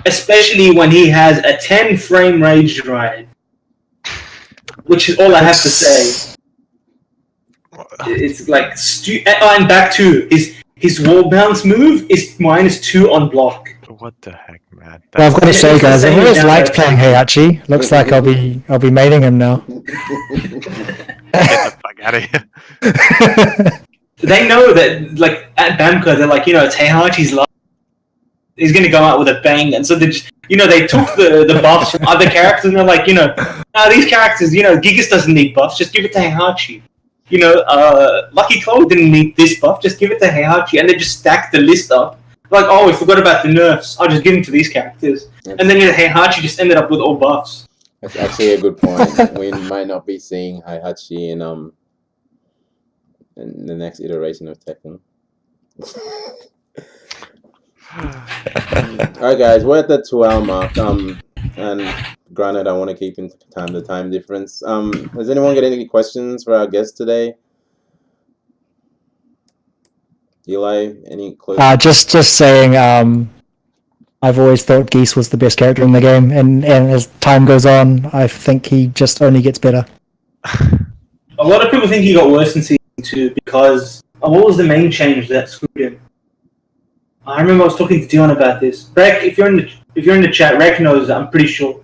Especially when he has a 10 frame rage drive. Which is all I have to say. It's like and back 2. His wall bounce move is -2 on block. What the heck, man? Well, I've got to say, guys, I've always liked playing Heihachi. Looks like I'll be mating him now. Get the fuck out of here. They know that, like, at Bamco, they're like, it's Heihachi's last. He's going to go out with a bang. And so they just, they took the buffs from other characters, and they're like, these characters, Gigas doesn't need buffs, just give it to Heihachi. Lucky Claw didn't need this buff, just give it to Heihachi. And they just stacked the list up. Like, oh, we forgot about the nerfs. I'll just give them to these characters. And then Heihachi just ended up with all buffs. That's actually a good point. We might not be seeing Heihachi in the next iteration of Tekken. Alright guys, we're at the 2-hour mark. And granted I want to keep in the time difference. Has anyone got any questions for our guest today? Eli, any clues? Just saying, I've always thought Geese was the best character in the game, and as time goes on, I think he just only gets better. A lot of people think he got worse in Season 2 because what was the main change that screwed him? I remember I was talking to Dion about this. Rek, if you're in the chat, Rek knows, I'm pretty sure.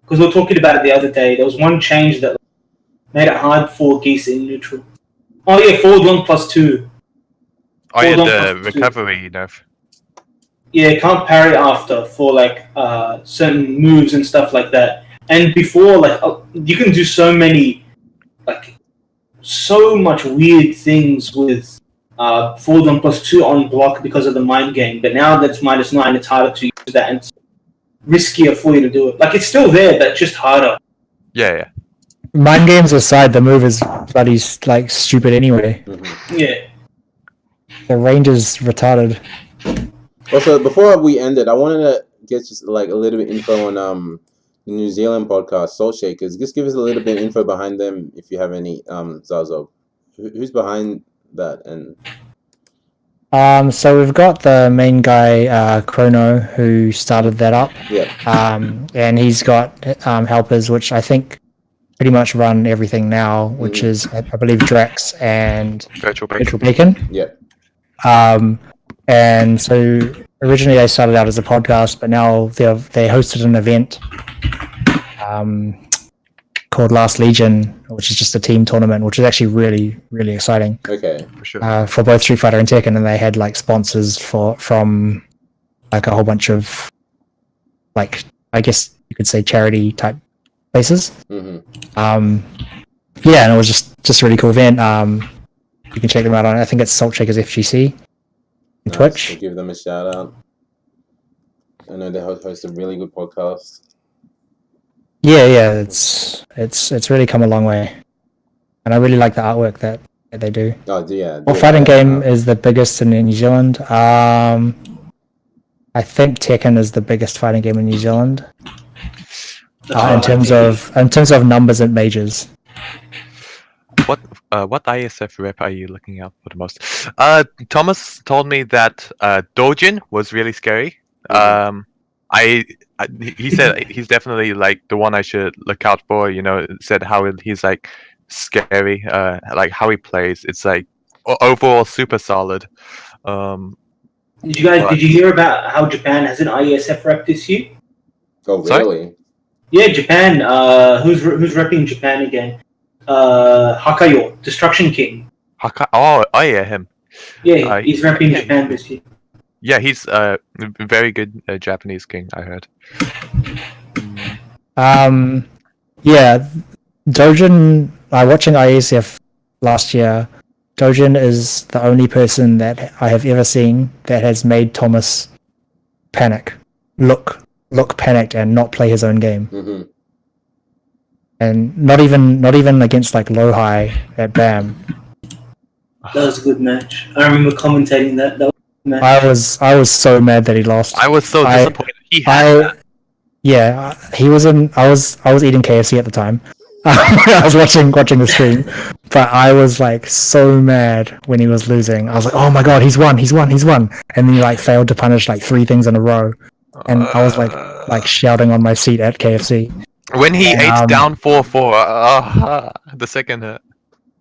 Because we were talking about it the other day. There was one change that made it hard for Geese in neutral. Oh yeah, forward 1+2. Oh yeah, the recovery nerf. Yeah, can't parry after for like certain moves and stuff like that. And before, like you can do so much weird things with forward 1+2 on block because of the mind game. But now that's -9, it's harder to use that and it's riskier for you to do it. Like it's still there, but just harder. Yeah. Mind games aside, the move is bloody like stupid anyway. Mm-hmm. Yeah. The range is retarded. Also, before we end it, I wanted to get just like a little bit info on the New Zealand podcast, Soul Shakers. Just give us a little bit of info behind them if you have any, Zarzob. Who's behind that? And so we've got the main guy, Chrono, who started that up. Yeah. And he's got helpers, which I think pretty much run everything now, which is, I believe, Drax and Virtual Bacon. Yeah. And so originally they started out as a podcast, but now they hosted an event called Last Legion, which is just a team tournament, which is actually really, really exciting. Okay, for sure. For both Street Fighter and Tekken, and they had like sponsors from like a whole bunch of like, I guess you could say charity type places. Mm-hmm. Yeah, and it was just a really cool event. You can check them out on, I think it's Salt Shakers FGC on Twitch. We'll give them a shout out. I know they host a really good podcast. Yeah, it's really come a long way, and I really like the artwork that they do. Oh, yeah. Well, fighting game is the biggest in New Zealand. I think Tekken is the biggest fighting game in New Zealand. In terms of numbers and majors. What ISF rep are you looking at for the most? Thomas told me that Dojin was really scary. He said he's definitely like the one I should look out for. You know, said how he's like scary. Like how he plays, it's like overall super solid. Did you hear about how Japan has an ISF rep this year? Oh, really? Sorry? Yeah, Japan. Who's repping Japan again? Hakayo, Destruction King. Oh yeah, him. Yeah, he's repping Japan this year. Yeah, he's a very good Japanese king, I heard. Yeah, Dojin. Watching ISF last year, Dojin is the only person that I have ever seen that has made Thomas panic, look panicked, and not play his own game. Mm-hmm. And not even against like low high at BAM. That was a good match. I remember commentating that. That was a good match. I was so mad that he lost. I was so disappointed. He was in. I was eating KFC at the time. I was watching the stream, but I was like so mad when he was losing. I was like, oh my god, he's won, and then he like failed to punish like 3 things in a row, and I was like shouting on my seat at KFC. When he ate down 4-4, the second hit.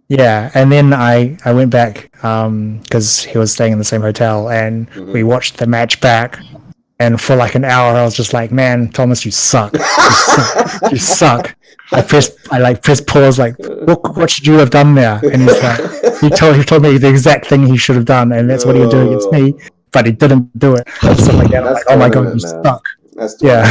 Yeah, and then I went back because he was staying in the same hotel, and we watched the match back. And for like an hour, I was just like, "Man, Thomas, you suck! You suck!" I pressed pause, like, "What should you have done there?" And he's like, he told me the exact thing he should have done, and that's what he would do against me, but he didn't do it. And stuff like that. I'm like, "Oh my god, you suck!" Yeah.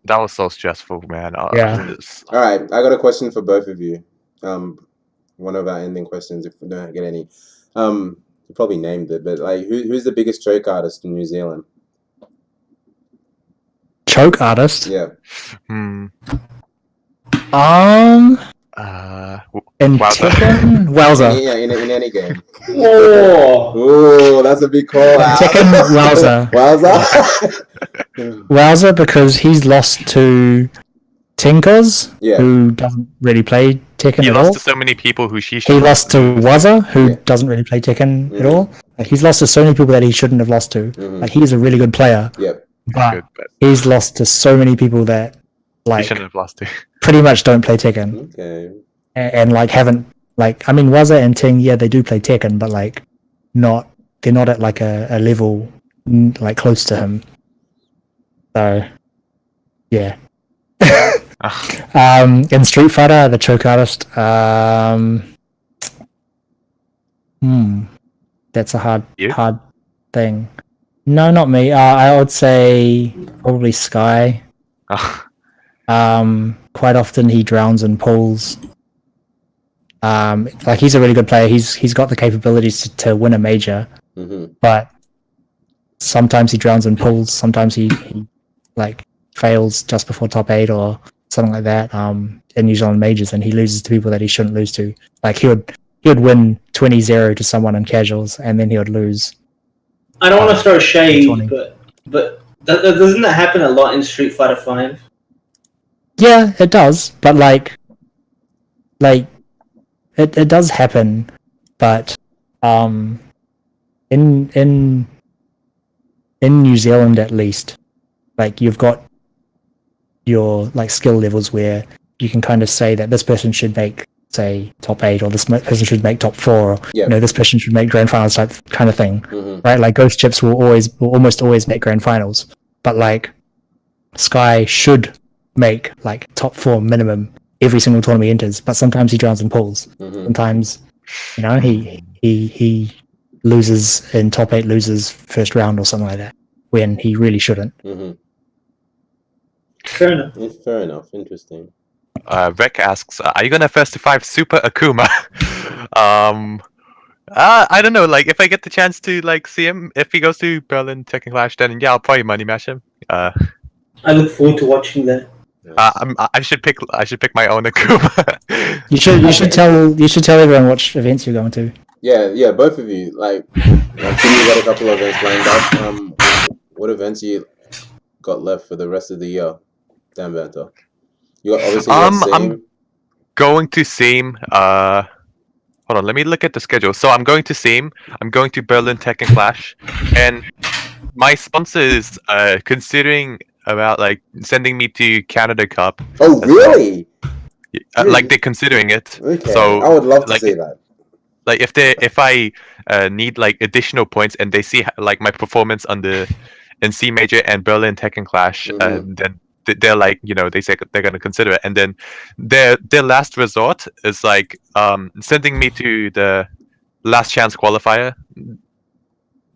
That was so stressful, man. Yeah. All right, I got a question for both of you. One of our ending questions, if we don't get any. You probably named it, but like, who's the biggest choke artist in New Zealand? Choke artist? Yeah. In Wowza. Tekken, Wowza. Yeah, in any game. Oh, that's a big call out. Tekken, Wowza. Wowza, because he's lost to Tinkers, who doesn't really play Tekken at all. He lost to so many people who he lost to Wazza, who doesn't really play Tekken at all. Like, he's lost to so many people that he shouldn't have lost to. Like, he's a really good player. Yep. But he's lost to so many people that like he shouldn't have lost to. Pretty much don't play Tekken. Okay. And like haven't like, I mean, Wazza and Ting, yeah, they do play Tekken, but like they're not at like a level like close to him. So yeah. In Street Fighter, the choke artist, that's a hard thing. No, not me. I would say probably Sky. Quite often he drowns in pools. Like, he's a really good player. He's got the capabilities to win a major, but sometimes he drowns in pools. Sometimes he like fails just before top 8 or something like that. In New Zealand majors, and he loses to people that he shouldn't lose to. Like, he would win 20-0 to someone in casuals, and then he would lose. I don't want to throw shade, but doesn't that happen a lot in Street Fighter 5? Yeah, it does, but like it does happen, but in New Zealand at least, like, you've got your like skill levels where you can kind of say that this person should make, say, top 8, or this person should make top 4, or you know, this person should make grand finals type kind of thing, right? Like, Ghost Chips will almost always make grand finals, but like Sky should make like top 4 minimum every single tournament he enters, but sometimes he drowns in pools. Sometimes, you know, he loses in top 8, loses first round or something like that, when he really shouldn't. Fair enough. Fair enough. Interesting. Rek asks, "Are you gonna first to 5 Super Akuma?" I don't know. Like, if I get the chance to like see him, if he goes to Berlin Tekken Clash, then yeah, I'll probably money match him. I look forward to watching that. I should pick my own Akuma. You should tell everyone which events you're going to. Yeah, both of you. Like, you got a couple of events lined up. What events you got left for the rest of the year, DanBanter? You got obviously I'm going to Seam. Hold on, let me look at the schedule. So I'm going to Seam. I'm going to Berlin Tekken Clash, and my sponsor is considering about like sending me to Canada Cup. Oh, really? Well. Like they're considering it. Okay. So I would love to like, see that. Like if I need like additional points and they see like my performance in C Major and Berlin Tekken Clash, then they're like, they say they're gonna consider it, and then their last resort is like sending me to the last chance qualifier.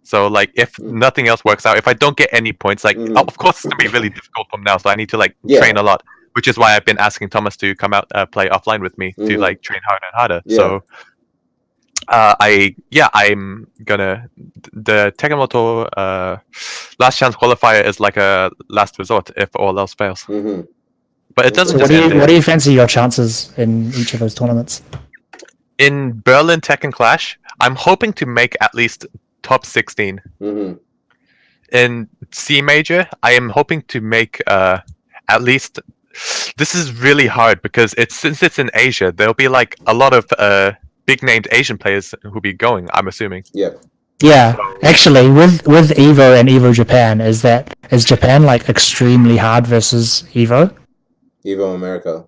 So like if nothing else works out, if I don't get any points, like of course it's gonna be really difficult from now, so I need to like train a lot, which is why I've been asking Thomas to come out play offline with me to like train harder and harder. Yeah. So I'm gonna the Tekken last chance qualifier is like a last resort if all else fails. But it doesn't. So what do you fancy your chances in each of those tournaments? In Berlin Tekken Clash, I'm hoping to make at least top 16. In C Major, I am hoping to make at least. This is really hard because since it's in Asia, there'll be like a lot of big named Asian players who'll be going, I'm assuming. Yeah. Yeah, actually, with Evo and Evo Japan, is Japan like extremely hard versus Evo? Evo America.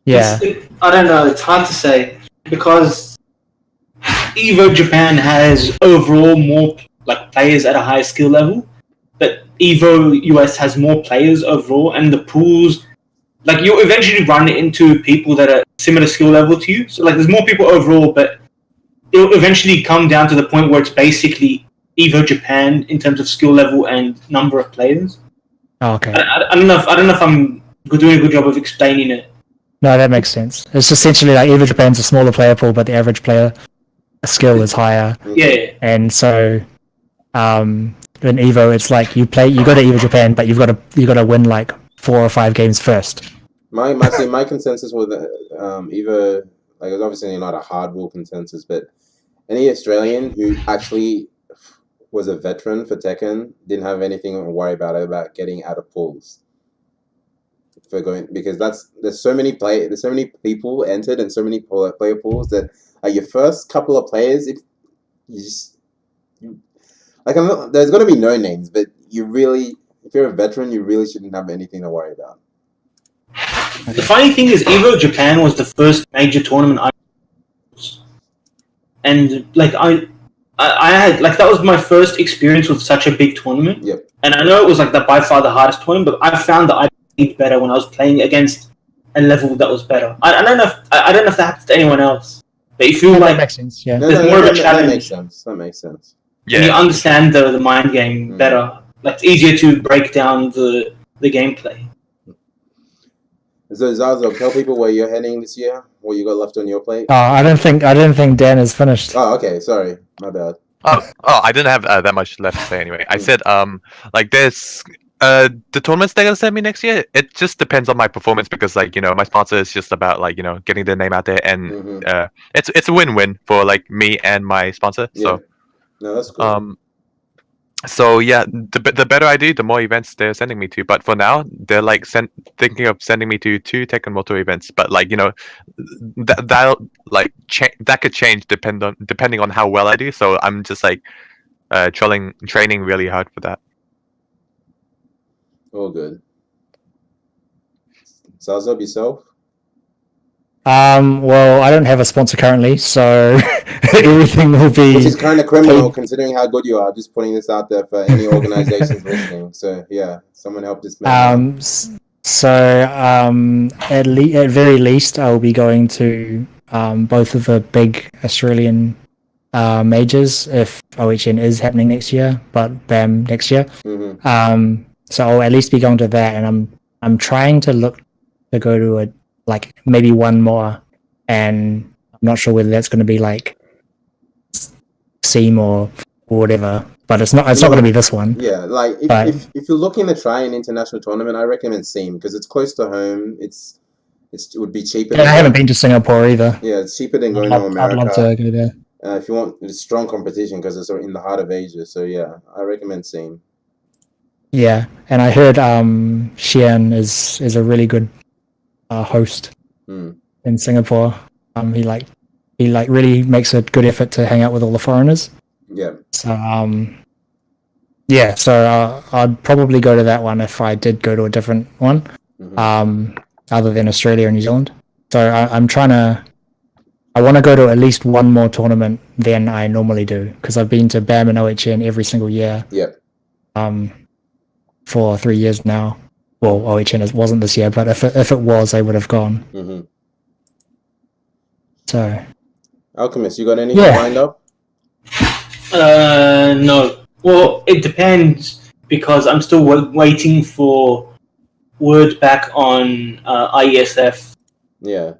Yeah. I don't know. It's hard to say because Evo Japan has overall more like players at a higher skill level, but Evo US has more players overall, and the pools. Like, you'll eventually run into people that are similar skill level to you. So, like, there's more people overall, but it'll eventually come down to the point where it's basically Evo Japan in terms of skill level and number of players. Oh, okay. I don't know if I'm doing a good job of explaining it. No, that makes sense. It's essentially like Evo Japan's a smaller player pool, but the average player skill is higher. Yeah. And so, in Evo, it's like you go to Evo Japan, but you got to win like 4 or 5 games first. My consensus with Evo, like, it's obviously not a hard rule consensus, but any Australian who actually was a veteran for Tekken didn't have anything to worry about getting out of pools for going, because there's so many people entered and so many player pools that your first couple of players, there's going to be no names, but if you're a veteran, you really shouldn't have anything to worry about. The funny thing is, Evo Japan was the first major tournament I was. And like I had like that was my first experience with such a big tournament. Yep. And I know it was like by far the hardest tournament, but I found that I played better when I was playing against a level that was better. I don't know if that happens to anyone else. But you feel like that makes sense, yeah. There's more of a challenge. That makes sense. Yeah. And you understand the mind game better. Like, it's easier to break down the gameplay. So Zarzob, tell people where you're heading this year. What you got left on your plate? Oh, I don't think Dan is finished. Oh, okay. Sorry, my bad. Oh, I didn't have that much left to say anyway. I said like there's the tournaments they're gonna send me next year. It just depends on my performance because like my sponsor is just about like getting their name out there, and it's a win-win for like me and my sponsor. Yeah. So no, that's cool. So yeah, the better I do, the more events they're sending me to. But for now, they're like thinking of sending me to 2 Tekken Moto events. But like that like that could change depending on how well I do. So I'm just like training really hard for that. All good. Zarzob, yourself? Well, I don't have a sponsor currently, so everything will be... Which is kind of criminal, considering how good you are. Just putting this out there for any organizations listening. So, yeah, someone help this man. At very least, I'll be going to both of the big Australian majors if OHN is happening next year, but BAM next year. So I'll at least be going to that, and I'm trying to look to go to a like maybe one more, and I'm not sure whether that's going to be like Seam or whatever. But it's not going to be this one. Yeah, like if you're looking to try an international tournament, I recommend Seam because it's close to home. It would be cheaper. Yeah, I haven't been to Singapore either. Yeah, it's cheaper than going to America. I'd love to go there. If you want it's strong competition because it's in the heart of Asia. So yeah, I recommend Seam. Yeah, and I heard Xian is a really good host in Singapore. He really makes a good effort to hang out with all the foreigners. Yeah. So so I'd probably go to that one if I did go to a different one, other than Australia and New Zealand. So I want to go to at least one more tournament than I normally do because I've been to BAM and OHN every single year. Yep. For 3 years now. Well, OHN wasn't this year, but if it was, I would have gone. Mm-hmm. So, Alchemist, you got anything lined up? No. Well, it depends because I'm still waiting for word back on IESF. Yeah.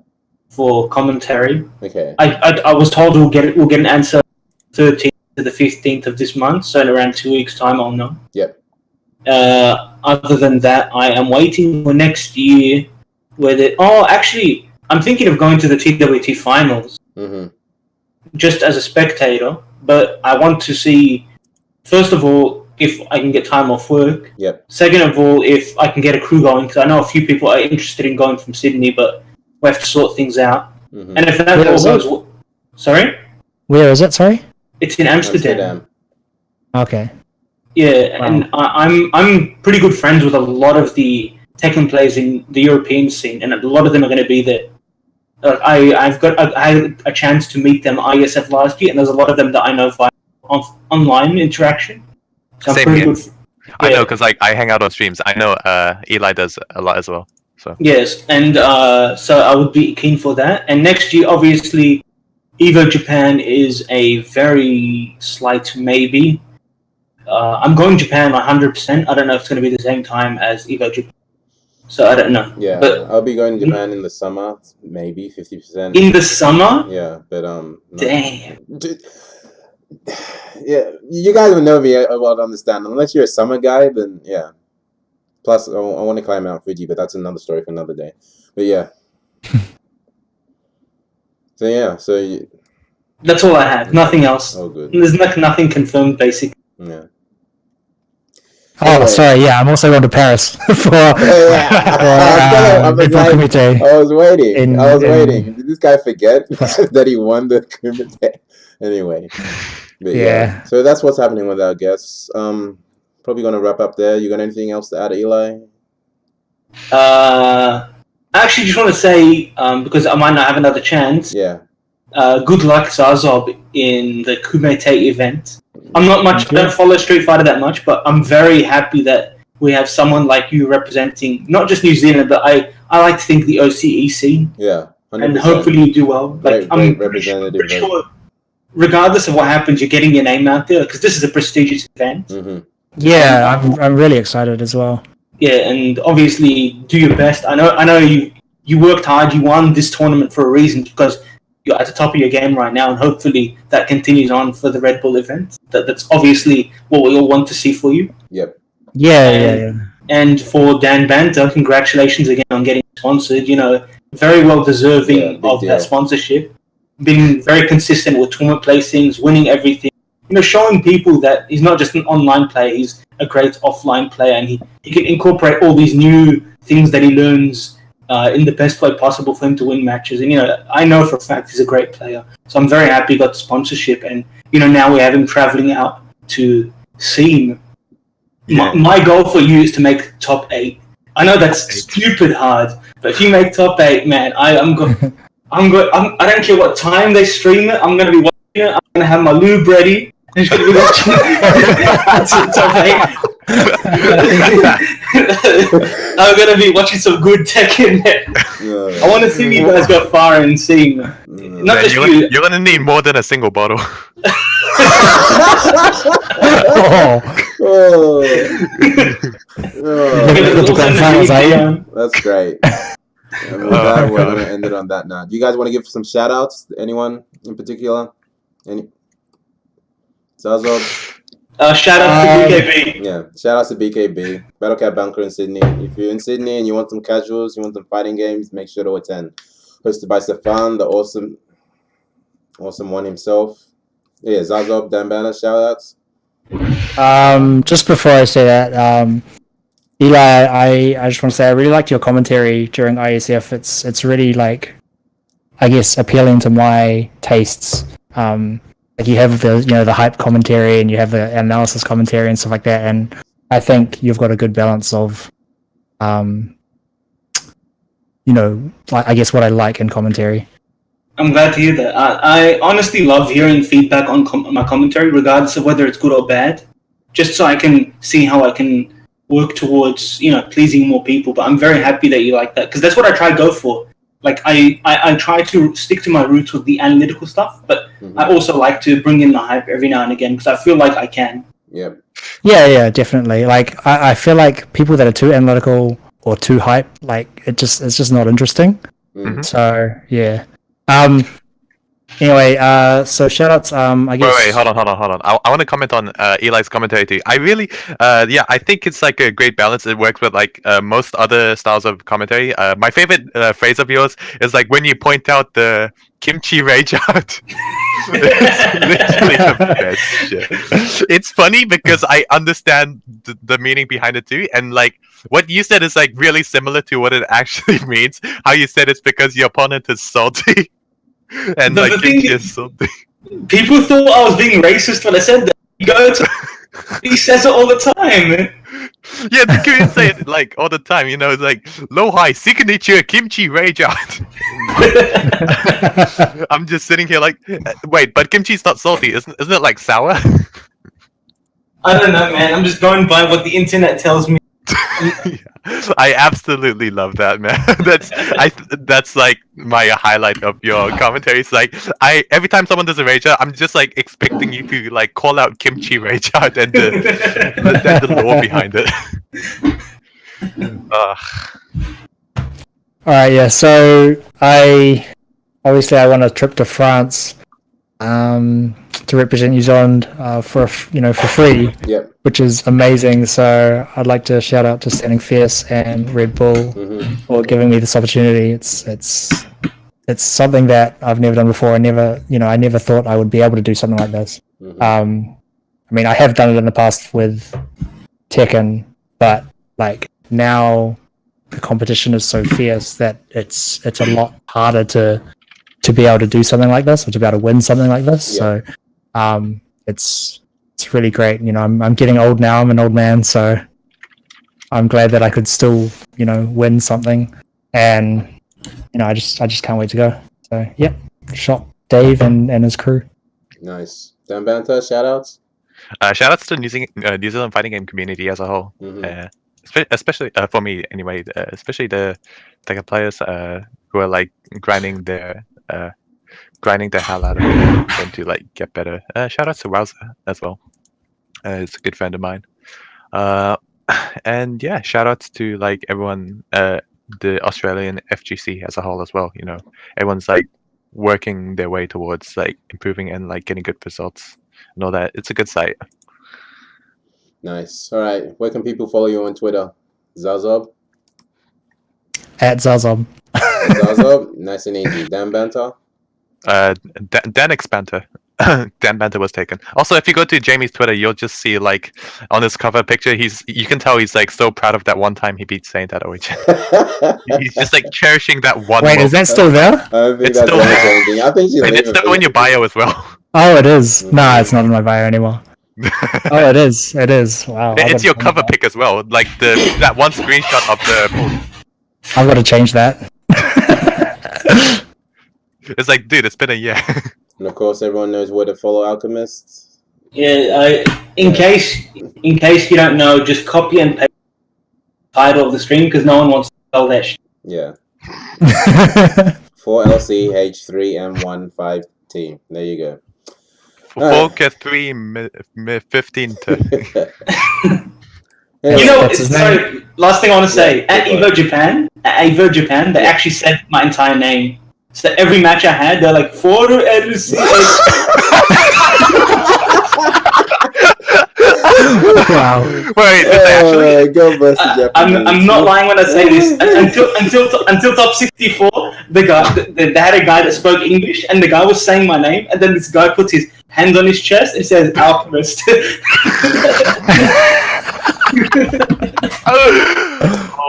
For commentary. Okay. I was told we'll get an answer 13th to the 15th of this month, so in around 2 weeks' time I'll know. Yep. Other than that, I am waiting for next year. Actually, I'm thinking of going to the TWT finals. Just as a spectator, but I want to see, first of all, if I can get time off work. Yep. Second of all, if I can get a crew going, because I know a few people are interested in going from Sydney, but we have to sort things out. And if that all goes... Sorry? Where is it, sorry? It's in Amsterdam. Okay. Yeah, and I'm pretty good friends with a lot of the Tekken players in the European scene, and a lot of them are going to be there. I had a chance to meet them at ISF last year, and there's a lot of them that I know via online interaction. So Same here. I know because I hang out on streams. I know Eli does a lot as well. So yes, and so I would be keen for that. And next year, obviously, Evo Japan is a very slight maybe. I'm going Japan 100%. I don't know if it's going to be the same time as Evo Japan. So I don't know. Yeah, but I'll be going to Japan in the summer, maybe 50%. In the summer? Yeah, but damn. Dude, yeah, you guys will know me. I will understand. Unless you're a summer guy, then yeah. Plus, I want to climb Mount Fuji, but that's another story for another day. But yeah. That's all I have. Nothing else. Oh, good. There's nothing confirmed, basically. Yeah. Oh, sorry. Yeah, I'm also going to Paris for I was waiting. I was waiting. Did this guy forget that he won the Kumite? Anyway. But yeah. So that's what's happening with our guests. Probably going to wrap up there. You got anything else to add, Eli? I actually just want to say, because I might not have another chance. Yeah. Good luck, Zarzob, in the Kumite event. I'm not much. I don't follow Street Fighter that much, but I'm very happy that we have someone like you representing not just New Zealand, but I like to think the OCE scene. Yeah, 100%. And hopefully you do well. Like I'm pretty sure, regardless of what happens, you're getting your name out there because this is a prestigious event. Mm-hmm. Yeah, I'm really excited as well. Yeah, and obviously do your best. I know you worked hard. You won this tournament for a reason because you're at the top of your game right now, and hopefully that continues on for the Red Bull event. That's obviously what we all want to see for you. Yep. Yeah. And for DanBanter, congratulations again on getting sponsored. You know, very well deserving of that sponsorship. Being very consistent with tournament placings, winning everything. You know, showing people that he's not just an online player, he's a great offline player, and he can incorporate all these new things that he learns in the best way possible for him to win matches. And, you know, I know for a fact he's a great player. So I'm very happy he got the sponsorship. And, you know, now we have him traveling out to Seam. Yeah. My goal for you is to make top 8. I know that's stupid hard, but if you make top 8, man, I don't care what time they stream it. I'm going to be watching it. I'm going to have my lube ready. I'm going to be watching top 8. I'm gonna be watching some good Tekken. I want to see you guys go far in seeing. Not just you're gonna need more than a single bottle. That's great. And with that, we're gonna end it on that note. Do you guys want to give some shout outs? Anyone in particular? Any? Zarzob? Shout out to BKB. Yeah, shout out to BKB, Battlecat Bunker in Sydney. If you're in Sydney and you want some casuals, you want some fighting games, make sure to attend. Hosted by Stefan, the awesome one himself. Yeah, Zarzob, DanBanter, shout outs. Just before I say that, Eli, I just want to say I really liked your commentary during ISF. It's really like, I guess, appealing to my tastes. Like you have the hype commentary and you have the analysis commentary and stuff like that, and I think you've got a good balance of, I guess what I like in commentary. I'm glad to hear that. I honestly love hearing feedback on my commentary, regardless of whether it's good or bad, just so I can see how I can work towards, pleasing more people. But I'm very happy that you like that, because that's what I try to go for. Like, I try to stick to my roots with the analytical stuff, but I also like to bring in the hype every now and again, because I feel like I can. Yep. Yeah, definitely. Like, I feel like people that are too analytical or too hype, like, it's just not interesting. Mm-hmm. So, yeah. Anyway, so shoutouts. I guess. Wait, hold on. I want to comment on Eli's commentary too. I really, I think it's like a great balance. It works with like most other styles of commentary. My favorite phrase of yours is like when you point out the kimchi rage out. It's literally the best shit. It's funny because I understand the meaning behind it too, and like what you said is like really similar to what it actually means. How you said it's because your opponent is salty. And But like the thing is something. People thought I was being racist when I said that. He says it all the time. Yeah, the Koreans say it like all the time. It's like Lohai signature kimchi rage out. I'm just sitting here like, wait, but kimchi's not salty, isn't it? Like sour? I don't know, man. I'm just going by what the internet tells me. I absolutely love that, man. That's like my highlight of your commentary. It's like every time someone does a rage out, I'm just like expecting you to like call out kimchi rage out and the lore behind it. All right, yeah. So I won a trip to France to represent New Zealand for free, Yep. which is amazing. So I'd like to shout out to Standing Fierce and Red Bull for giving me this opportunity. It's something that I've never done before. I never thought I would be able to do something like this. I mean, I have done it in the past with Tekken, but like now the competition is so fierce that it's a lot harder to be able to do something like this, or to be able to win something like this. Yeah. So it's really great. I'm getting old now. I'm an old man, so I'm glad that I could still win something, and I just can't wait to go. So yeah, shot Dave and his crew. Nice. DanBanter, shout outs. Shout outs to New Zealand fighting game community as a whole. Especially for me anyway. Especially the Tekken players who are like grinding their hell out of it and to like get better. Shout out to Wowza as well. It's a good friend of mine. And yeah, shout outs to like everyone, the Australian FGC as a whole as well. Everyone's like working their way towards like improving and like getting good results and all that. It's a good site. Nice. All right. Where can people follow you on Twitter? Zarzob? At Zarzob. Zarzob? Nice and easy. DanBanter? DanBanter. DanBanter was taken. Also, if you go to Jamie's Twitter, you'll just see like on his cover picture, you can tell he's like so proud of that one time he beat Saint at OH. He's just like cherishing that one. Wait, is that still there? I don't think It's that's still changing. I think it's still in your bio as well. Oh, it is. Nah, it's not in my bio anymore. Oh, it is. It is. Wow. It's your cover pic as well. Like that one screenshot of the. I've got to change that. It's like, dude, it's been a year. And of course, everyone knows where to follow Alchemists. Yeah. In case you don't know, just copy and paste the title of the stream, because no one wants to spell that shit. Yeah. 4LCH3M15T. There you go. 4K3 15 to. You know, That's his sorry, last thing I want to say, Yeah, at Evo Japan, they actually said my entire name. So every match I had, they're like 4LCH. Wow. Wait, did they actually? God bless the Japanese. I'm not lying when I say this. Until top 64, they had a guy that spoke English, and the guy was saying my name, and then this guy puts his hand on his chest and says Alchemist.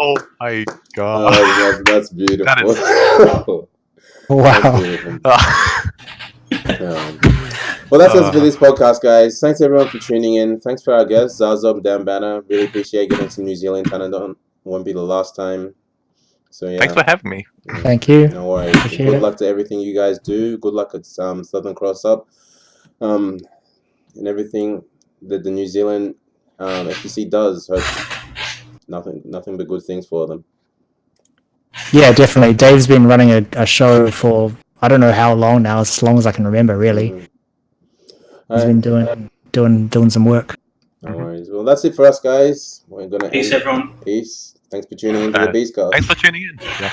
Oh my god. Oh, that's beautiful. That is- Wow. That's beautiful. Well, that's it for this podcast, guys. Thanks everyone for tuning in. Thanks for our guests, Zarzob, DanBanter. Really appreciate getting some New Zealand talent on. Won't be the last time. So yeah. Thanks for having me. Thank you. No worries. Appreciate Good it. luck to everything you guys do. Good luck at Southern Cross Up, and everything that the New Zealand FTC does. Hope nothing but good things for them. Yeah, definitely. Dave's been running a show for I don't know how long now, as long as I can remember. Really, he's been doing some work. No worries. Well, that's it for us, guys. We're gonna Peace, end. everyone. Peace. Thanks for tuning in to the Beastcast. Thanks for tuning in. Yeah.